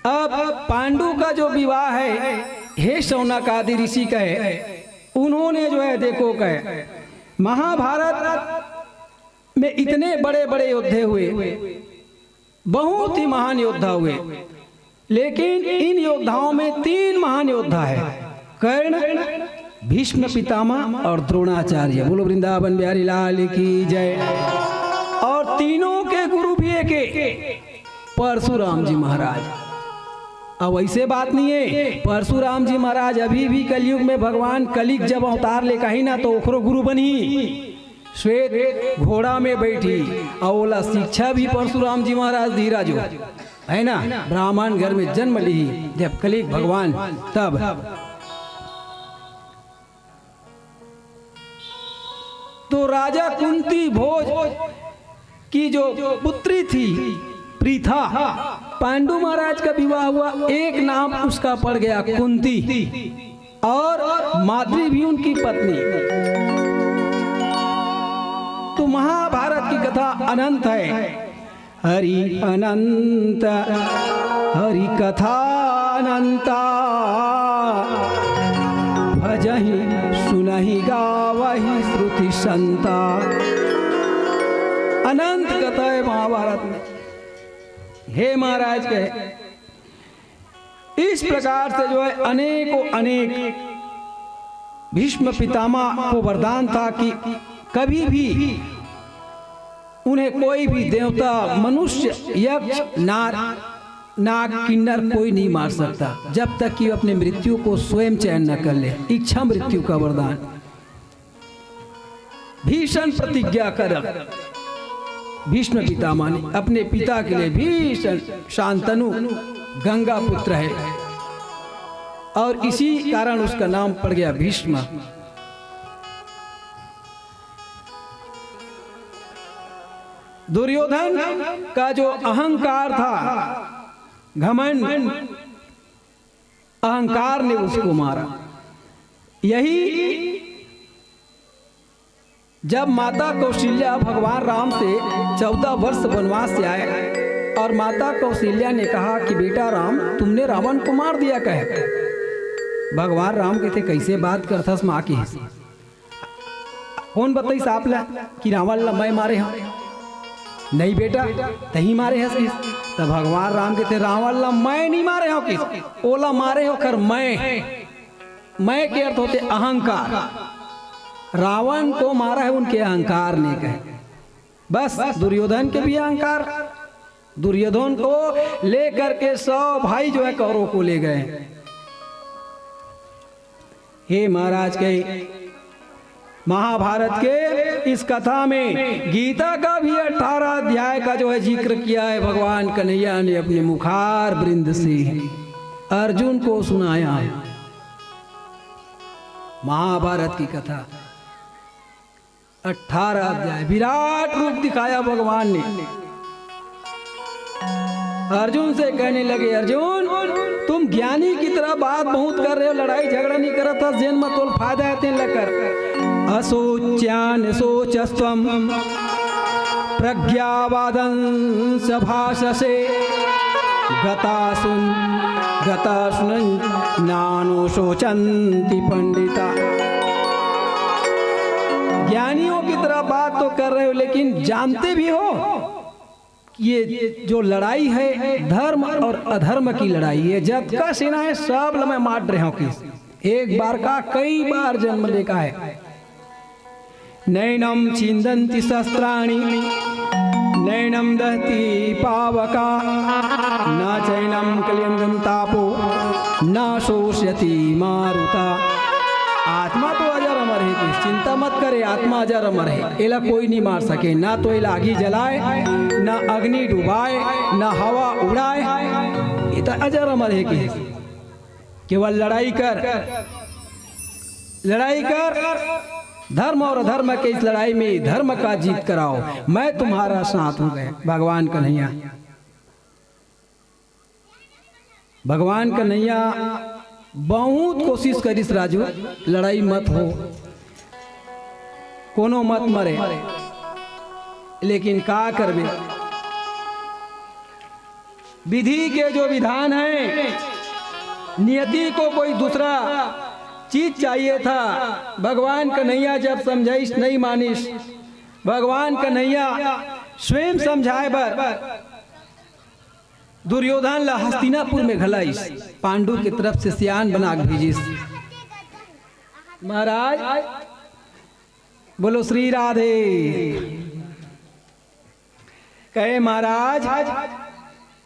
A: अब पांडु का जो विवाह है, हे शौनक आदि ऋषि का है, उन्होंने जो है देखो कहे महाभारत में इतने बड़े बड़े योद्धे हुए, बहुत ही महान योद्धा हुए, लेकिन इन योद्धाओं में 3 महान योद्धा है, कर्ण, भीष्म पितामह और द्रोणाचार्य। बोलो वृंदावन बिहारी लाल की जय। और तीनों के गुरु भी एक परशुराम जी महाराज। अब ऐसे बात नहीं है, परशुराम जी महाराज अभी भी कलयुग में भगवान कलिक जब अवतार ले कहीं ना तो ओखरो गुरु बनी, श्वेत घोड़ा में बैठी, और बोला शिक्षा भी परशुराम जी महाराज धीराजो, है ना। ब्राह्मण घर में जन्म ली जब कलिक भगवान, तब तो राजा कुंती भोज की जो पुत्री थी प्रीथा, पांडु महाराज का विवाह हुआ, एक नाम उसका पड़ गया कुंती, और माद्री भी उनकी पत्नी। तो महाभारत की कथा अनंत है। हरि अनंत हरि कथा अनंता, भजहि सुनहि गावहि श्रुति संता। अनंत कथा है महाभारत में। हे महाराज के इस प्रकार से जो है अनेकों अनेक भीष्म पितामह को वरदान था कि कभी भी उन्हें कोई भी देवता, मनुष्य, यक्ष, नार, नाग, किन्नर कोई नहीं मार सकता जब तक कि अपने मृत्यु को स्वयं चयन न कर ले। इच्छा मृत्यु का वरदान। भीषण प्रतिज्ञा कर भीष्म पितामह ने अपने पिता के लिए, भीषण शांतनु गंगा पुत्र है, और इसी कारण उसका नाम पड़ गया भीष्म। दुर्योधन का जो अहंकार था, घमंड, अहंकार ने उसको मारा। यही जब माता कौशल्या भगवान राम से 14 वर्ष वनवास से आए, और माता कौशल्या ने कहा कि बेटा राम, तुमने रावण को मार दिया कहे। भगवान राम कहते कैसे बात करता माँ की, कौन बताई साफ ला कि रावण ला मैं मारे हाँ? नहीं बेटा तही मारे हस किस। तो भगवान राम कहते रावण ला मैं नहीं मारे हो किस, ओला मारे हो कर मैं के अर्थ होते अहंकार। रावण को मारा है उनके अहंकार ने कहे। बस दुर्योधन के भी अहंकार, दुर्योधन को लेकर के 100 भाई जो है कौरवों को ले गए। हे महाराज के महाभारत के इस कथा में गीता का भी 18 अध्याय का जो है जिक्र किया है भगवान कन्हैया ने अपने मुखार वृंद से अर्जुन को सुनाया। महाभारत की कथा 18 अध्याय विराट रूप दिखाया भगवान ने। अर्जुन से कहने लगे, अर्जुन तुम ज्ञानी की तरह बात बहुत कर रहे हो, लड़ाई झगड़ा नहीं कर रहा था, जन्म तोल फायदा है लकर असोच्यान सोचस्त्वम प्रज्ञावादं सभाषसे गतासुन नानो शोचंति पंडिता। ज्ञानियों की तरह बात तो कर रहे हो लेकिन जानते भी हो ये जो लड़ाई है धर्म और अधर्म की लड़ाई है। जब का सेना है सब मैं मार रहे हो किस एक बार का कई बार जन्म देखा है। नैनम छिंदन्ति शस्त्राणि नैनम दहति पावका न चैनम कलियंदम तापो न शोष्यति मारुता। आत्मा तो अजर अमर है कि चिंता मत करे, आत्मा अजर अमर है, एला कोई नहीं मार सके, ना तो एला आगी जलाए ना अग्नि डुबाए ना हवा उड़ाए, ये तो अजर अमर है कि केवल लड़ाई कर धर्म और अधर्म के इस लड़ाई में धर्म का जीत कराओ, मैं तुम्हारा साथ हूं। गए भगवान कन्हैया बहुत कोशिश करिस राजू, लड़ाई मत हो, कोनो मत मरे, लेकिन का करबे, विधि के जो विधान है, नियति को कोई दूसरा चीज चाहिए था। भगवान कन्हैया जब समझाइश नहीं मानिस, भगवान कन्हैया स्वयं समझाए बर दुर्योधन ला हस्तिनापुर में घलाइस, पांडु की तरफ से सियान बना के भेजिस। महाराज बोलो श्री राधे। कहे महाराज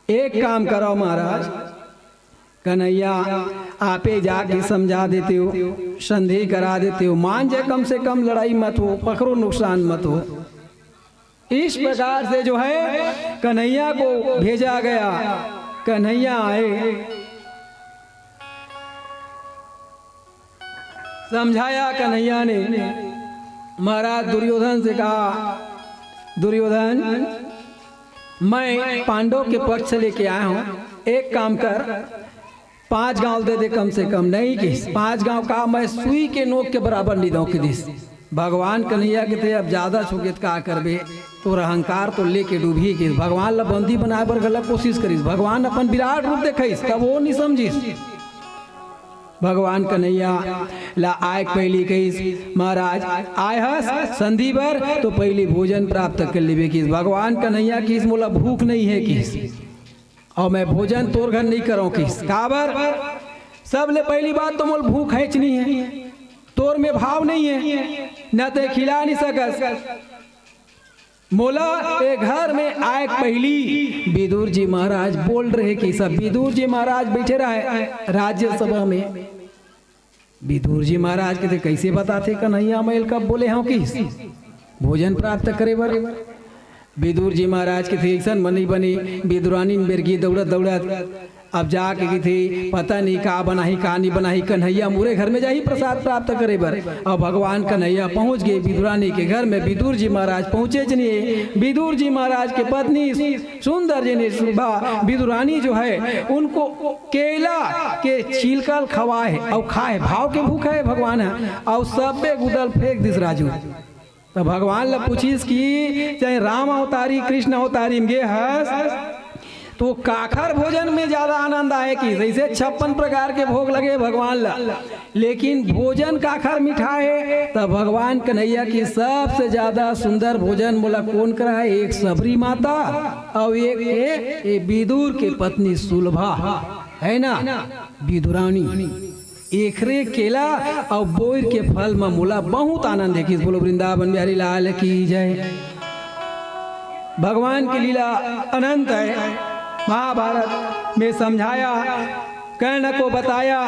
A: एक काम करो महाराज, कन्हैया आपे जाके समझा देते हो, संधि करा देते हो, मान जाए कम से कम लड़ाई मत हो, पकड़ो नुकसान मत हो। इस प्रकार से जो है कन्हैया को भेजा गया। कन्हैया आए, समझाया कन्हैया ने। महाराज दुर्योधन से कहा, दुर्योधन मैं पांडव के पक्ष से लेके आया हूं, एक काम कर 5 गांव दे दे कम से कम, नहीं कि 5 गांव का मैं सुई के नोक के बराबर नहीं दूं कि दिस। भगवान कन्हैया के थे अब ज्यादा छुकेत का करबे, तो अहंकार तो लेके डूबी के भगवान ला बंदी बनाए बर गलत कोशिश करिस, भगवान अपन विराट रूप देखिस तब वो नहीं समझिस। भगवान कन्हैया ला आय पहली कहिस, महाराज आय हस संधि बर तो पहले भोजन प्राप्त कर लेबे किस। भगवान कन्हैया किस मोला भूख नहीं है किस, और मैं भोजन तोर घर नहीं करो किस, काबर सब ले पहली बात तो मोल भूख है नहीं है, तोर में भाव नहीं है, न ते खिला नहीं सकस। मोला ए घर में आए पहली विदुर जी महाराज बोल रहे कि सब विदुर जी महाराज बैठे रहे राज्यसभा में। विदुर जी महाराज के कैसे बताते कन्हैया मैल कब बोले हो कि भोजन प्राप्त करे बर। विदुर जी महाराज के थे ऐसा मनी बनी, विदुरानी बेरगी दौड़त दौड़त अब जाके की थी पता नहीं का बनाही का नहीं बनाही, कन्हैया मुरे घर में जाही प्रसाद प्राप्त करे बर। अब भगवान कन्हैया पहुंच गए विदुरानी के घर में, विदुर जी महाराज पहुंचे जनिए। विदुर जी महाराज के पत्नी सुंदर जी ने विदुरानी जो है उनको केला के छिलकल खवाए और खाए, भाव के भूख है भगवान है, और सब गुदल फेंक दिस राजू। तो भगवान ला पूछिस कि चाहे राम अवतारी कृष्ण अवतारी में गे हस तो काखर भोजन में ज्यादा आनंद आए कि जैसे 56 प्रकार के भोग लगे भगवान ला, लेकिन भोजन काखर मीठा है। तब भगवान कन्हैया की सबसे ज्यादा सुंदर भोजन मोला कौन कराए, एक सबरी माता और एक विदुर के पत्नी सुलभा है ना विदुरानी, एकरे केला और बोर के फल में मोला बहुत आनंद है कि बोलो वृंदावन बिहारी लाल की जय। भगवान की लीला अनंत है। महाभारत में समझाया कर्ण को बताया,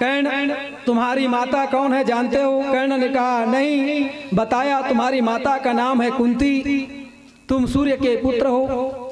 A: कर्ण तुम्हारी माता कौन है जानते हो? कर्ण ने कहा नहीं। बताया तुम्हारी माता का नाम है कुंती, तुम सूर्य के पुत्र हो।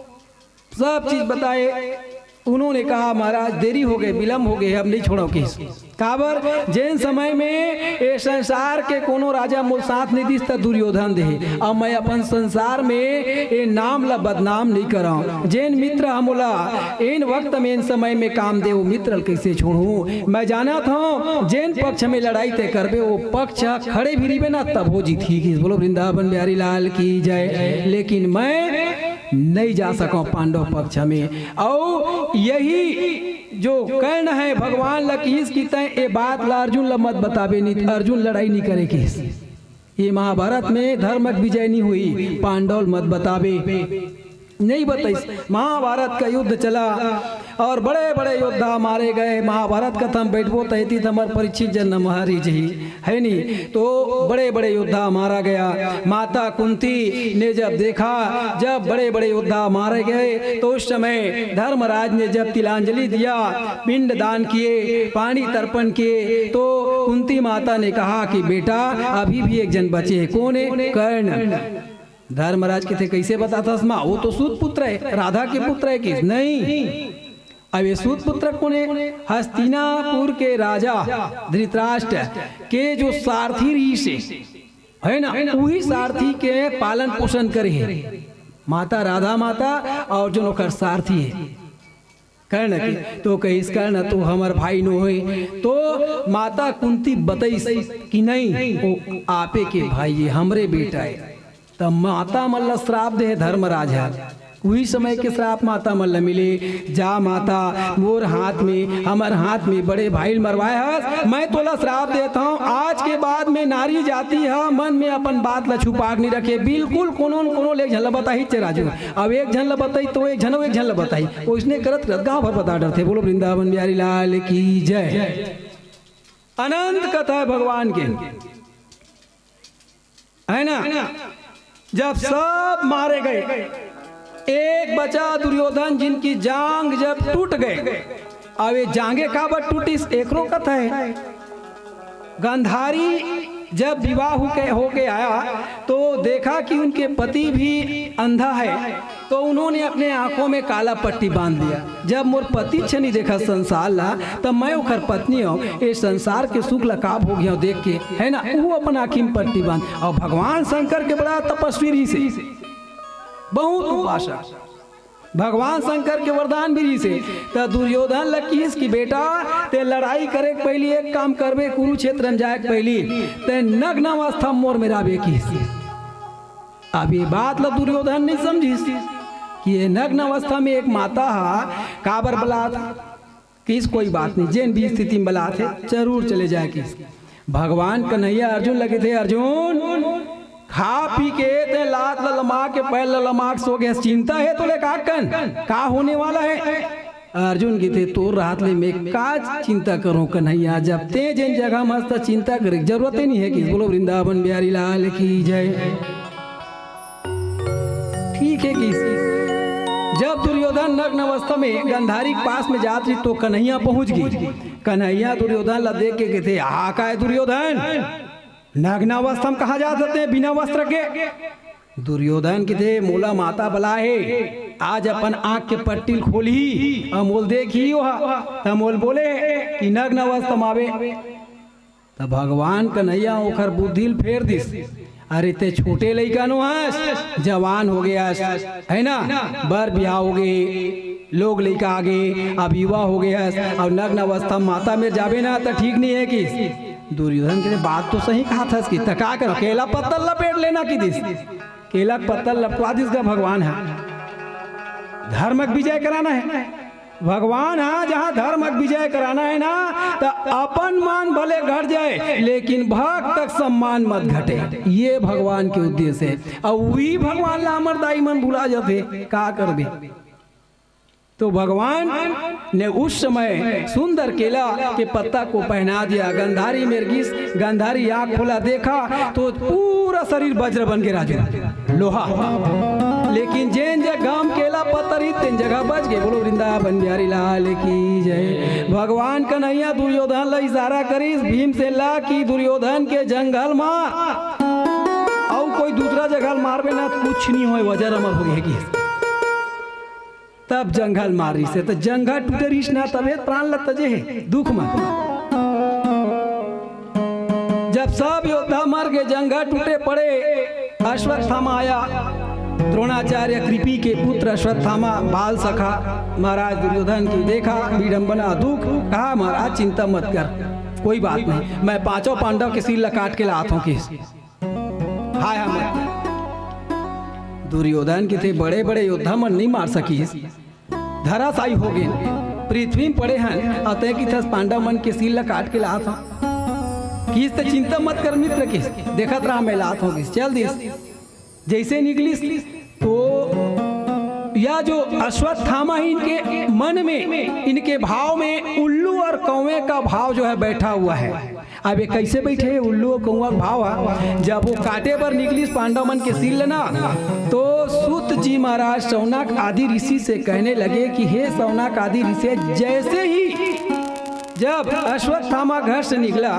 A: सब चीज बताए। उन्होंने कहा महाराज देरी हो गई, विलम्ब हो गए, अब नहीं छोड़ो किस काबर। जैन समय में ये संसार के कोनो राजा मोल साथ नहीं दिस त दुर्योधन दे, अब मैं अपन संसार में ये नाम ला बदनाम नहीं कराऊं। जैन मित्र हमला इन वक्त में इन समय में काम दे, वो मित्र कैसे छोड़ू। मैं जाना था जैन पक्ष में लड़ाई तय करबे, वो पक्ष खड़े भी रिबे ना तब हो जीती। बोलो वृंदावन बिहारी लाल की जय। लेकिन मैं नहीं जा सका पांडव पक्ष में। और यही जो कर्ण है भगवान लकीस की तय ये बात ला अर्जुन ला मत बतावे, नहीं अर्जुन लड़ाई नहीं करे किस। ये महाभारत में धर्म विजय नहीं हुई, पांडव मत बतावे नहीं बताई। महाभारत का युद्ध चला और बड़े बड़े योद्धा मारे गए। महाभारत का थम बैठबो तहती हमार परीक्षित जन महारी जी है नहीं, तो बड़े बड़े योद्धा मारा गया। माता कुंती ने जब देखा जब बड़े बड़े योद्धा मारे गए, तो उस समय धर्मराज ने जब तिलांजलि दिया, पिंड दान किए, पानी तर्पण किए, तो कुंती माता ने कहा कि बेटा अभी भी एक जन बचे है। कौन है? कर्ण। धर्मराज के थे कैसे बताता माँ, वो तो सूत पुत्र है, राधा के पुत्र है कि नहीं। अब ये सूत पुत्र कौन है? हस्तिनापुर के राजा धृतराष्ट्र के जो सारथी ऋषि है ना, वही सारथी के पालन पोषण करे है माता राधा माता, और जो नौकर सारथी है कर्ण के। तो कहिस कर्ण तो हमार भाई नो है। तो माता कुंती बताइस कि नहीं वो आपे के भाई है, हमरे बेटा है। तब माता मल्ल श्राप दे धर्मराज है। वही समय के श्राप माता मल्ल मिले, जा माता मोर हाथ में हमार हाथ में बड़े भाई मरवाए है, मैं तोला श्राप देता हूँ आज के बाद में नारी जाती है मन में अपन बात ला छुपा नहीं रखे। बिल्कुल कोनो कोनो ले झन बताई चे राजू। अब एक झन बताई तो एक झन बताई, वो इसने करत गाँव भर बता डरते। बोलो वृंदावन बिहारी लाल की जय। अनंत कथा है भगवान के है ना। जब सब मारे गए, एक बचा दुर्योधन जिनकी जांग जब टूट गए। अब ये जांगे काबर टूटी एकरो कथा है। गांधारी जब विवाह हो के आया तो देखा कि उनके पति भी अंधा है, तो उन्होंने अपने आंखों में काला पट्टी बांध दिया। जब मोर पति छनी देखा संसार ला, तब मैं उखर पत्नी हूँ, ये संसार के सुख लकाब हो गया देख के है ना। वो अपन आँखी में पट्टी बांध। और भगवान शंकर के बड़ा तपस्वी री से बहुत उपासक, भगवान शंकर के वरदान भी से। तो दुर्योधन लकीस की बेटा ते लड़ाई करे पहली एक काम करबे, कुरुक्षेत्र में जाए पहली ते नग्न अवस्था मोर मेरा बेकी। अब ये बात ला दुर्योधन नहीं समझी कि ये नग्न अवस्था में एक माता है काबर बला किस कोई बात नहीं, जैन भी स्थिति में बला थे जरूर चले जाए किस। भगवान कन्हैया अर्जुन लगे थे, अर्जुन खा पी के ते लात लमा के पैर लमाक सो गए, चिंता है तो ले का होने वाला है। अर्जुन की थे तो रात ले मैं का चिंता करूं कन्हैया, जब ते जिन जगह मस्त चिंता करे जरूरत ही नहीं है कि। बोलो वृंदावन बिहारी लाल की जय। ठीक है कि जब दुर्योधन नग्न अवस्था में गंधारी के पास में जात रही तो कन्हैया पहुंच गई। कन्हैया दुर्योधन ला देख के कहते आ का है दुर्योधन, नग्न अवस्था में कहा जा सकते हैं बिना वस्त्र के। दुर्योधन के थे मोला माता बला है, आज अपन आंख के पट्टी खोली अमोल देखी अमोल बोले कि नग्न अवस्था में आवे। तब भगवान कन्हैया ओखर बुद्धि फेर दिस, अरे ते छोटे लड़का नो हस, जवान हो गया है ना, बर ब्याह हो गए, लोग लड़का आ गए, अब युवा हो गया और नग्न अवस्था माता में जावे ना तो ठीक नहीं है कि। दुर्योधन के बात तो सही कहा था कि तका करो केला पत्तल लपेट लेना कि दिस, केला पत्तल लपवा दिस का भगवान है, धर्मक विजय कराना है भगवान। हाँ जहाँ धर्मक विजय कराना है ना तो अपन मान भले घट जाए लेकिन भक्त तक सम्मान मत घटे, ये भगवान के उद्देश्य है। और वही भगवान ला अमरदाई मन भुला जाते का करबे। तो भगवान ने उस समय सुंदर केला के पत्ता को पहना दिया। गंधारी मिर्गिस गंधारी आँख खोला देखा तो पूरा शरीर वज्र बन के राजू। लोहा, लेकिन जैन जगह गाम केला पत्थर ही तीन जगह बच गए। बोलो वृंदावन बिहारी लाल की जय। भगवान कन्हैया दुर्योधन ला इशारा करी भीम से ला की दुर्योधन के जंगल मार, और कोई दूसरा जगह मारबे ना कुछ नहीं हो, वजर अमर हो गई। तब जंगल मारी से तो जंगा टूटे रिश ना तबे प्राण लग तजे है दुख में। जब सब योद्धा मर गए जंगा टूटे पड़े, अश्वत्थामा आया, द्रोणाचार्य कृपी के पुत्र अश्वत्थामा बाल सखा महाराज दुर्योधन की देखा विडंबना दुख, कहा महाराज चिंता मत कर, कोई बात नहीं, मैं पांचों पांडव के सिर काट के लात हूं किस। हाय हम दुर्योधन के थे बड़े बड़े योद्धा मन नहीं मार सकी, धराशायी हो गए, पृथ्वी में पड़े हैं, अतः की थस पांडव मन के सिर काट के लात हूं किस। तो चिंता मत कर मित्र किस, देखत रहा मैं लात होगी, चल दिस। जैसे निकली तो या जो अश्वत्थामा ही इनके मन में, इनके भाव में उल्लू और कौवे का भाव जो है बैठा हुआ है। अब ये कैसे बैठे हैं उल्लू और कौवा का भाव? जब वो काटे पर निकली पांडव मन के सिर लेना, तो सूत जी महाराज शौनक आदि ऋषि से कहने लगे कि हे शौनक आदि ऋषि, जैसे ही जब अश्वत्थामा घर से निकला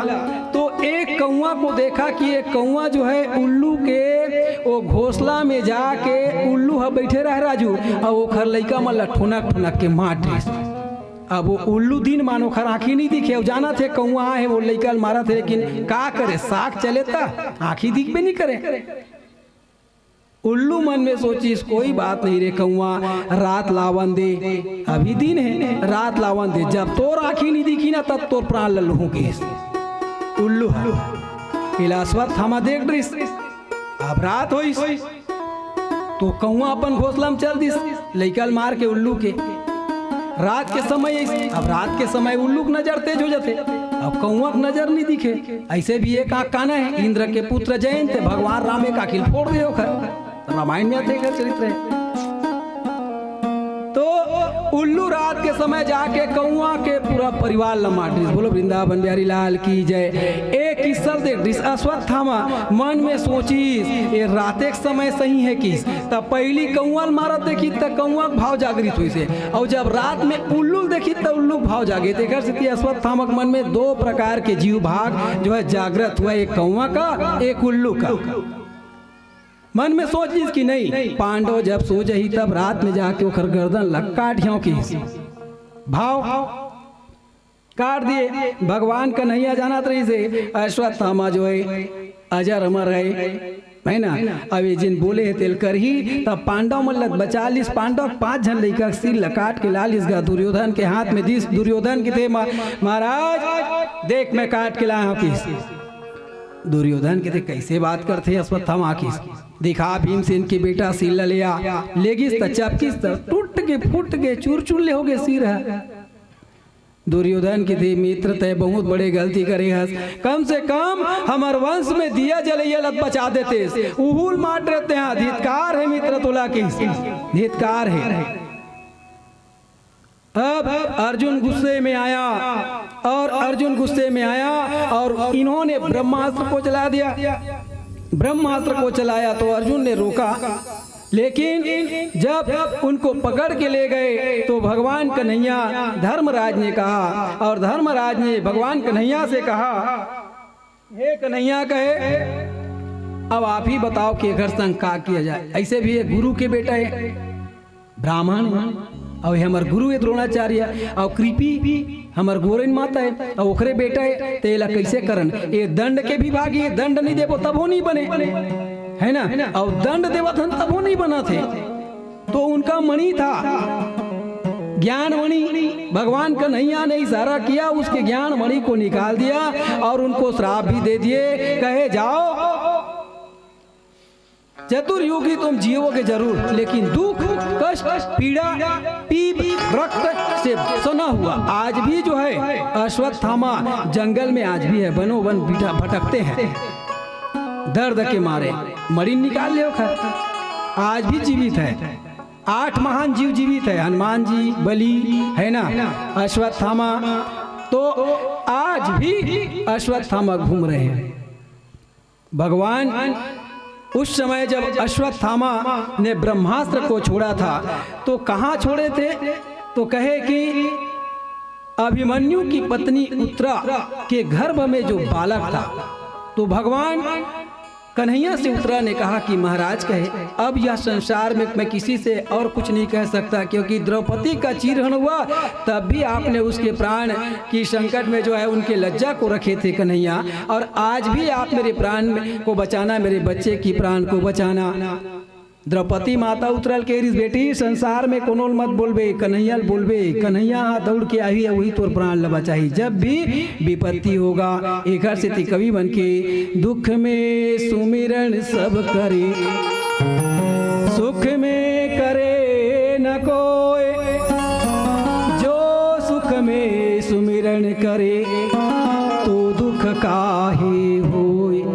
A: तो एक कौवा को देखा कि एक कौवा जो है उल्लू के वो घोंसला में जाके उल्लू है बैठे रह राजू, और वो खर लइका मन ठुनक ठुनक के मार ड्रेस। अब वो उल्लू दिन मानो खर आँखी नहीं दिखे, वो जाना थे कौवा है वो लइका मारा थे, लेकिन का करे साग चले था आँखी दिख भी नहीं करे। उल्लू मन में सोचिस कोई बात नहीं रे कौवा, रात लावन दे, अभी दिन है रात लावन दे, जब तोर आँखी नहीं दिखी ना तब तोर प्राण लल्लू के। उल्लू अश्वत्थामा देख दिस, अब रात हो तो कौवा अपन घोंसला में चल दिस, लइकल मार के उल्लू के। रात के समय, अब रात के समय उल्लू की नजर तेज हो जाते, अब कौवा की नजर नहीं दिखे। ऐसे भी एक आँख काना है, इंद्र के पुत्र जयंत थे, भगवान राम एक आखिल फोड़ दिए रामायण में आते चरित्र है। तो उल्लू रात के समय जाके कौवा के पूरा परिवार लमाट। बोलो वृंदावन बिहारी लाल की जय। एक किस्सा देख अश्वत्थामा मन में सोचिस ये रात के समय सही है किस, तब पहली कौवा मारत देखी तब कौवा भाव जागृत हुई से, और जब रात में उल्लू देखी तब उल्लू भाव जागे। देखा से अश्वत्थामा मन में दो प्रकार के जीव भाग जो है जागृत हुआ, एक कौवा का एक उल्लू का। मन में सोचिस कि नहीं पांडव जब सो जही तब रात में जाके ओखर गर्दन लग काटियों की भाव काट दिए। भगवान कन्हैया जानत रही से अश्वत्थामा जो है अजर अमर है ना। अब ये जिन बोले है तेल कर ही तब पांडव मल्लत बचा लिस, पांडव 5 जन लेकर सिर लकाट के लालिस गा दुर्योधन के हाथ में दिस। दुर्योधन के थे महाराज देख मैं काट के लाया हूँ किस। दुर्योधन के थे कैसे बात करते अश्वत्थामा किस, दिखा भीमसेन के बेटा सिर लिया लेगिस चपकिस टूट के फूट के चूर चूर ले हो गए सिर है। दुर्योधन के थे मित्र तय बहुत बड़े गलती करे हस, कम से कम हमार वंश में दिया जलैया लत बचा देते, उहुल मार रहते हैं। धिक्कार है मित्र तुला की, धिक्कार है। अब अर्जुन गुस्से में आया और इन्होंने ब्रह्मास्त्र को चला दिया। ब्रह्मास्त्र को चलाया तो अर्जुन ने रोका, लेकिन जब उनको पकड़ के ले गए तो भगवान कन्हैया धर्मराज ने कहा, और धर्मराज ने भगवान कन्हैया से कहा हे कन्हैया कहे अब आप ही बताओ कि घर संग का किया जाए। ऐसे भी एक गुरु के बेटा है ब्राह्मण, और हमार गुरु है द्रोणाचार्य, और कृपी हमार गोरेन माता है, और ओखरे बेटा है, तेला कैसे करन ये दंड के भी भागी, दंड नहीं देवो तब वो नहीं बने है ना, और दंड देवथन तब वो नहीं बना थे। तो उनका मणि था ज्ञान मणि, भगवान कन्हैया ने इशारा किया उसके ज्ञान मणि को निकाल दिया और उनको श्राप भी दे दिए, कहे जाओ चतुर्युगी तुम जियोगे जरूर, लेकिन दुख कष्ट पीड़ा पीप रक्त से सना हुआ। आज भी जो है अश्वत्थामा जंगल में आज भी है, बनो वन बीटा भटकते हैं दर्द के मारे, मणि निकाल ले आज भी जीवित है। 8 महान जीव जीवित है, हनुमान जी, बलि है ना, अश्वत्थामा, तो आज भी अश्वत्थामा घूम रहे हैं। भगवान उस समय जब अश्वत्थामा ने ब्रह्मास्त्र को छोड़ा था तो कहाँ छोड़े थे? तो कहे कि अभिमन्यु की पत्नी उत्तरा के गर्भ में जो बालक था, तो भगवान कन्हैया से उत्तरा ने कहा कि महाराज कहे अब यह संसार में मैं किसी से और कुछ नहीं कह सकता, क्योंकि द्रौपदी का चीरहरण हुआ तब भी आपने उसके प्राण की संकट में जो है उनके लज्जा को रखे थे कन्हैया, और आज भी आप मेरे प्राण को बचाना, मेरे बच्चे की प्राण को बचाना। द्रौपदी माता उतरल के रिस बेटी संसार में कोनो मत बोलबे, कन्हैया बोलबे, कन्हैया दौड़ के आई है वही तोर प्राण लबा चाहिए जब भी विपत्ति होगा। एक हर से कवि बन के दुख में सुमिरन सब करे, सुख में करे न कोई, जो सुख में सुमिरन करे तो दुख काहे होए।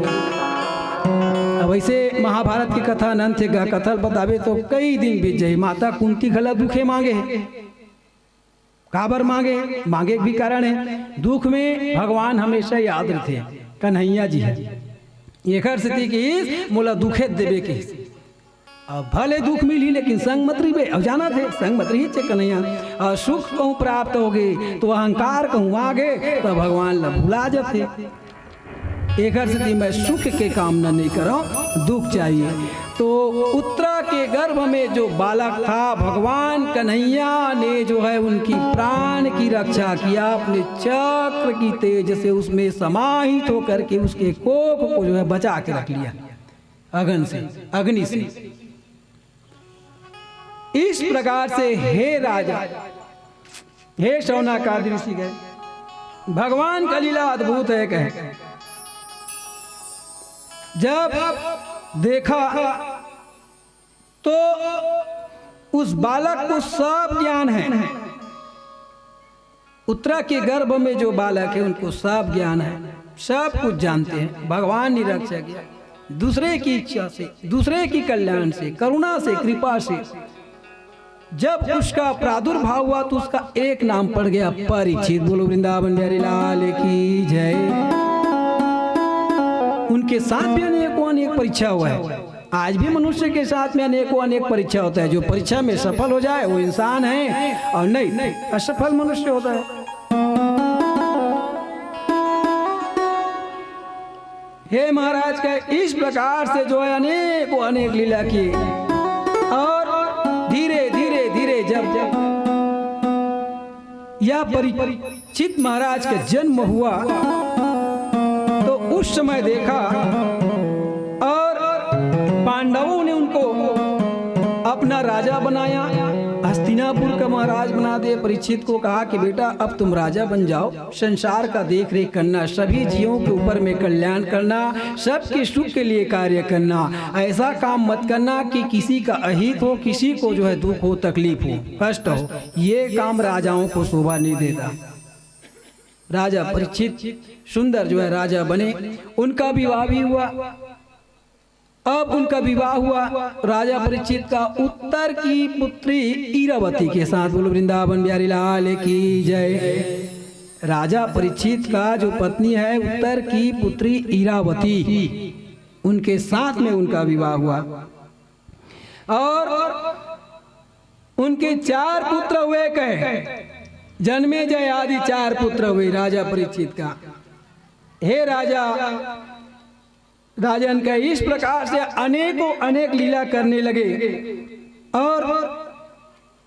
A: वैसे महाभारत की कथा अनंत है, कथा बतावे तो कई दिन बीत जाए। माता कुंती गला दुखे मांगे, काबर मांगे, मांगे भी कारण है। दुख में भगवान हमेशा याद रहते हैं, कन्हैया जी है एक स्थिति की मोला दुखे देवे के, अब भले दुख मिली लेकिन संग मत रही, अब जाना थे संग मत रही चे कन्हैया। और सुख कहूँ प्राप्त हो गए तो अहंकार कहूँ आगे तो भगवान ला भुला जाते। एक स्थिति में सुख के कामना नहीं करो, दुख चाहिए। तो उत्तरा के गर्भ में जो बालक था, भगवान कन्हैया ने जो है उनकी प्राण की रक्षा किया, अपने चक्र की तेज से उसमें समाहित होकर के उसके कोख को जो है बचा के रख लिया अग्नि से, अग्नि से। इस प्रकार से हे राजा, हे शौनकादि ऋषि गए, भगवान का लीला अद्भुत है। कहे जब देखा तो उस बालक को सब ज्ञान है, उत्तरा के गर्भ में जो बालक है उनको सब ज्ञान है, सब कुछ जानते हैं। भगवान निरक्षक है, दूसरे की इच्छा से, दूसरे की कल्याण से, करुणा से, कृपा से जब उसका प्रादुर्भाव हुआ तो उसका एक नाम पड़ गया परीक्षित। बोलो वृंदावन बिहारी लाल की जय। उनके साथ भी अनेकों अनेक परीक्षा हुआ है। आज भी मनुष्य के साथ में अनेकों अनेक परीक्षा होता है। जो परीक्षा में सफल हो जाए वो इंसान है, और नहीं असफल मनुष्य होता है। हे महाराज का इस प्रकार से जो है अनेकों अनेक लीला की, और धीरे धीरे धीरे जब यह परीक्षित महाराज का जन्म हुआ तो उस समय देखा और पांडवों ने उनको अपना राजा बनाया, हस्तिनापुर का महाराज बना दे। परीक्षित को कहा कि बेटा अब तुम राजा बन जाओ, संसार का देख रेख करना, सभी जीवों के ऊपर में कल्याण करना, सबके सुख के लिए कार्य करना, ऐसा काम मत करना कि किसी का अहित हो, किसी को जो है दुख हो, तकलीफ हो, कष्ट हो। ये काम राजाओं को शोभा नहीं देता। राजा परीक्षित सुंदर जो है राजा बने, उनका विवाह भी हुआ। अब उनका विवाह हुआ राजा परीक्षित का उत्तर की पुत्री इरावती के साथ। बोलो वृंदावन बिहारी लाल की जय। राजा परीक्षित का जो पत्नी है उत्तर की पुत्री इरावती, उनके साथ में उनका विवाह हुआ और उनके 4 पुत्र हुए। कहे जन्मे जय आदि 4 पुत्र हुए राजा परीक्षित का। हे राजा, राजन का इस प्रकार से अनेकों अनेक लीला करने लगे, और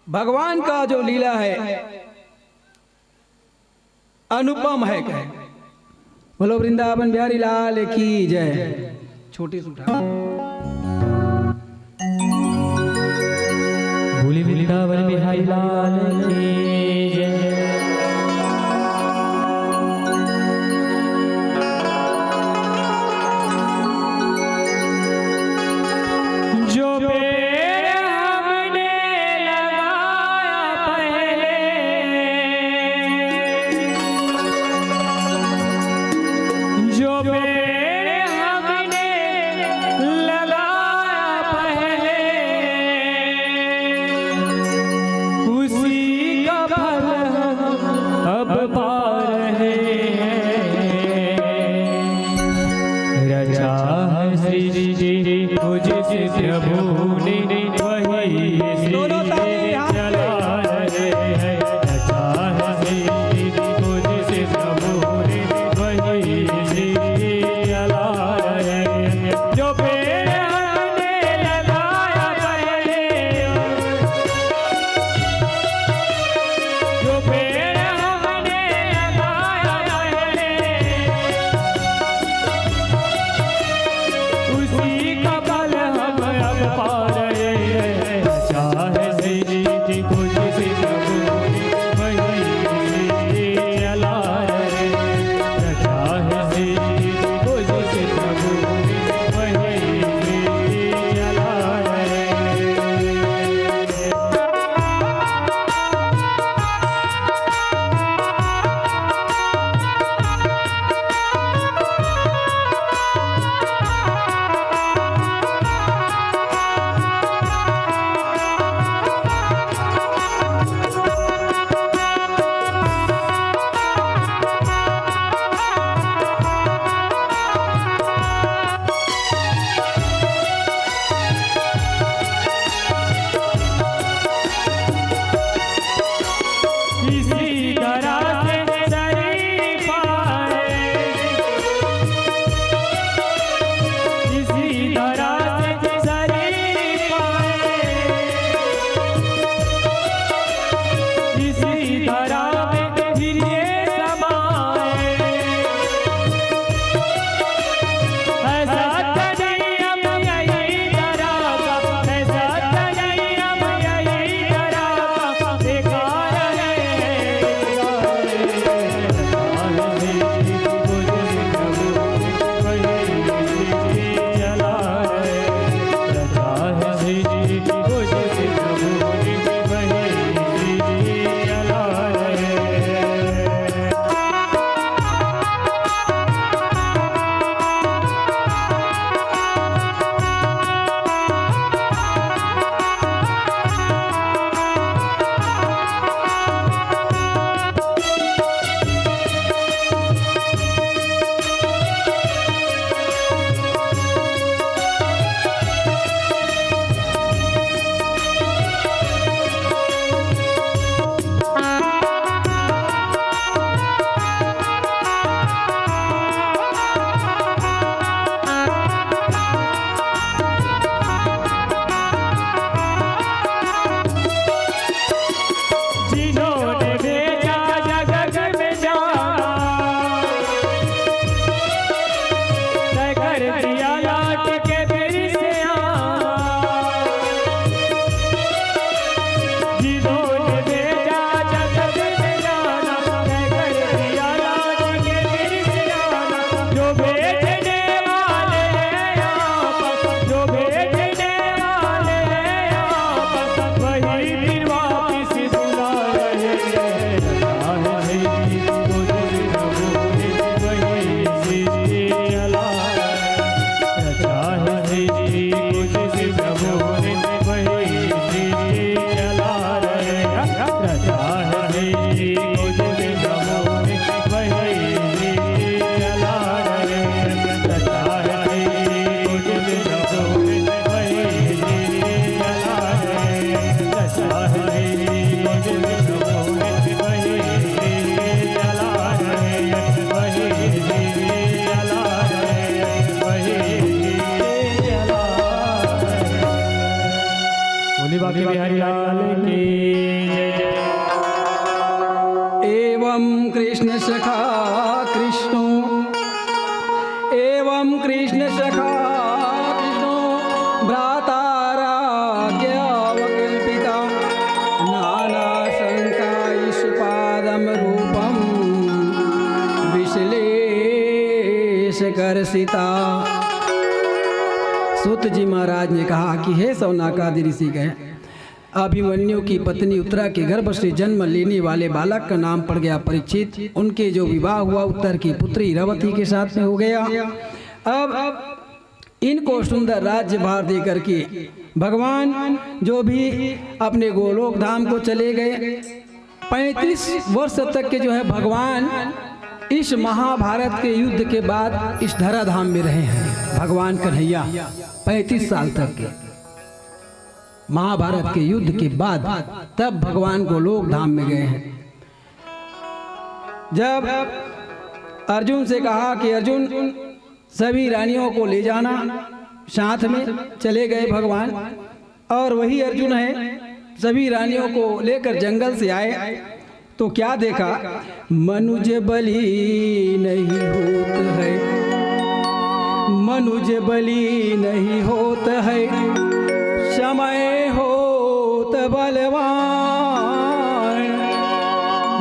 A: भगवान का जो लीला है अनुपम है। कहे बोलो वृंदावन बिहारी लाल की जय। छोटी सुठा
C: बोले वृंदावन बिहारी लाल की जय। जो पेड़ हमने लगाया पहले, जो पेड़ हमने से प्रभु ने वही
A: दोनों ताली हाथ पे।
C: चला रहे हैं। रचा है सृष्टि तुझसे प्रभु ने वही सृष्टि चला रहे हैं। जो पेड़ हमने लगाया पहले, जो पेड़ हमने लगाया पहले, उसी का फल हम अब पा रहे हैं। चाहे सृष्टि तुझसे प्रभु ने वही सृष्टि चला रहे हैं। चाहे सृष्टि तुझसे प्रभु ने वही सृष्टि चला रहे हैं। इसी तरह से शरीफ आए, इसी तरह से शरीफ आए, इसी तरह में फिर ये समाए। ऐसा तजय्यम यही तरह का, ऐसा तजय्यम यही तरह का बेकार है। जिन्होंने भेजा जगत में जाना, तय कर दिया लौट के फिर से आना। जिन्होंने भेजा जगत में जाना, तय कर दिया लौट के फिर से आना। जो भेजने वाले हैं आपस, जो भेजने वाले हैं आपस, वही फिर वापिस बुला रहे हैं। बाकी बिहारी लाल की
A: एवं कृष्ण सखा कृष्णो, एवं कृष्ण सखा कृष्णो भ्राताराज्ञावकल्पिता नाना शंकायुष्पादम रूपम विश्लेषकर्षिता। सूत जी महाराज ने कहा कि हे सौनाकादि ऋषि गए, अभिमन्यु की पत्नी उत्तरा के गर्भ से जन्म लेने वाले बालक का नाम पड़ गया परीक्षित। उनके जो विवाह हुआ उत्तर की पुत्री रवती के साथ में हो गया। अब इनको सुंदर राज्य भार दे करके भगवान जो भी अपने गोलोक धाम को चले गए। 35 वर्ष तक के जो है भगवान इस महाभारत के युद्ध के बाद इस धराधाम में रहे हैं भगवान कन्हैया 35 साल तक के। महाभारत के युद्ध के बाद तब भगवान गोलोक धाम में गए हैं। जब अर्जुन से कहा कि अर्जुन सभी रानियों को ले जाना, साथ में चले गए भगवान। और वही अर्जुन है, सभी रानियों को लेकर जंगल से आए तो क्या देखा, मनुज बलि नहीं होत है, मनुज बलि नहीं होत है, समय होत बलवान,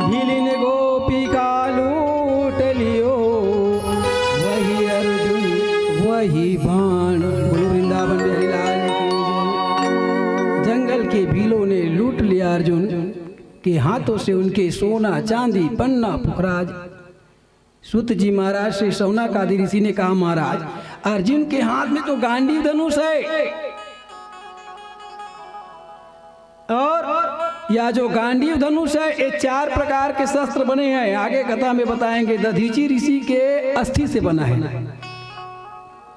A: भिलिन गोपी का लूट लियो, वही अर्जुन वही बाण। बोलो वृंदावन बिहारी लाल की जय। जंगल के भीलों ने लूट लिया अर्जुन के हाथों से, उनके सोना चांदी पन्ना पुखराज। सूत जी महाराज से शौनक आदि ऋषि ने कहा, महाराज अर्जुन के हाथ में तो गांडीव धनुष है, और या जो गांडीव धनुष है ये 4 प्रकार के शस्त्र बने हैं। आगे कथा में बताएंगे। दधीची ऋषि के अस्थि से बना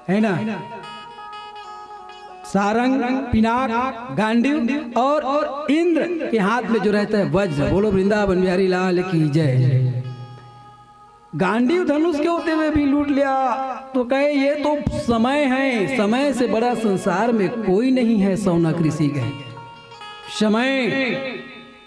A: है ना, सारंग, पिनाक, गांडीव और इंद्र के हाथ में जो रहता है वज्र। बोलो वृंदावन बिहारी लाल की जय। गांडीव धनुष के होते हुए भी लूट लिया तो कहे ये तो समय है, समय से बड़ा संसार में कोई नहीं है। शौनक ऋषि कहे समय,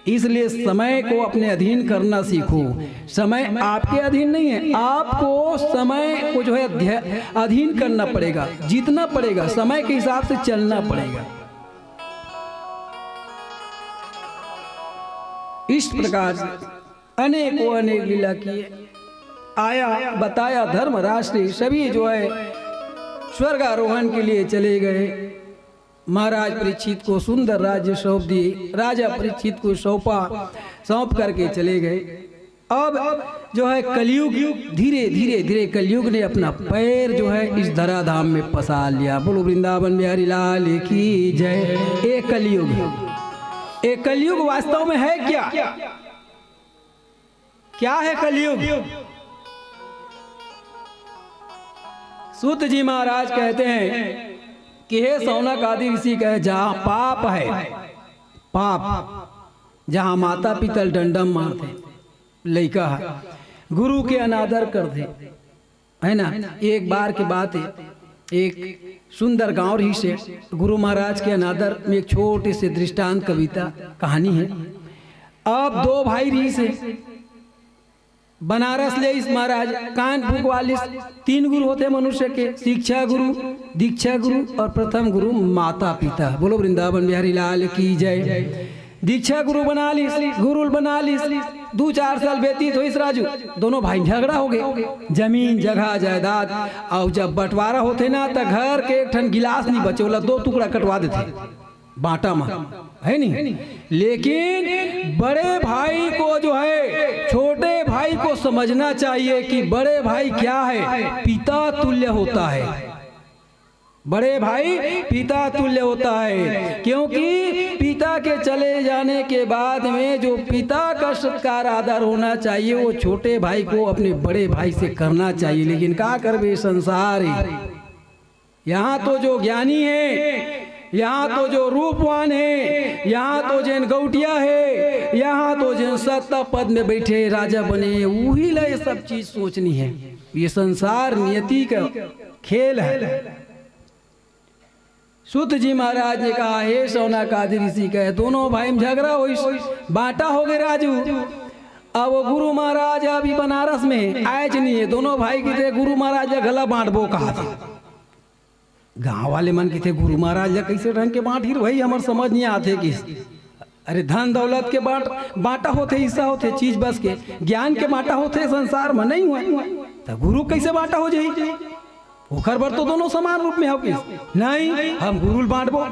A: इसलिए समय को अपने अधीन करना सीखो। समय आपके अधीन नहीं है, आपको समय को जो है अधीन करना पड़ेगा, जीतना पड़ेगा, समय के हिसाब से चलना पड़ेगा। इस प्रकार से अनेकों अनेक लीला किए, आया बताया। धर्मराज से सभी जो है स्वर्गारोहण के लिए चले गए। महाराज परीक्षित को सुंदर राज्य सौंप दिए, राजा परीक्षित को सौंप करके चले गए। अब जो है कलयुग, धीरे धीरे धीरे कलयुग ने अपना पैर जो है इस धराधाम में पसार लिया। बोलो वृंदावन बिहारी लाल की जय। एक कलयुग, एक कलयुग वास्तव में है क्या? क्या है कलयुग? सूत जी महाराज कहते हैं कि हे शौनक आदि ऋषि कहे, जहाँ पाप है, पाप जहाँ माता पिता डंडम मारते, लड़का है, गुरु के अनादर करते, है ना। एक बार की बात है, एक सुंदर गांव ही से गुरु महाराज के अनादर में एक छोटे से दृष्टांत कविता कहानी है। अब 2 भाई रही से बनारस ले इस महाराज, कानपुर वाले 3 गुरु होते मनुष्य के, शिक्षा गुरु, दीक्षा गुरु और प्रथम गुरु माता पिता। बोलो वृंदावन बिहारी लाल की जय। दीक्षा गुरु बना ली, गुरु बना ली, 2-4 साल व्यतीत हो इस राजू, दोनों भाई झगड़ा हो गए, जमीन जगह जायदाद। और जब बंटवारा होते ना तो घर के एक ठन गिलास नहीं बचे, बोला 2 टुकड़ा कटवा देते, बांटा मार है नहीं। लेकिन बड़े भाई को जो है छोटे भाई को समझना चाहिए कि बड़े भाई क्या है, पिता तुल्य होता है। बड़े भाई पिता तुल्य होता है, क्योंकि पिता के चले जाने के बाद में जो पिता का सत्कार आदर होना चाहिए वो छोटे भाई को अपने बड़े भाई से करना चाहिए। लेकिन क्या करबे, संसार है। यहाँ तो जो ज्ञानी है, यहाँ तो जो रूपवान है, यहाँ तो जिन गौटिया है, यहाँ तो जिन सत्ता पद में बैठे राजा बने, वही ले सब चीज सोचनी है। ये संसार नियति का खेल है। सूत जी महाराज ने कहा, हे शौनक आदि ऋषि कहे, दोनों भाई में झगड़ा हो, बांटा हो गए राजू। अब वो गुरु महाराज अभी बनारस में आए नहीं है, दोनों भाई की थे गुरु महाराज गला बांटबो कहा था। गांव वाले मन की थे गुरु महाराज कैसे ढंग के बांट ही, वही हमारे समझ नहीं आते कि अरे धन दौलत के बांटा होते, हिस्सा होते, चीज बस के ज्ञान के बांटा होते, संसार में नहीं हुआ तो गुरु कैसे बांटा हो जाए? ओखर बर तो दोनों समान रूप में हो नहीं, हम गुरु बांटबो।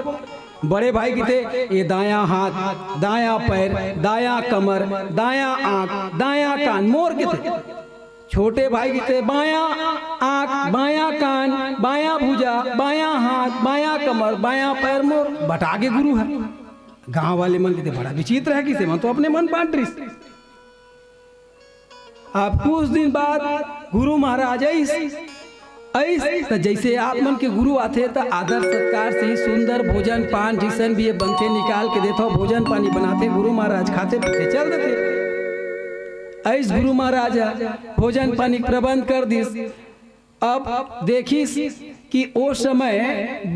A: बड़े भाई की थे ये दायां हाथ, दायां पैर, दायां कमर, दायां आंख, दायां कान, मोर के थे। छोटे भाई की थे बायां आंख, बायां कान, बायां भुजा, बायां हाथ, बायां कमर, बायां पैर, मोर, बटा के गुरु है। गांव वाले मन के थे बड़ा विचित्र है, किसे मन तो अपने मन बांट रही। अब कुछ दिन बाद गुरु महाराज ऐस तो जैसे आप मन के गुरु आते तो आदर सत्कार से ही सुंदर भोजन पान जिसन भी ये बनते निकाल के देते भोजन पानी बनाते गुरु महाराज खाते पीते चल देते। ऐस गुरु महाराज भोजन पानी प्रबंध कर दिस। अब देखिस कि ओ समय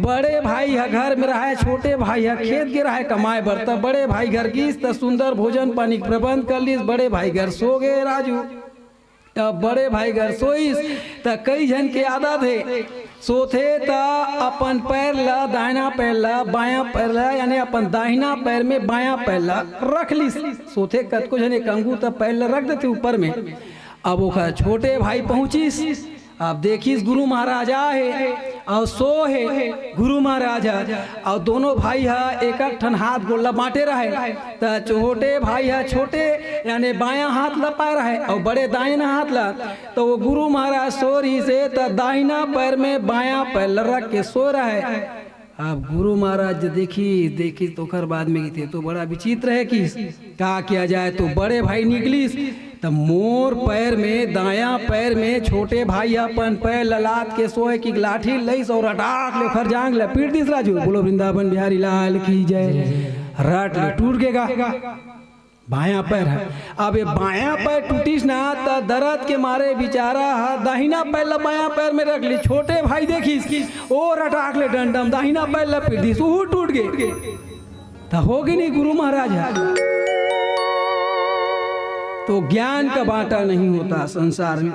A: बड़े भाई है घर में रहा, छोटे भाई है खेत गे रहा कमाए बरता। बड़े भाई घर गिस तो सुंदर भोजन पानी प्रबंध कर लीस। बड़े भाई घर सो गए राजू। अब बड़े भाई घर सोईस तो कई जन के आदत है सोते तो अपन पैर ला दाहिना पैर ला बायां पैर ला यानी अपन दाहिना पैर में बायां पैर ला रख ली। सोते कतको जने कंगू तो पैर ला रख देते ऊपर में। अब वो छोटे भाई पहुंचिस। अब देखिस गुरु महाराजा है और सो है गुरु महाराजा और दोनों भाई है एक ठन हाथ गोला बांटे रहे। तो छोटे भाई है छोटे यानी बायां हाथ लपा रहे और बड़े दाहिना हाथ ला। तो वो गुरु महाराज सो रही से तो दाहिना पैर में बायां पैर रख के सो रहे। अब गुरु महाराज देखी तो खर बाद में थे तो बड़ा विचित्र है कि क्या किया जाए। तो बड़े भाई निकलीस तो मोर पैर में दायां पैर में छोटे भाई अपन पैर ललाट के सोए की लाठी लईस और अटाक ले खर जांग ले पीट दिस राजू। बोलो वृंदावन बिहारी लाल की जय। रट ले टूट गेगा बायां पैर है। अब ये बायां पैर टूटिस ना तो दर्द के मारे बेचारा दाहिना पैर ला बायां पैर में रख ली। छोटे भाई देखिस और अटाक ले डंडम दाहिना पैर ला पीट दिस वो टूट गए। तो होगी नहीं गुरु महाराज। तो ज्ञान का बांटा नहीं होता संसार में,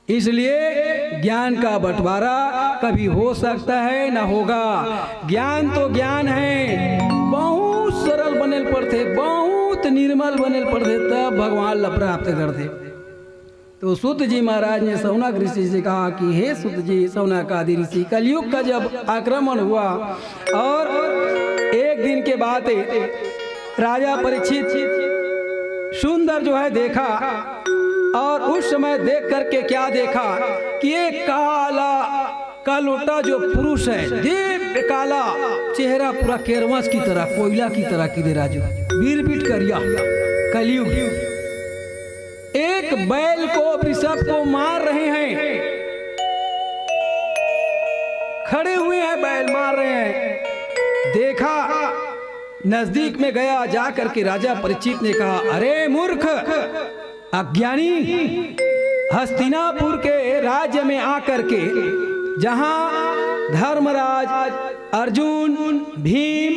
A: इसलिए ज्ञान का बंटवारा कभी हो सकता है ना होगा। ज्ञान तो ज्ञान है, बहुत सरल बनेल पड़ते बहुत निर्मल बनेल पड़ते तब भगवान ला प्राप्त करते। तो सूत जी महाराज ने सौनक ऋषि से कहा कि हे सूत जी सौनक आदि ऋषि कलयुग का जब आक्रमण हुआ और एक दिन के बाद राजा परीक्षित सुंदर जो है देखा और उस समय देख करके क्या देखा कि एक काला कालोटा जो पुरुष है दिव्य काला चेहरा पूरा केरवस की तरह कोयला की तरह की दे राजू बीरबीट करिया कलयुग। एक बैल को वृषभ को मार रहे हैं, खड़े हुए हैं बैल मार रहे हैं। देखा नजदीक में गया जा करके राजा परीक्षित ने कहा अरे मूर्ख अज्ञानी, हस्तिनापुर के राज्य में आकर के जहां धर्मराज अर्जुन भीम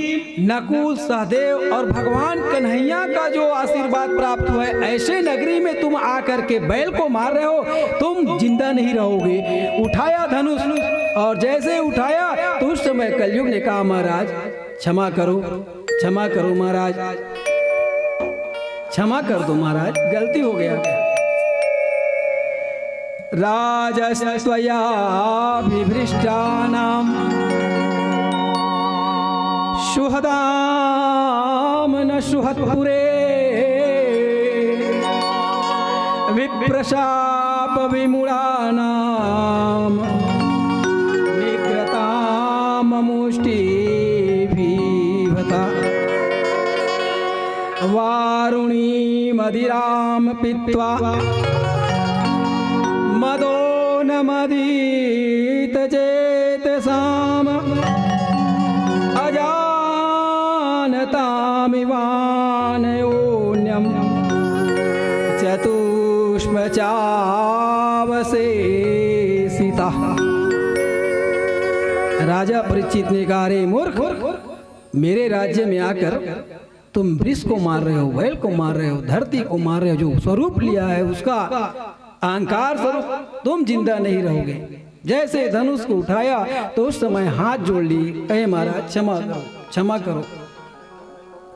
A: नकुल सहदेव और भगवान कन्हैया का जो आशीर्वाद प्राप्त हुआ है ऐसे नगरी में तुम आकर के बैल को मार रहे हो, तुम जिंदा नहीं रहोगे। उठाया धनुष और जैसे उठाया तो उस समय कलयुग ने कहा महाराज क्षमा करो महाराज, क्षमा कर दो महाराज, गलती हो गया। राजस्वया विभृष्टानां शुहदाम न शुहत्पुरे विप्रशाप विमूढ़ानां निग्रताम मुष्टिभिवता वारुणी मदिराम पीत्वा मदो न मदीत चेतसाम अजानतामिवानयोन्यं चतुष्मचावशेषितः। राजा परीक्षित ने कहा रे मूर्ख, मेरे राज्य में आकर तुम वृक्ष को मार रहे हो, बैल को मार रहे हो, धरती को मार रहे हो, जो स्वरूप लिया है उसका अहंकार स्वरूप तुम जिंदा नहीं रहोगे। जैसे धनुष को उठाया तो उस समय हाथ जोड़ ली, कहे महाराज क्षमा करो,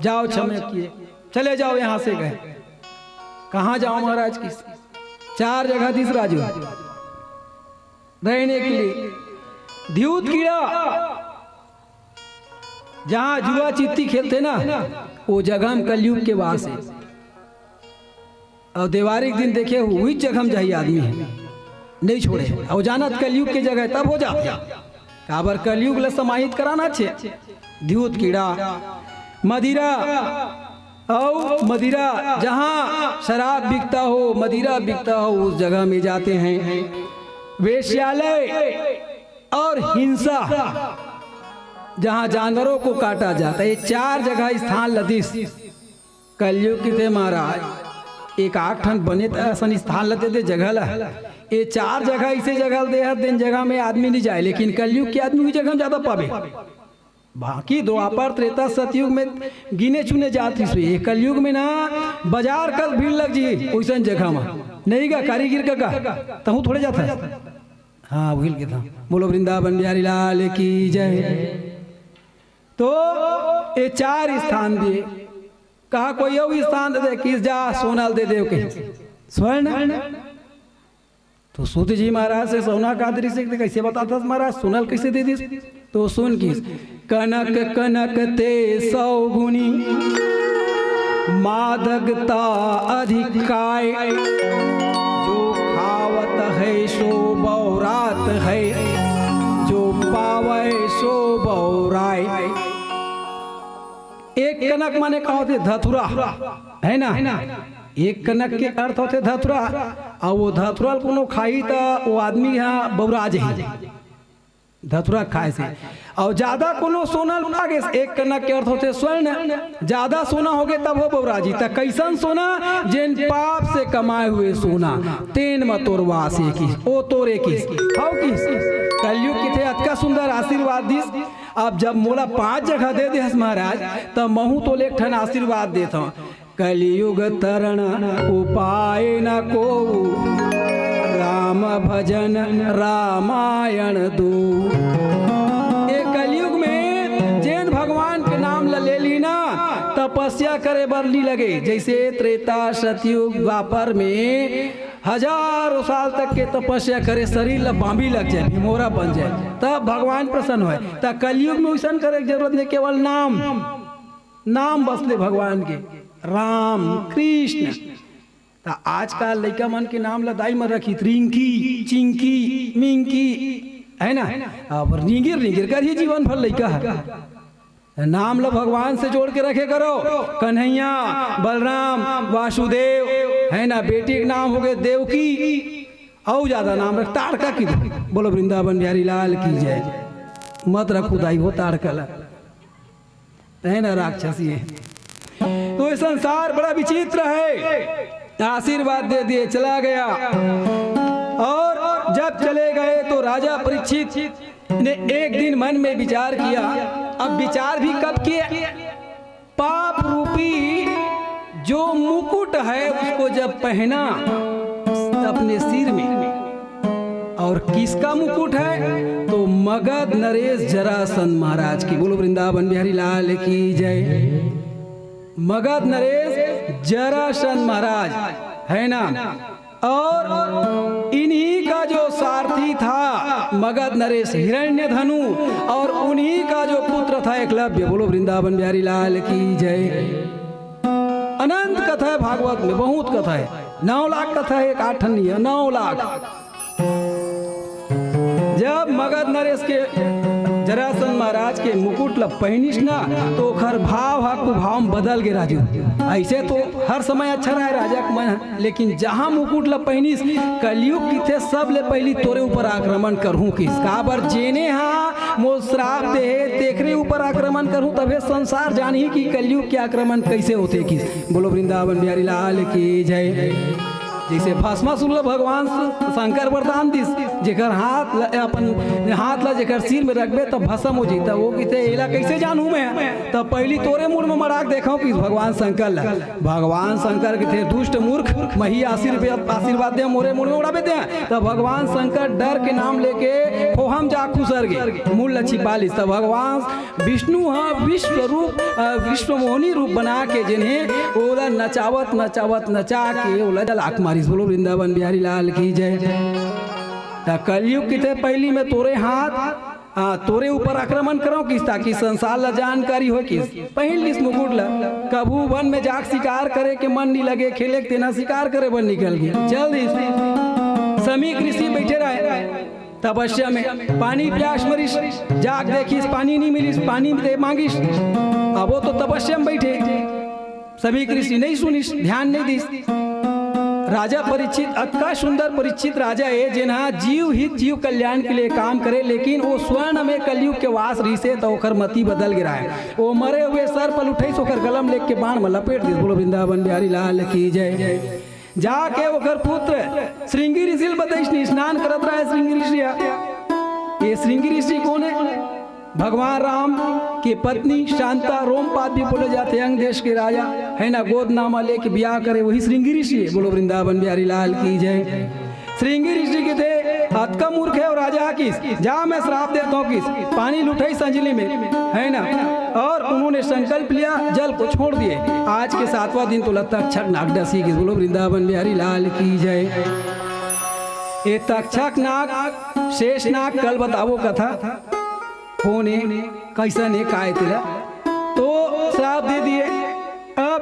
A: जाओ क्षमा किए, चले जाओ यहाँ से। गए कहाँ जाओ महाराज की? 4 जगह दिस राजू रहने के लिए। द्यूत कीड़ा जहाँ जुआ चित्ती खेलते ना वो जगह हम कलयुग के वास है। और देवारिक दिन देखे हुई जगह हम जाही आदमी है नहीं छोड़े और जानत कलयुग के जगह तब हो जाते काबर कलयुग ला समाहित कराना छे। द्यूत कीड़ा मदिरा और मदिरा, जहाँ शराब बिकता हो, मदिरा बिकता हो, उस जगह में जाते हैं। वेश्यालय और हिंसा, जहाँ जानवरों को काटा जाता है, ये 4 जगह स्थान लतीस कलयुग के थे महाराज। एक 8 ठन बने सन स्थान लते थे जगह ला, ये 4 जगह इसे जगह दे हर दिन जगह में आदमी नहीं जाए, लेकिन कलयुग के आदमी की जगह ज्यादा पावे। बाकी द्वापर त्रेता सतयुग में गिने चुने जाती से, कलयुग में ना बाजार कल भीड़ लग जी वैसा जगह में नहीं गा कारीगिर का तहु थोड़े जाता है। हाँ भूल के था। बोलो वृंदावन बिहारी लाल की जय। तो ये 4 स्थान दिए, कहा कोई और स्थान दे दे, किस जा सोना दे दे के स्वर्ण। तो सूत जी महाराज से सोना का दृश्य कैसे बताता महाराज, सोनल कैसे दे दी? तो सुन किस, कनक कनक ते 100 गुनी मादकता अधिकाय, जो खावत है सो बौरात है, जो पावे सो बौराय। एक कनक माने कहा होते धतुरा है ना, एक कनक के अर्थ होते धतुरा, और वो धतुरा कोनो खाई तो वो आदमी यहाँ बौरा जाए धतुरा खाए से। और ज्यादा कोनो सोना लागे, एक कनक के अर्थ होते स्वर्ण, ज्यादा सोना हो गए तब हो बौराजी। तक कैसन सोना, जिन पाप से कमाए हुए सोना, तेन मतोरवा से किस ओ तोरे किस हाउ किस। कलयुग की थे अतका सुंदर आशीर्वाद दिस। अब जब मोला 5 जगह दे दे महाराज, तब महू तो एक ठन आशीर्वाद देता हूँ। कलयुग तरण उपाय न को, राम भजन रामायण दो। एक कलयुग में जैन भगवान के नाम ले ली ना, तपस्या करे बरली लगे। जैसे त्रेता सतयुग द्वापर में हजारों साल तक के तपस्या करे, शरीर बांबी लग जाए, भीमोरा बन जाए, तब भगवान प्रसन्न हो। तब कलयुग में वैसा करे की जरूरत नहीं, केवल नाम बसले भगवान के, राम कृष्ण। आजकल लड़का मन के नाम लदाई में रखी, रिंकी चिंकी मिंकी है ना, अब रिंगिर रिंगिर कर ही जीवन भर लड़का है। नाम लो भगवान से जोड़ के रखे करो, कन्हैया बलराम वासुदेव है ना। बेटी के नाम हो गए देवकी, और ज्यादा नाम रख ताड़का की। बोलो वृंदावन बिहारी लाल की जय। मत रखो दाई हो ताड़का है ना, राक्षसी है। तो ये संसार बड़ा विचित्र है। आशीर्वाद दे दिए चला गया, और जब चले गए तो राजा परीक्षित ने एक दिन मन में विचार किया। अब विचार भी कब किया, पाप रूपी जो मुकुट है उसको जब पहना अपने सिर में, और किसका मुकुट है, तो मगध नरेश जरासंध महाराज की। बोलो वृंदावन बिहारी लाल की जय। मगध नरेश जरासंध महाराज है ना, और इन्हीं का जो सारथी था मगध नरेश हिरण्यधनु, और उन्हीं का जो पुत्र था एकलव्य। बोलो वृंदावन बिहारी लाल की जय। अनंत कथा है भागवत में, बहुत कथा है, 9 लाख कथा है, एक 8 नहीं है, 9 लाख। जब मगध नरेश के जरासंध महाराज के मुकुट ल पहनिस ना, तो खर भाव भाव में बदल गए राजू। ऐसे तो हर समय अच्छा रहा राजा का मन, लेकिन जहाँ मुकुट ल पहनिस, कलयुग की थे सब ले पहली तोरे ऊपर आक्रमण करहूँ किस काबर जेने हाँ मोल श्राप दे तेखरे ऊपर आक्रमण करूँ, तबे संसार जान ही कि कलयुग के आक्रमण कैसे होते किस। बोलो वृंदावन बिहारी लाल की जय। जैसे भस्मासुर भगवान शंकर वरदान दिस, जेकर अपन हाथ ला जेकर सिर में रखबे तब भस्म हो जीता। वो कहते एला कैसे जानू मैं, तब पहली तोरे मुड़ में मराक देखा कि भगवान शंकर ला। भगवान शंकर के थे दुष्ट मूर्ख, मही आशीर्वाद दे मोरे मुड़ में उड़ाबे दे। तब भगवान शंकर डर के नाम लेके खोहम जा खुसर गए, मूल लच्छी पालिस। तब भगवान विष्णु हाँ विश्व मोहनी रूप बना के जिन्हें ओला नचावत नचावत नचा के ओला जलाक मारी। बोलो वृंदावन बिहारी लाल की जय। कलयुग की थे पहली में तोरे हाथ तोरे ऊपर आक्रमण करो किस, ताकि संसार ला जानकारी हो किस। पहल इस मुकुट ला कबू वन में जाक शिकार करे के मन नहीं लगे, खेले तेना शिकार करे बन निकल गया। चल समीक ऋषि बैठे रहे तपस्या में, पानी प्यास मरीस, जाग देखिस पानी नहीं मिलिस, पानी दे मांगिस। अब वो तो तपस्या में बैठे, सभी ऋषि नहीं सुनिस, ध्यान नहीं दिस। राजा परीक्षित अतका सुंदर परीक्षित राजा है जिन्हा जीव हित जीव कल्याण के लिए काम करे, लेकिन वो स्वर्ण में कलयुग के वास रही से तो ओकर मति बदल गिरा है। वो मरे हुए सर पर उठे ओकर गलम लेके के बाण में लपेट दिस। बोलो वृंदावन बिहारी लाल की जय। जाके ओकर पुत्र श्रृंगी ऋषि बताइस, स्नान करत रहा है श्रृंगी ऋषि। ये श्रृंगी ऋषि कौन है? भगवान राम की पत्नी शांता, रोमपाद भी बोले जाते, अंग देश के राजा है ना, गोद नामा लेके ब्याह करे वही श्रृंगी ऋषि है। बोलो वृंदावन बिहारी लाल की जय। श्रृंगी ऋषि के थे हतका मूर्ख है और राजा किस, जा मैं श्राप देता हूँ किस, पानी लुटाई संजली में है ना, और उन्होंने संकल्प लिया, जल को छोड़ दिए। आज के 7वां दिन तो तक्षक नाग डसी किस। बोलो वृंदावन बिहारी लाल की जय। ये तक्षक नाग शेष नाग कल बतावो कथा कौन है, कैसा ने काय तेरा, तो श्राप दे दिए। अब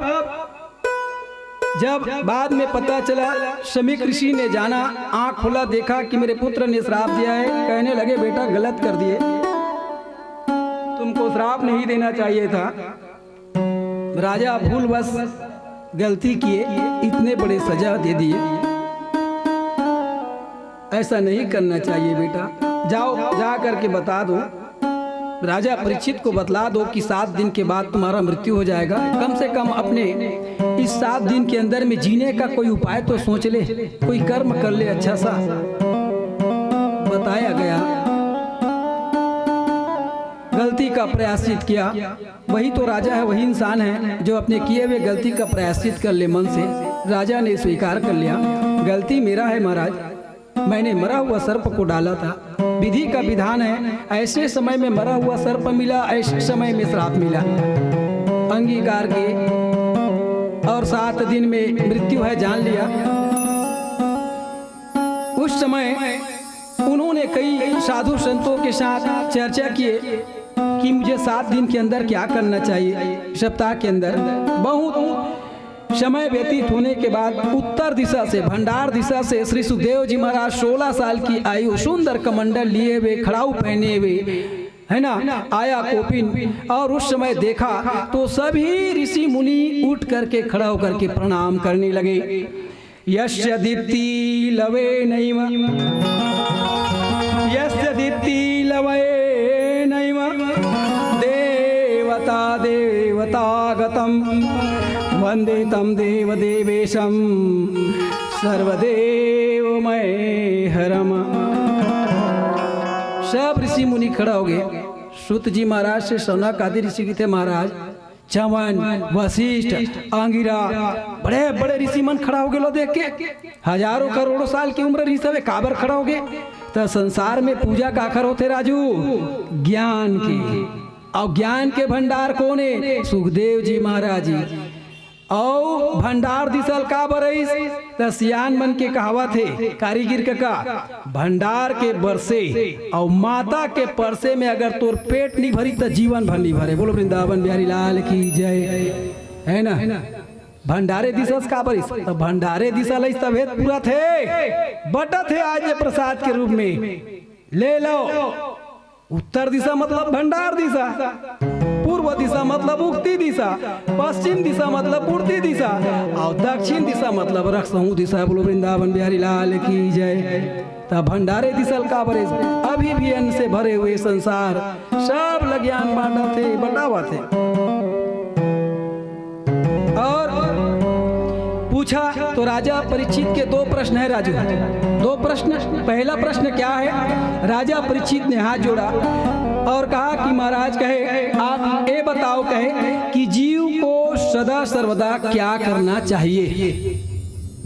A: जब बाद में पता चला, शमीक ऋषि ने जाना, आंख खुला देखा कि मेरे पुत्र ने श्राप दिया है। कहने लगे बेटा गलत कर दिए, तुमको श्राप नहीं देना चाहिए था। राजा भूलवश गलती किए, इतने बड़े सजा दे दिए। ऐसा नहीं करना चाहिए बेटा, जाओ जा करके बता दो, राजा परीक्षित को बतला दो कि 7 दिन के बाद तुम्हारा मृत्यु हो जाएगा। कम से कम अपने इस 7 दिन के अंदर में जीने का कोई उपाय तो सोच ले, कोई कर्म कर ले अच्छा सा। बताया गया, गलती का प्रायश्चित किया। वही तो राजा है, वही इंसान है जो अपने किए हुए गलती का प्रायश्चित कर ले मन से। राजा ने स्वीकार कर लिया, गलती मेरा है महाराज, मैंने मरा हुआ सर्प को डाला था। विधि का विधान है, ऐसे समय में मरा हुआ सर्प मिला, ऐसे समय में श्राप मिला। अंगीकार किए और 7 दिन में मृत्यु है जान लिया। उस समय उन्होंने कई साधु संतों के साथ चर्चा किए कि मुझे 7 दिन के अंदर क्या करना चाहिए। सप्ताह के अंदर बहुत समय व्यतीत होने के बाद उत्तर दिशा से, भंडार दिशा से श्री सुखदेव जी महाराज 16 साल की आयु, सुंदर कमंडल लिए हुए, खड़ाऊ पहने हुए है ना, आया कोपिन। और उस समय देखा तो सभी ऋषि मुनि उठ करके खड़ा होकर के प्रणाम करने लगे। यस्य दीप्ति लवे नैव, यस्य दीप्ति लवे नैव, देवता देवतागतम वंदे तम देव देवेशम सर्वदेवमय हरम। सब ऋषि मुनि खड़ा हो गए। सूत जी महाराज से सौनक आदि ऋषि की थे महाराज, चवन, वशिष्ठ, अंगिरा, बड़े बड़े ऋषि मन खड़ा हो गए। लो देख के हजारों करोड़ों साल की उम्र ऋषि काबर खड़ा हो गए। तो संसार में पूजा काकर होते राजू, ज्ञान के, और ज्ञान के भंडार कौन है? सुखदेव जी महाराज जी। और भंडार दिसल का बरईस, तो सियान मन के कहावत है कारीगिर का भंडार के बरसे और माता के परसे में अगर तोर पेट नहीं भरी तो जीवन भर नहीं भरे। बोलो वृंदावन बिहारी लाल की जय, है ना। भंडारे दिशस का बरिस, तो भंडारे दिशा लइस तब हेत पूरा थे, बटा थे आज ये प्रसाद के रूप में ले लो। उत्तर दिशा मतलब भंडार दिशा, पूर्व दिशा मतलब उक्ति दिशा, पश्चिम दिशा मतलब पूर्ति दिशा, और दक्षिण दिशा मतलब रक्षहू दिशा। बोलो वृंदावन बिहारी लाल की जय। तब भंडारे दिशल का बरे, अभी भी अन्न से भरे हुए संसार सब लज्ञान बांटा थे, बटावा थे। और पूछा तो राजा परीक्षित के 2 प्रश्न है राजू, 2 प्रश्न। पहला प्रश्न क्या है? राजा परीक्षित ने हाथ जोड़ा और कहा कि महाराज कहे आप ये बताओ, कहे कि जीव को सदा सर्वदा क्या करना चाहिए?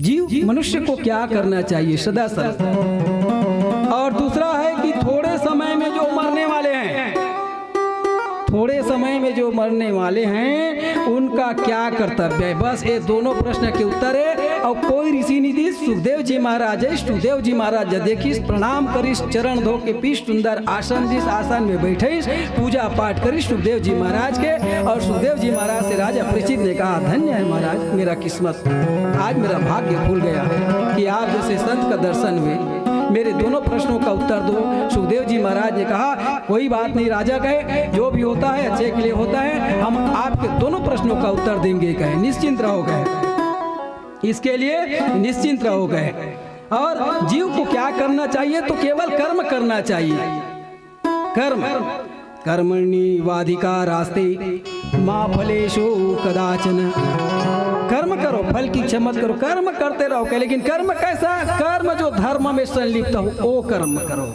A: जीव मनुष्य को क्या करना चाहिए सदा सर्वदा? और दूसरा है कि थोड़े समय में जो मरने वाले हैं, थोड़े समय में जो मरने वाले हैं उनका क्या कर्तव्य है? बस ये दोनों प्रश्न के उत्तर है। और कोई ऋषि निधि सुखदेव जी महाराज है। सुखदेव जी महाराज देखिस, प्रणाम करिस, चरण धो के पीस, सुंदर आसन, जिस आसन में बैठिस, पूजा पाठ करिस सुखदेव जी महाराज के। और सुखदेव जी महाराज से राजा परीक्षित ने कहा, धन्य है महाराज मेरा किस्मत, आज मेरा भाग्य खुल गया कि आप जैसे संत का दर्शन हुए। मेरे दोनों प्रश्नों का उत्तर दो। सुखदेव जी महाराज ने कहा कोई बात नहीं राजा, कहे जो भी होता है अच्छे के लिए होता है, हम आपके दोनों प्रश्नों का उत्तर देंगे कहे, निश्चिंत रहो कहे, इसके लिए निश्चिंत रहो कहे। और जीव को क्या करना चाहिए? तो केवल कर्म करना चाहिए। कर्म कर्मणि वाधिकारास्ते मा फलेषु कदाचन। कर्म करो, फल की इच्छा मत करो, कर्म करते रहो कहे। लेकिन कर्म कैसा? कर्म जो धर्म में संलिप्त हो वो कर्म करो,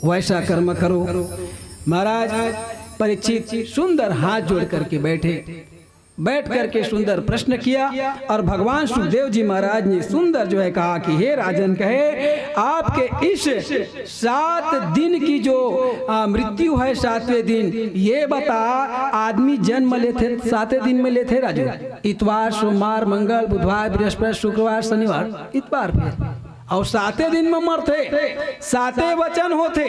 A: वैसा कर्म करो। महाराज परीक्षित सुंदर हाथ जोड़ करके बैठ करके सुंदर प्रश्न किया। और भगवान सुखदेव जी महाराज ने सुंदर जो है कहा कि हे राजन कहे, आपके इस 7 दिन की जो मृत्यु है 7वें दिन, ये बता आदमी जन्म लेते 7 दिन में लेते राजू? इतवार, सोमवार, मंगल, बुधवार, बृहस्पति, शुक्रवार, शनिवार, इतवार फिर, और 7 दिन में मरते। 7 वचन होते,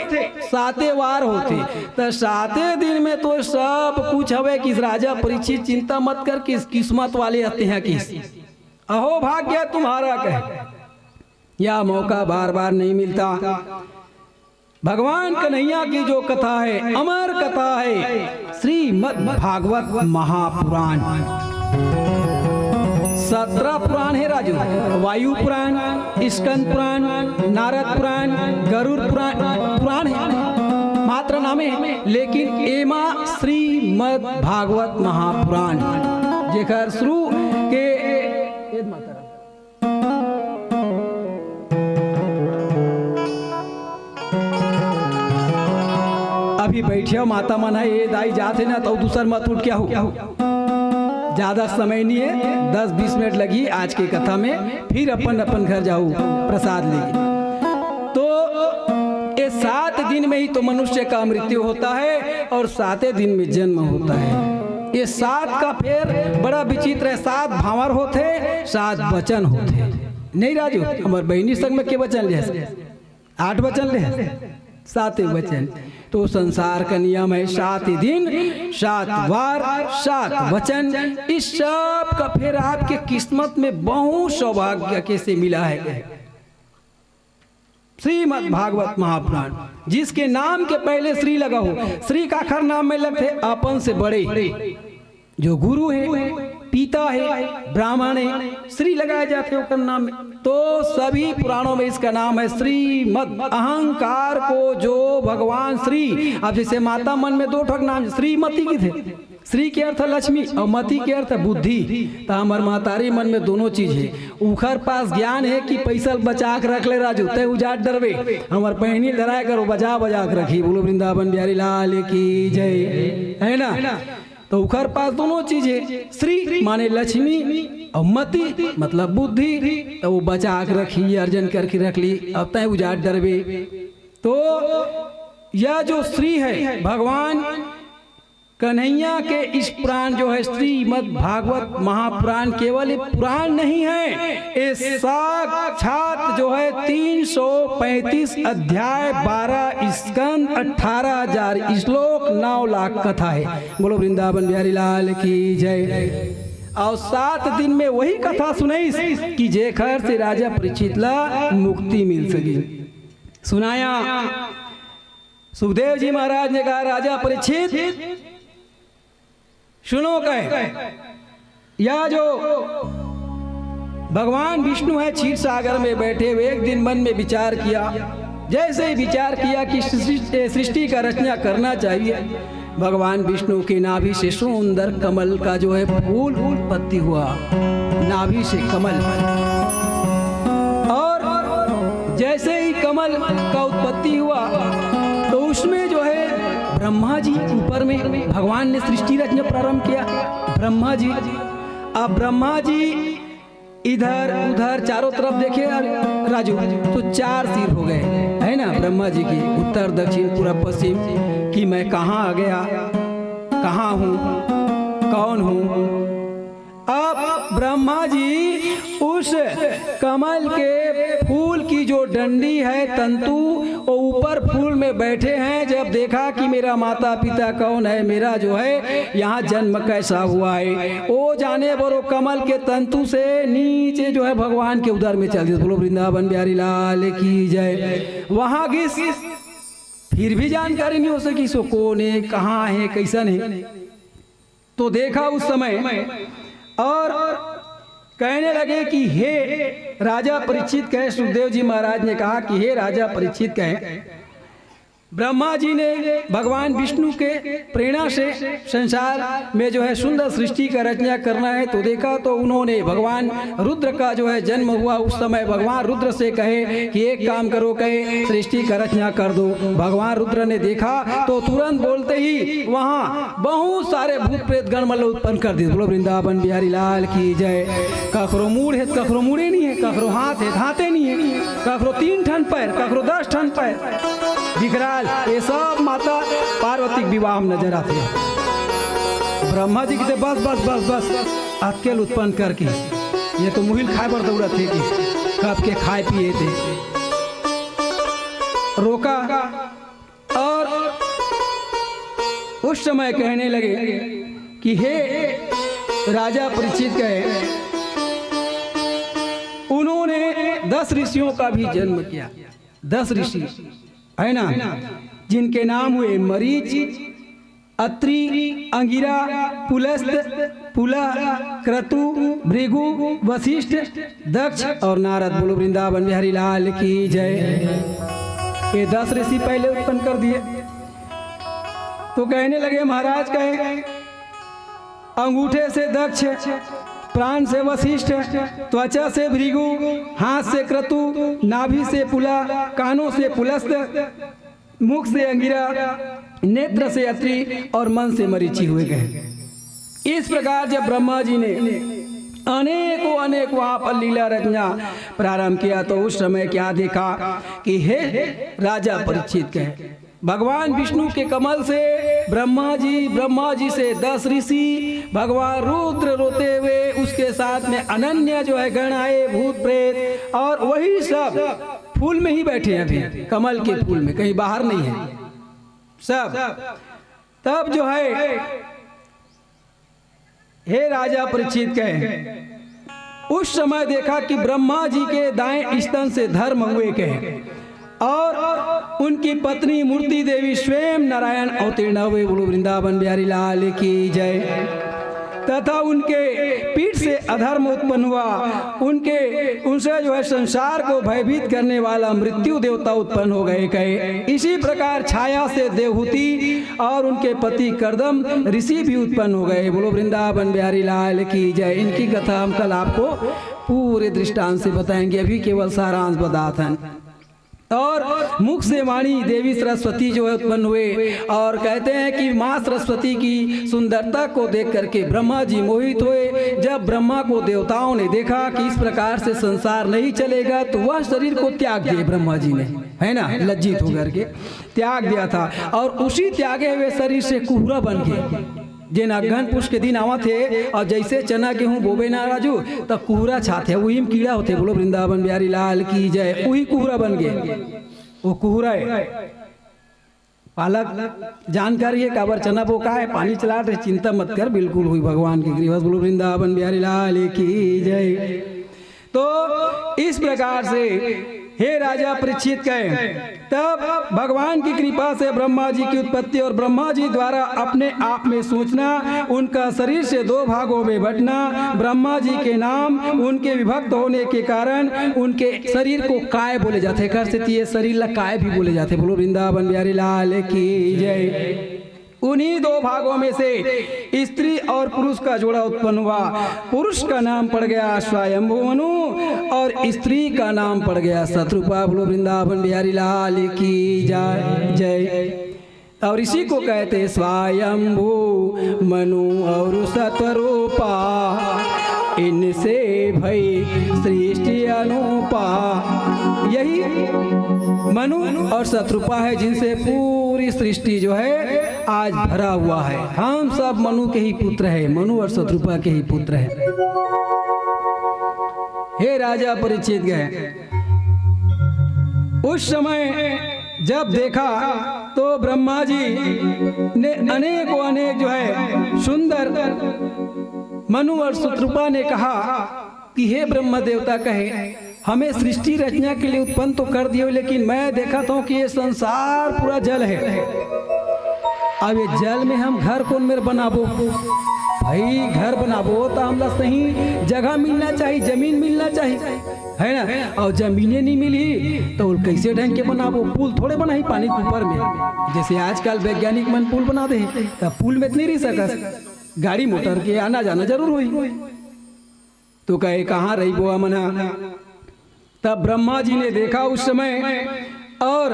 A: 7 वार होते, तो 7 दिन में तो सब कुछ हवे। किस राजा परीक्षित चिंता मत कर, किस किस्मत वाले आते हैं, किस अहो भाग्य तुम्हारा कहे। यह मौका बार बार नहीं मिलता। भगवान कन्हैया की जो कथा है, अमर कथा है, श्रीमद् भागवत महापुराण। 17 पुराण है राजू, वायु पुराण, स्कंद पुराण, नारद पुराण, गरुड़ पुराण है, मात्र नाम है। लेकिन एमा श्रीमद् भागवत महापुराण जेकर शुरू के अभी बैठिया माता मन है, ये दाई जाते ना तो दूसर मत उठ क्या हो। ज्यादा समय नहीं है, 10-20 मिनट लगी आज की कथा में, फिर अपन घर जाऊँ प्रसाद लेके। तो ये 7 दिन में ही तो मनुष्य का मृत्यु होता है और 7 दिन में जन्म होता है। ये 7 का फेर बड़ा विचित्र है। 7 भावर होते, 7 वचन होते। नहीं राजू, हमारे बहनी संग में के वचन ले? 8 वचन ले, 7 वचन। तो संसार का नियम है 7 दिन, 7 वार, 7 वचन। इस सब का फिर आपके किस्मत में बहुत सौभाग्य कैसे मिला है। श्रीमद् भागवत महापुराण, जिसके नाम के पहले श्री लगा हो, श्री का अक्षर नाम में लगते अपन से बड़े जो गुरु है, पिता है, ब्राह्मण है, श्री लगाए जाते हो नाम में। तो सभी पुराणों में इसका नाम है श्रीमद्। अहंकार को जो भगवान श्री, अब जैसे माता मन में 2 ठक नाम, श्रीमती की थे, श्री के अर्थ लक्ष्मी और मती के अर्थ बुद्धि। तो हमार मातारी मन में दोनों चीज है। उखर पास ज्ञान है कि पैसा बचा के रख ले राजू, तय उजाट डरवे, हमार पहनी डराया करो, बजा के रखी। बोलो वृंदावन बिहारी लाल की जय, है ना। तो उखर पास दोनों चीजें, श्री माने लक्ष्मी और मति मतलब बुद्धि, तो वो बचा के रखी, अर्जन करके रख ली, अब तय उजाट डरवे। तो यह जो श्री है भगवान कन्हैया के इस पुराण जो है श्रीमद् भागवत महापुराण, केवल एक पुराण नहीं है, ये साक्षात जो है 335 अध्याय, 12 स्कंद, 18,000 श्लोक, 9 लाख कथा है। बोलो वृंदावन बिहारी लाल की जय। और 7 दिन में वही कथा सुनाई कि जेखर से राजा परीक्षित ला मुक्ति मिल सकी। सुनाया सुखदेव जी महाराज ने कहा, राजा परीक्षित सुनो कहे, यह जो भगवान विष्णु है क्षीर सागर में बैठे हुए, एक दिन मन में विचार किया। जैसे ही विचार किया कि सृष्टि का रचना करना चाहिए, भगवान विष्णु के नाभि से सुंदर कमल का जो है फूल उत्पत्ति हुआ, नाभि से कमल। और जैसे ही कमल का उत्पत्ति हुआ तो उसमें जो है ब्रह्मा जी ऊपर में भगवान ने सृष्टि रचना प्रारंभ किया। ब्रह्मा जी, अब ब्रह्मा जी इधर उधर चारों तरफ देखे राजू तो 4 सिर हो गए, है ना, ब्रह्मा जी की, उत्तर दक्षिण पूर्व पश्चिम, कि मैं कहाँ आ गया, कहाँ हूँ, कौन हूँ। अब ब्रह्मा जी उस कमल के फूल की जो डंडी है तंतु, वो ऊपर फूल में बैठे हैं। जब देखा कि मेरा माता पिता कौन है, मेरा जो है यहाँ जन्म कैसा हुआ है, वो जाने बरो कमल के तंतु से नीचे जो है भगवान के उदर में चल दिया। बोलो वृंदावन बिहारी लाल की जय। वहाँ घिस फिर भी जानकारी नहीं हो सकी सो कौन है, कहाँ है, कैसन है। तो देखा उस समय और कहने लगे कि हे राजा परीक्षित कहे, सुखदेव जी महाराज ने कहा कि हे राजा परीक्षित कहे, ब्रह्मा जी ने भगवान विष्णु के प्रेरणा से संसार में जो है सुंदर सृष्टि का रचना करना है। तो देखा तो उन्होंने भगवान रुद्र का जो है जन्म हुआ। उस समय भगवान रुद्र से कहे कि एक काम करो, कहे सृष्टि का रचना कर दो। भगवान रुद्र ने देखा तो तुरंत बोलते ही वहाँ बहुत सारे भूत प्रेत गण मल्ल उत्पन्न कर दिए। बोलो वृंदावन बिहारी लाल की जय। कखरो मूड है, कखरो मूड़े नहीं है, कखरो हाथ है, हाथे नहीं है, कखरो 3 ठन पैर, कखरो 10 ठन पैर, विकराल, ये सब माता पार्वती के विवाह में नजर आते हैं। ब्रह्मा जी कहते बस बस बस बस अकेल उत्पन्न करके ये तो मुहिल खाए पर दौड़ा थे कि कब के खाए पिए थे। रोका और उस समय कहने लगे कि हे राजा परीक्षित कहे, उन्होंने 10 ऋषियों का भी जन्म किया। 10 ऋषि है ना, जिनके नाम हुए मरीच, अत्रि, अंगिरा, पुलस्त, पुला, क्रतु, भृगु, वशिष्ठ, दक्ष और नारद। बोलो वृंदावन बिहारी लाल की जय। ये 10 ऋषि पहले उत्पन्न कर दिए। तो कहने लगे महाराज कहे, अंगूठे से दक्ष, प्राण से वशिष्ठ, त्वचा से भृगु, हाथ से क्रतु, नाभि से पुला, कानों से पुलस्त, मुख से अंगिरा, नेत्र से अत्रि और मन से मरीचि हुए गए। इस प्रकार जब ब्रह्मा जी ने अनेक वहां पर लीला रचना प्रारंभ किया तो उस समय क्या देखा कि हे राजा परीक्षित कहे, भगवान विष्णु के कमल से ब्रह्मा जी से 10 ऋषि, भगवान रुद्र रोते हुए, उसके साथ में अनन्य जो है गण आए, भूत प्रेत, और वही सब फूल में ही बैठे हैं अभी, कमल के फूल में, कहीं बाहर नहीं है सब। तब जो है हे राजा परीक्षित कहे, उस समय देखा कि ब्रह्मा जी के दाएं स्तन से धर्म हुए कहे और उनकी पत्नी मूर्ति देवी स्वयं नारायण अवतीर्ण हुए। बोलो वृंदावन बिहारी लाल की जय। तथा उनके पीठ से अधर्म उत्पन्न हुआ, उनसे जो है संसार को भयभीत करने वाला मृत्यु देवता उत्पन्न हो गए कहे। इसी प्रकार छाया से देवहूति और उनके पति कर्दम ऋषि भी उत्पन्न हो गए। बोलो वृंदावन बिहारी लाल की जय। इनकी कथा हम कल आपको पूरे दृष्टांत से बताएंगे, अभी केवल सारांश बताते हैं। और मुख से वाणी देवी सरस्वती जो है उत्पन्न हुए और कहते हैं कि माँ सरस्वती की सुंदरता को देख करके ब्रह्मा जी मोहित हुए। जब ब्रह्मा को देवताओं ने देखा कि इस प्रकार से संसार नहीं चलेगा तो वह शरीर को त्याग दिए ब्रह्मा जी ने, है ना, लज्जित होकर के त्याग दिया था। और उसी त्यागे हुए शरीर से कुहरा बन गए। जे अगहन पुष के दिन आवा थे और जैसे चना गेहूँ बोबे ना राजू तब कुहरा छाते, वही में कीड़ा होते। बोलो वृंदावन बिहारी लाल की जय। वही कुहरा बन गए, वो कुहरा है। पालक जानकारी है काबर चना बोका है, पानी चला रहे, चिंता मत कर, बिल्कुल हुई भगवान की कृपा। बोलो वृंदावन बिहारी लाल की जय। तो इस प्रकार से हे राजा परीक्षित कहे, तब भगवान की कृपा से ब्रह्मा जी की उत्पत्ति और ब्रह्मा जी द्वारा अपने आप में सोचना, उनका शरीर से 2 भागों में बंटना, ब्रह्मा जी के नाम उनके विभक्त होने के कारण उनके शरीर को काय बोले जाते, कर से ये शरीर ला काय भी बोले जाते। बोलो वृंदावन बिहारी लाल की जय। उन्हीं 2 भागों में से स्त्री और पुरुष का जोड़ा उत्पन्न हुआ। पुरुष का नाम पड़ गया स्वयंभू मनु और स्त्री का नाम पड़ गया शत्रुपा। बोलो वृंदावन बिहारी लाल की जय। और इसी को कहते स्वयंभू मनु और शत्रुपा, इनसे भई सृष्टि अनुपा। यही मनु और शत्रुपा है जिनसे पूरी सृष्टि जो है आज भरा हुआ है। हम सब मनु के ही पुत्र हैं, मनु और शत्रुपा के ही पुत्र हैं। हे राजा परीक्षित गए, उस समय जब देखा तो ब्रह्मा जी ने अनेक जो है सुंदर, मनु और शत्रुपा ने कहा कि हे ब्रह्म देवता कहे, हमें सृष्टि रचना के लिए उत्पन्न तो कर दिए, लेकिन मैं देखा था कि ये संसार पूरा जल है। अब ये जल में हम घर कौन मेरे बनाबो, भाई घर बनाबो तो हमला सही जगह मिलना चाहिए, जमीन मिलना चाहिए, है ना। और जमीनें नहीं मिली तो कैसे ढंग के बनाबो? पुल थोड़े बनाई पानी के ऊपर में, जैसे आजकल वैज्ञानिक मन पुल बना दे, तब पुल में नहीं रह सकस, गाड़ी मोटर के आना जाना जरूर हुई। तो कहे कहाँ रही बोआ मना? तब ब्रह्मा जी ने देखा उस समय, और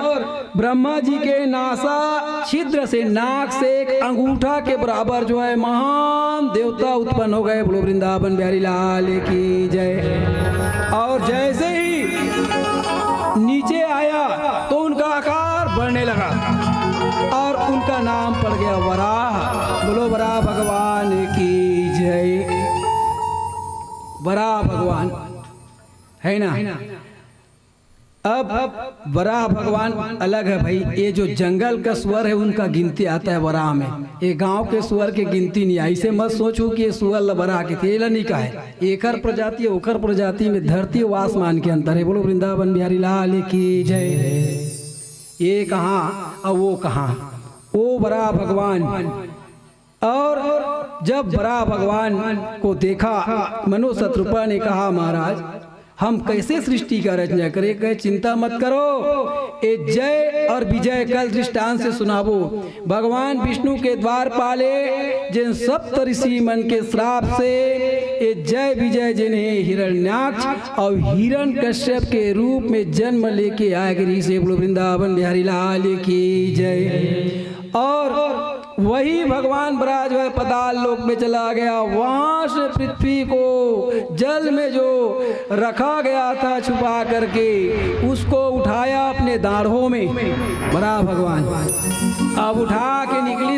A: ब्रह्मा जी के नासा छिद्र से, नाक से एक अंगूठा के बराबर जो है महान देवता उत्पन्न हो गए। बोलो वृंदावन बिहारी लाल की जय। और जैसे ही नीचे आया तो उनका आकार बढ़ने लगा और उनका नाम पड़ गया वराह। बोलो वराह भगवान की जय। वराह भगवान है ना। अब वराह भगवान अलग है भाई। ये जो जंगल का सुअर है उनका गिनती आता है वराह में, ये गांव के सुअर के गिनती नहीं आई। ऐसे मत सोचो कि ये सुअर वराह के तेल नहीं का है, एकर प्रजाति ओकर प्रजाति में धरती व आसमान के अंतर है। बोलो वृंदावन बिहारी लाल की जय। ये कहाँ और वो कहाँ, वो वराह भगवान। और जब वराह भगवान को देखा, मनु शत्रुपा ने कहा महाराज हम कैसे सृष्टि का रचना करें? कहे चिंता मत करो, ए जय और विजय कल दृष्टांत से सुनाबो। भगवान विष्णु के द्वार पाले जिन सप्त ऋषि मन के श्राप से ए जय विजय जिन्हें हिरण्याक्ष और हिरण कश्यप के रूप में जन्म लेके आए गिरी से। बोलो वृंदावन बिहारी लाल की जय। और वही भगवान बराज है पताल लोक में चला गया, वहां से पृथ्वी को जल में जो रखा गया था छुपा करके उसको उठाया अपने दाढ़ों में बड़ा भगवान। अब उठा के निकली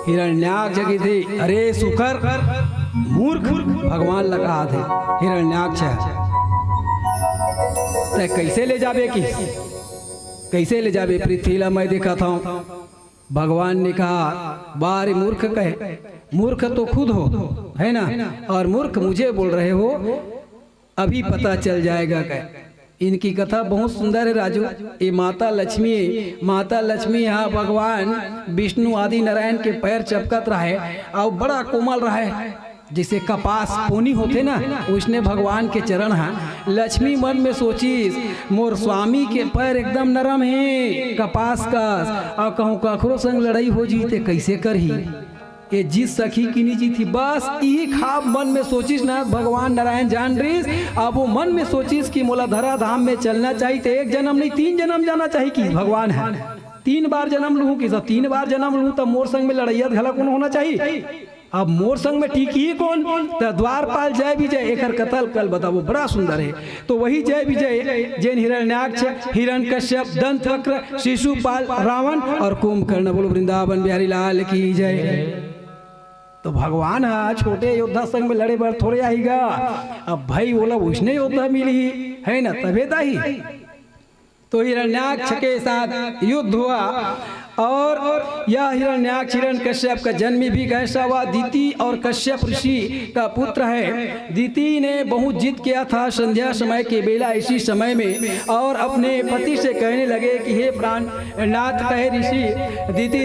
A: हिरण्याक्ष जगह थे। अरे सुकर मूर्ख, भगवान लगा थे हिरण्याक्ष कैसे ले जाबे की, कैसे ले जाबे? पृथ्वी ला मैं देखा था। भगवान ने कहा बारे मूर्ख कहे, मूर्ख तो खुद हो है ना, और मूर्ख मुझे बोल रहे हो, अभी पता चल जाएगा। कहे इनकी कथा बहुत सुंदर है राजू। ये माता लक्ष्मी यहाँ भगवान विष्णु आदि नारायण के पैर चपकत रहा है और बड़ा कोमल रहा है, जैसे कपास पोनी होते ना, उसने भगवान के चरण हैं। लक्ष्मी मन में सोची मोर स्वामी के पैर एकदम नरम है कपास का, और कहूँ कखरो संग लड़ाई हो जीते कैसे करही, ये जीत सखी कि नहीं जीती। बस यही खाब मन में सोचिस ना भगवान नारायण जान रही। अब वो मन में सोचिस कि मोला धरा धाम में चलना चाहिए, तो एक जन्म नहीं 3 जन्म जाना चाहिए कि भगवान है। 3 बार जन्म लूँ कि 3 बार जन्म लूँ, तब मोर संग में लड़ैया घला कौन होना चाहिए। अब मोर संग में ठीक ही कौन? तो द्वारपाल जय विजय एकर कतल कल बताओ बड़ा सुंदर है। तो वही जय विजय जैन हिरण्याक्ष, हिरण कश्यप, दंत वक्र, शिशुपाल, रावण और कुंभकर्ण। बोलो वृंदावन बिहारी लाल की जय। तो भगवान छोटे योद्धा संग में लड़े बार थोड़े आएगा। अब भाई बोला उसने योद्धा मिली है ना, तबे ही तो हिरण्याक्ष के साथ युद्ध हुआ। और यह हिरण्याक्ष हिरण कश्यप का जन्म भी कैसा हुआ? दीति और कश्यप ऋषि का पुत्र है। दीति ने बहुत जिद किया था संध्या समय के बेला इसी समय में, और अपने पति से कहने लगे कि हे प्राणनाथ, कहे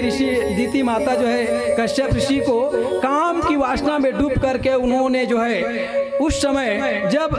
A: ऋषि दीति माता जो है कश्यप ऋषि को काम की वासना में डूब करके उन्होंने जो है उस समय जब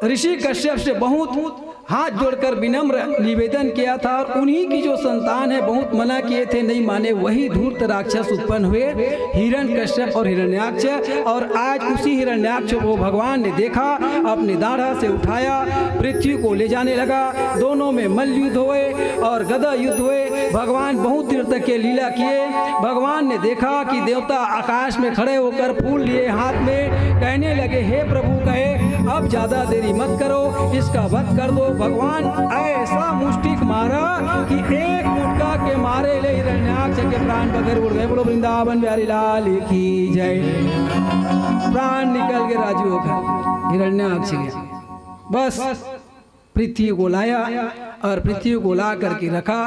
A: ऋषि कश्यप से बहुत हाथ जोड़कर विनम्र निवेदन किया था, और उन्हीं की जो संतान है बहुत मना किए थे, नहीं माने, वही धूर्त राक्षस उत्पन्न हुए हिरण कश्यप और हिरण्याक्ष। और आज उसी हिरण्याक्ष को भगवान ने देखा, अपने दाढ़ा से उठाया, पृथ्वी को ले जाने लगा। दोनों में मल्ल युद्ध हुए और गदा युद्ध हुए। भगवान बहुत देर तक के लीला किए। भगवान ने देखा कि देवता आकाश में खड़े होकर फूल लिए हाथ में, कहने लगे हे प्रभु, कहे अब ज्यादा देरी मत करो, इसका वध कर दो। भगवान ऐसा मुष्टिक मारा कि एक मुटका के मारे ले हिरण्याक्ष के प्राण बगैर उड़ गए। बोलो वृंदावन बिहारी लाल की जय। प्राण निकल गए राजू होकर हिरण्याक्ष के। बस पृथ्वी को लाया और पृथ्वी को ला करके रखा।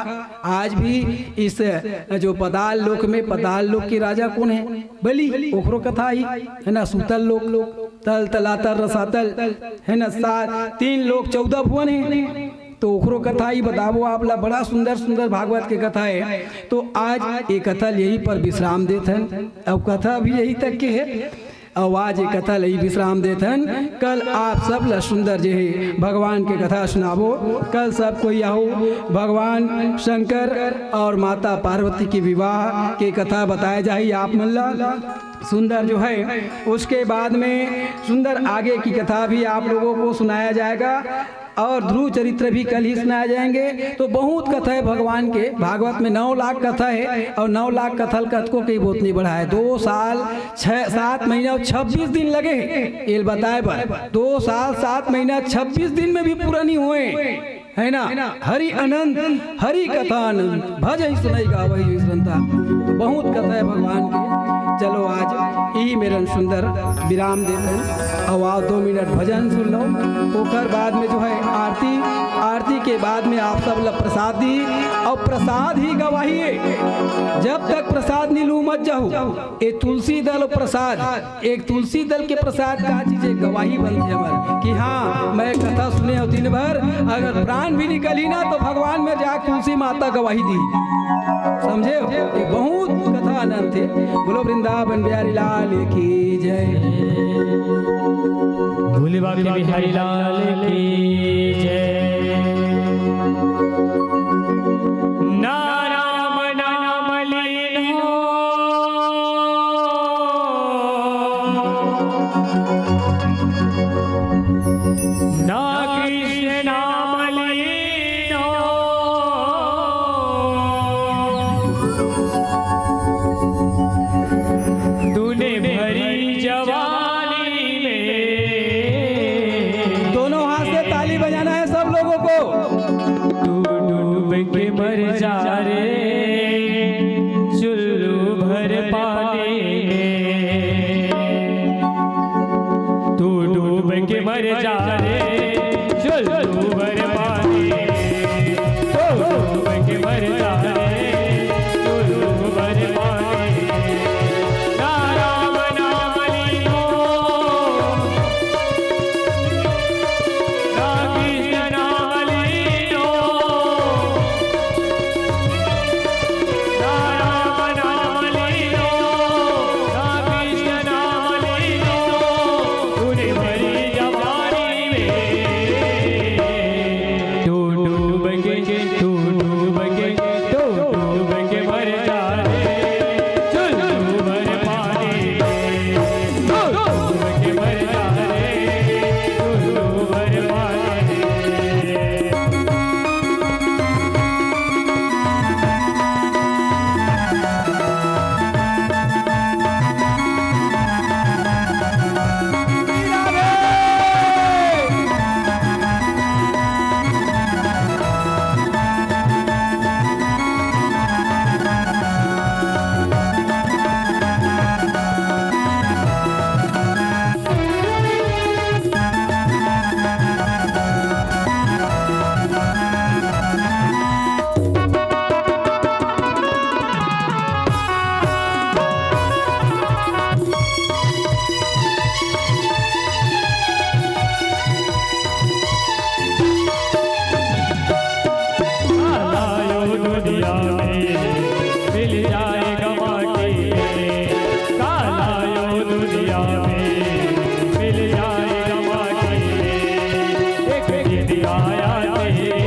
A: आज भी इस जो पताल लोक में, पताल लोक के राजा कौन है? बलि। ओखरो कथा ही है ना। सूतल लोक, तल तलातर रसातल है ना, 3 लोक 14 भुवन है। तो ओकरो कथा ही बताबो आपला। बड़ा सुंदर सुंदर भागवत के कथा है। तो आज ये कथा यही पर विश्राम देथन। अब कथा भी यही तक के है। अब आज ये कथा यही विश्राम देथन। कल आप सब ला सुंदर जे है भगवान के कथा सुनाबो। कल सब कोई आओ भगवान शंकर और माता पार्वती के विवाह के कथा बताया जाए आप मन ला सुंदर जो है। उसके बाद में सुंदर आगे की कथा भी आप लोगों को सुनाया जाएगा और ध्रुव चरित्र भी कल ही सुनाए जाएंगे। तो बहुत कथा है भगवान के। भागवत में 9 लाख कथा है और 9 लाख कथल कथकों की बहुत नहीं बढ़ा है। 2 साल 7 महीना और 26 दिन लगे ये बताए पर। 2 साल 7 महीना 26 दिन में भी पूरा नहीं हुए है ना। हरि अनंत हरि कथा आनंद भज ही सुनेगा वही सुनता। तो बहुत कथा है भगवान की। चलो आज यही मेरन सुंदर विराम देते और आओ 2 मिनट भजन सुन लो। ओकर बाद में जो है आरती के बाद में आप सब लोग प्रसाद दी और प्रसाद ही गवाहिए। जब तक प्रसाद नहीं लू मत जाओ। एक तुलसी दल प्रसाद, एक तुलसी दल के प्रसाद का चीज एक गवाही बनती है कि हाँ मैं कथा सुने हो दिन भर। अगर प्राण भी निकली ना तो भगवान में जा तुलसी माता गवाही दी। समझे ये बहुत कथा आनंद थे। बोलो वृंदावन बिहारी लाल की जय।
C: भोले बाबा बिहारी लाल की जय। ना राम नाम लीनो ना कृष्ण नाम लीनो तूने भरी जवानी में।
A: दोनों हाथ से ताली बजाना है सब लोगों को।
C: तू डूब के मर जा रे चुल्लू भर पानी में। तू डूब के मर जा रे चुल्लू भर पानी में। तू डूब के मर जा रे चुल्लू भर पानी में। ना राम नाम लीनो ना कृष्ण नाम लीनो ना राम नाम लीनो ना कृष्ण नाम लीनो तूने भरी जवानी में। तू डूब के मर जा रे चुल्लू भर पानी में। तू डूब के मर जा रे चुल्लू भर पानी में। लायो दुनिया में मिल जाएगा माटी में। कालायो दुनिया में मिल जाएगा माटी में। एक दिन आया तेरे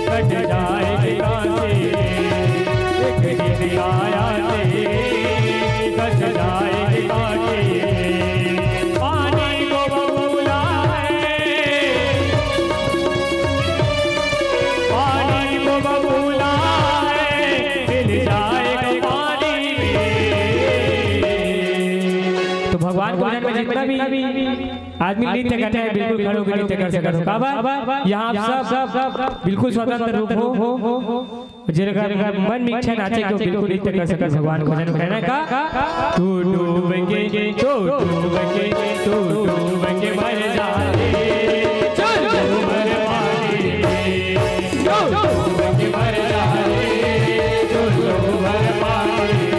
C: कट जाएगी कांटे। एक दिन आया तेरे कट जाएगी कांटे। पानी को बबूला है पानी को बबूला है मिल जाएगा पानी में। तो भगवान को जन्म जितना भी आदमी नृत्य करते हैं बिल्कुल खड़े होकर नृत्य कर सकते हो। काबा यहाँ सब बिल्कुल स्वतंत्र रूप हो। जिनका मन में इच्छा नाचे को बिल्कुल नृत्य कर सकते भगवान को जन्म कहना का। तू डूबेंगे तू डूबेंगे तू डूबेंगे मर जा रे चुल्लू भर पानी में। तू डूबेंगे मर जा रे चुल्लू भर पानी में।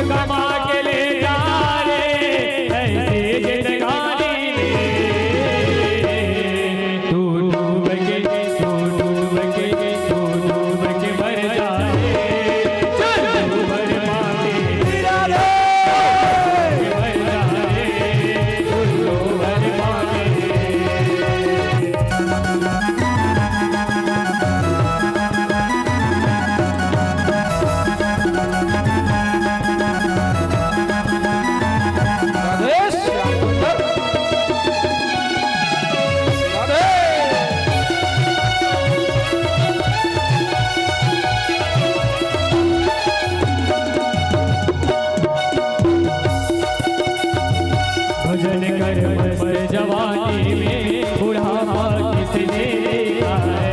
C: कमा के ले जा रे ऐसे जिंदगानी में तू डूब के मर जाए चल मर मांगे मर जाए तू मर मांगे
B: राधे श्याम सुंदर राधे
C: भजन कर मस्त जवानी में बुढ़ापा किसने देखा है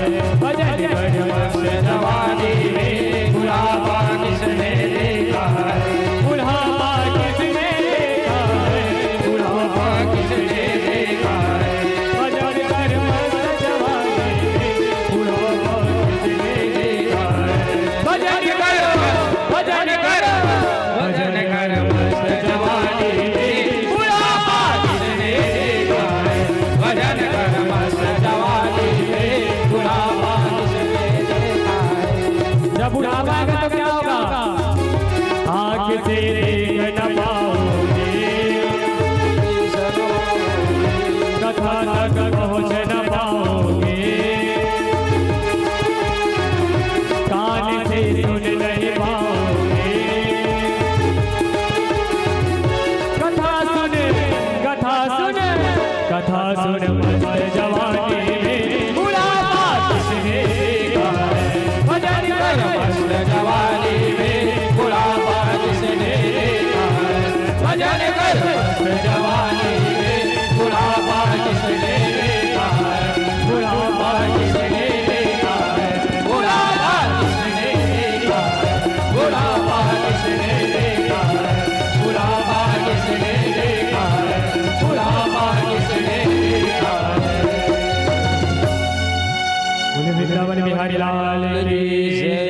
C: भजन कर मस्त जवानी में बुढ़ापा किसने देखा है बुढ़ापा किसने देखा है बुढ़ापा किसने देखा है भजन कर मस्त जवानी में बुढ़ापा किसने देखा है भजन कर मस्त जवानी में बुढ़ापा किसने देखा है भजन कर मस्त जवानी में बुढ़ापा किसने देखा है जब बुढ़ापा आएगा तो क्या होगा आँख से देख न पाओगे कथा तक पहुँच न पाओगे कान से सुन नहीं पाओगे कथा सुन मस्त जवानी में बुढ़ापा किसने देखा है भजन कर मस्त जवानी में बुढ़ापा किसने देखा है भजन कर मस्त जवानी में बुढ़ापा किसने देखा है बुढ़ापा किसने देखा है बुढ़ापा किसने देखा है बुढ़ापा किसने देखा है बुढ़ापा किसने देखा है बुढ़ापा किसने देखा है बोले वृंदावन बिहारी लाल की जय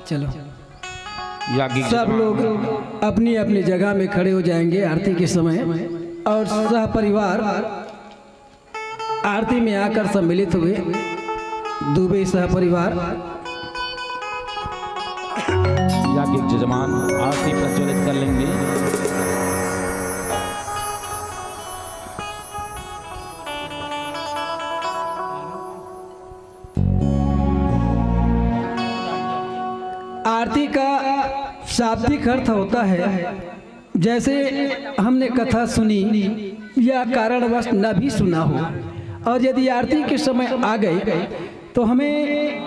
A: चलो
B: याज्ञिक
A: सब लोग अपनी अपनी जगह में खड़े हो जाएंगे आरती के समय और सह परिवार आरती में आकर सम्मिलित हुए दुबे सह परिवार
B: याज्ञिक जजमान आरती प्रज्वलित कर लेंगे
A: आरती का शाब्दिक अर्थ होता है जैसे हमने कथा सुनी या कारणवश न भी सुना हो और यदि आरती के समय आ गए तो हमें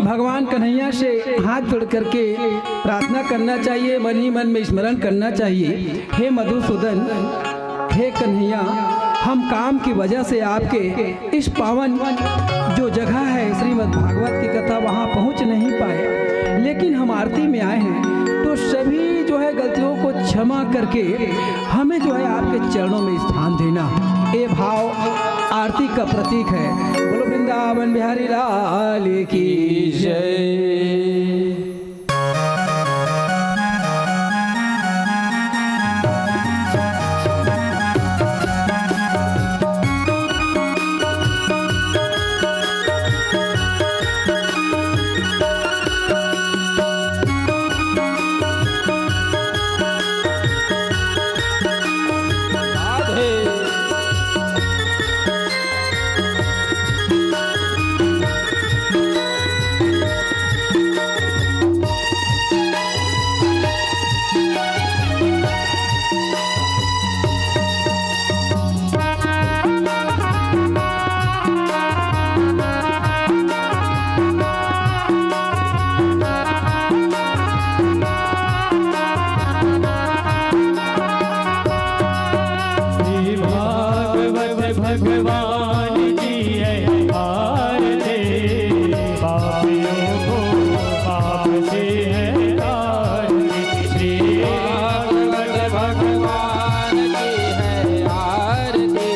A: भगवान कन्हैया से हाथ जोड़ करके प्रार्थना करना चाहिए, मन ही मन में स्मरण करना चाहिए, हे मधुसूदन, हे कन्हैया, हम काम की वजह से आपके इस पावन जो जगह है श्रीमद् भागवत की कथा वहाँ पहुँच नहीं पाए, लेकिन हम आरती में आए हैं तो सभी जो है गलतियों को क्षमा करके हमें जो है आपके चरणों में स्थान देना, ये भाव आरती का प्रतीक है। बोलो वृंदावन बिहारी लाल की जय।
C: भगवान की है आरती, पापियों को पाप से है तारती। श्री भागवत भगवान की है आरती,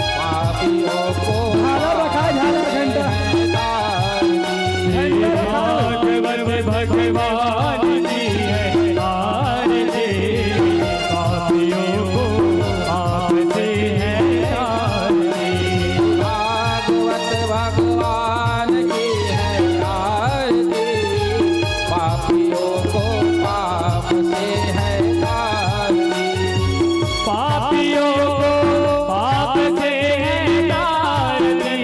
C: पापियों को
A: झाला रखा, झाला घंटा
C: भागवत भगवान की है आरती, पापियों को आपसे है आरती।
B: भागवत भगवान की है आरती, पापियों को पाप से है तारती।
C: पापियों को पाप से है तारती,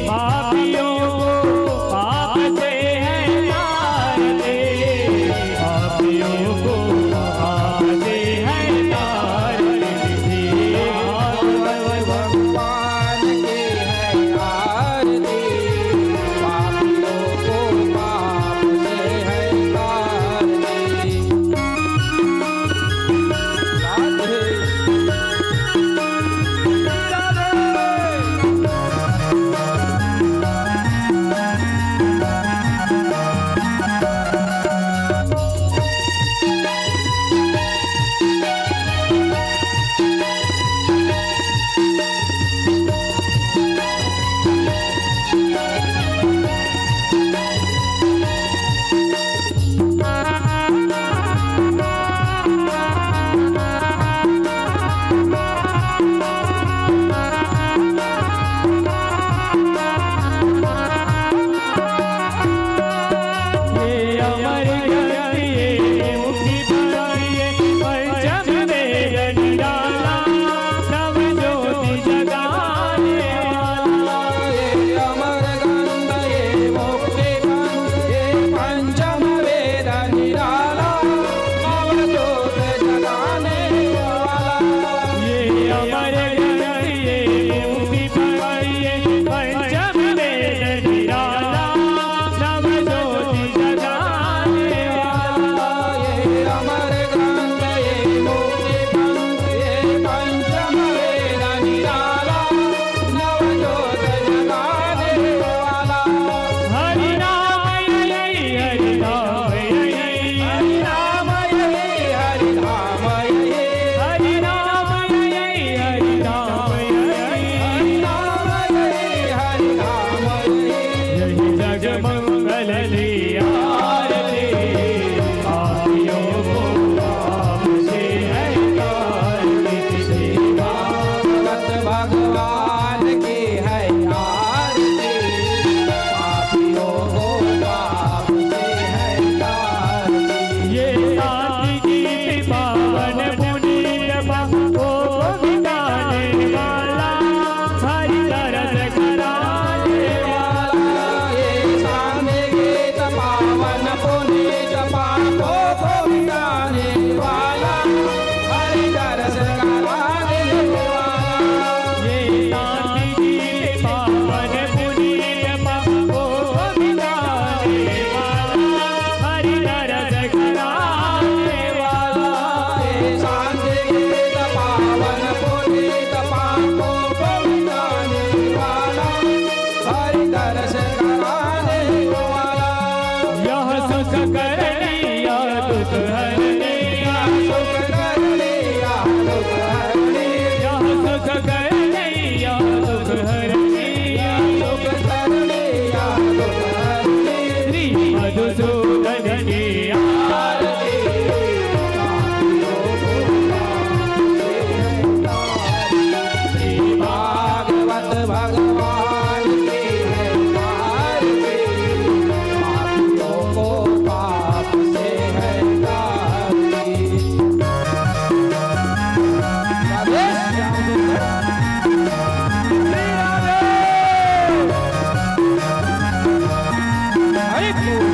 C: पापियों को पाप से है तारती, पापियों को पाप से है तारती।
B: भागवत भगवान की है आरती, पापियों को पाप से है तारती। राधे भगवान की है आरती, पापियों को पाप से है तारती।
C: ये शांति की पावन पुनीत को मिटाने वाला, हरि तरस कराने वाला।
B: ये शांति गीत पावन पुनीत पापों को मिटाने वाला, हरि तरस कराने वाला।
C: ये शांति की पावन पुनीत को मिटाने वाला, हरि तरस कराने वाला।
B: ये शांति गीत पावन पुनीत पापों को मिटाने वाला, हरि तरस कराने वाला।
C: यह सुख करनिया दुख हरनिया,
B: सुख करनिया दुख हरनिया,
C: यह सुख करनिया दुख हरनिया,
B: सुख करनिया दुख हरनिया।
C: श्री मधुसूदन की आरती।
B: श्री भागवत भगवान की है आरती, पापियों को पाप से है तारती। राधे श्याम सुंदर। श्री राधे। हरि बोल।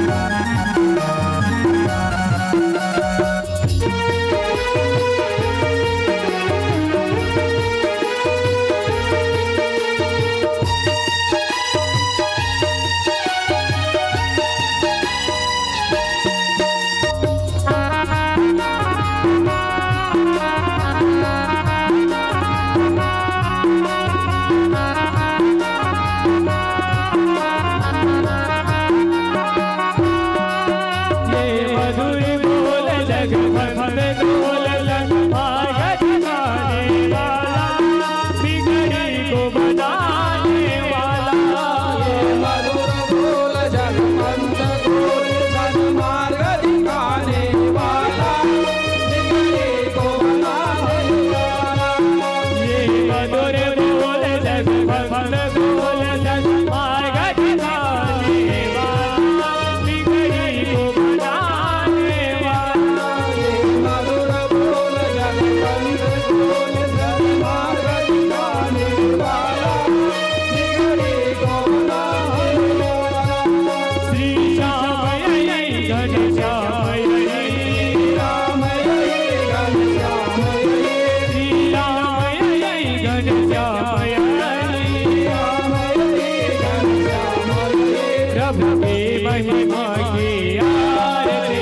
C: प्रभु की महिमा की आरती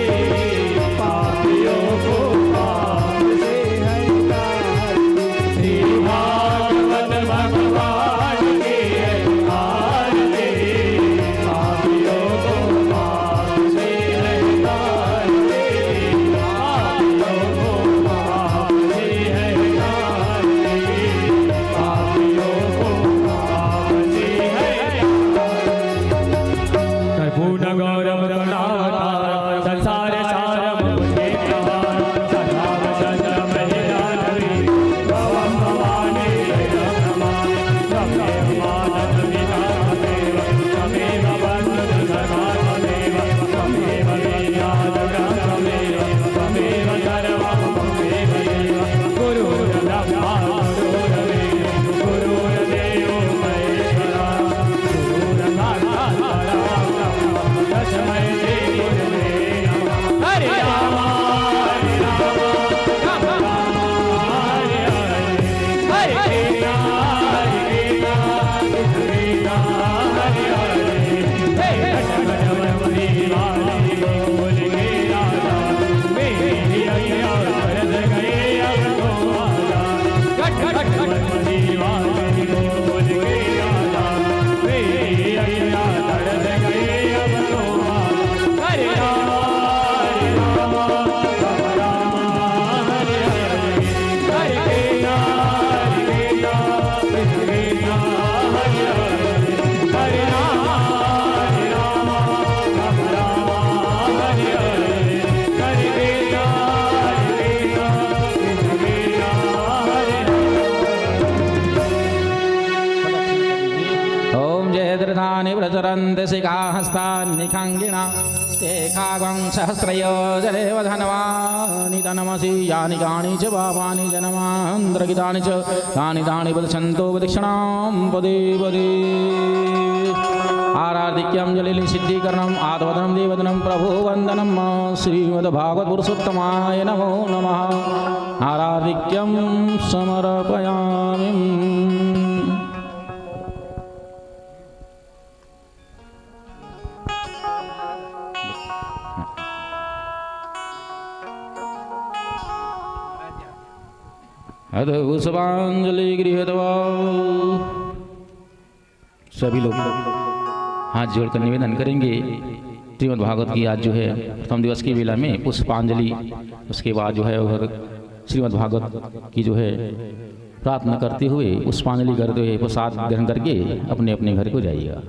C: पापियों को पाप से हटाती श्री भागवत भगवान की आरती पापियों को पाप से हटाती पापियों को पाप से हटाती पापियों को पाप से पूर्ण गौरव करुणावतार संसार सारम मुझे प्रभार सदा वसंत महिला नवी भवम भवानी तमेव मानव विकासमेव तमेव बन्धु सर्वात्ममेव तमेव विद्याधरमेव तमेव सर्वं तमेव देव गुरुर्ब्रह्मा गुरुर्देवो गुरुर्देवो महेश्वरा गुरुर्साक्षात् परब्रह्म तस्मै श्री गुरवे नमः हरे राम राम राम हरे हरे हरे कृष्णा कृष्णा हरे हरे हे घटवती वाली बोल के राजा मेरी अय्या भरत गए अब तो आजा घटवती वाली बोल के राजा मेरी अय्या भरत गए अब तो आजा हरे राम राम राम हरे हरे हरे कृष्णा कृष्णा कृष्णा हरे हरे हरे राम राम राम हरे हरे हरे कृष्णा कृष्णा कृष्णा हरे
B: ओम जयद्रथानि प्रचरन्ति शिखाहस्तान्निखाङ्गिणा ते खागं सहस्रयोजरेव धनवानि धनमसि यानि कानि च पापानि जनमान्द्रगितानि च तानि तानि पदशन्तो प्रदक्षिणां पदे पदे आराधिक्यं जलिली सिद्धीकरणम् आत्मवदनं देवदनं प्रभो वन्दनं श्रीमद्भागवत पुरुषोत्तमाय नमो नमः आराधिक्यं समर्पयामि अध पुष्पांजलि गृहीत्वा सभी लोग हाथ जोड़कर निवेदन करेंगे श्रीमद् भागवत की आज जो है प्रथम दिवस की वेला में पुष्पांजलि, उसके बाद जो है वह श्रीमद् भागवत की जो है प्रार्थना करते हुए पुष्पांजलि करते हुए प्रसाद ग्रहण करके अपने अपने घर को जाइएगा।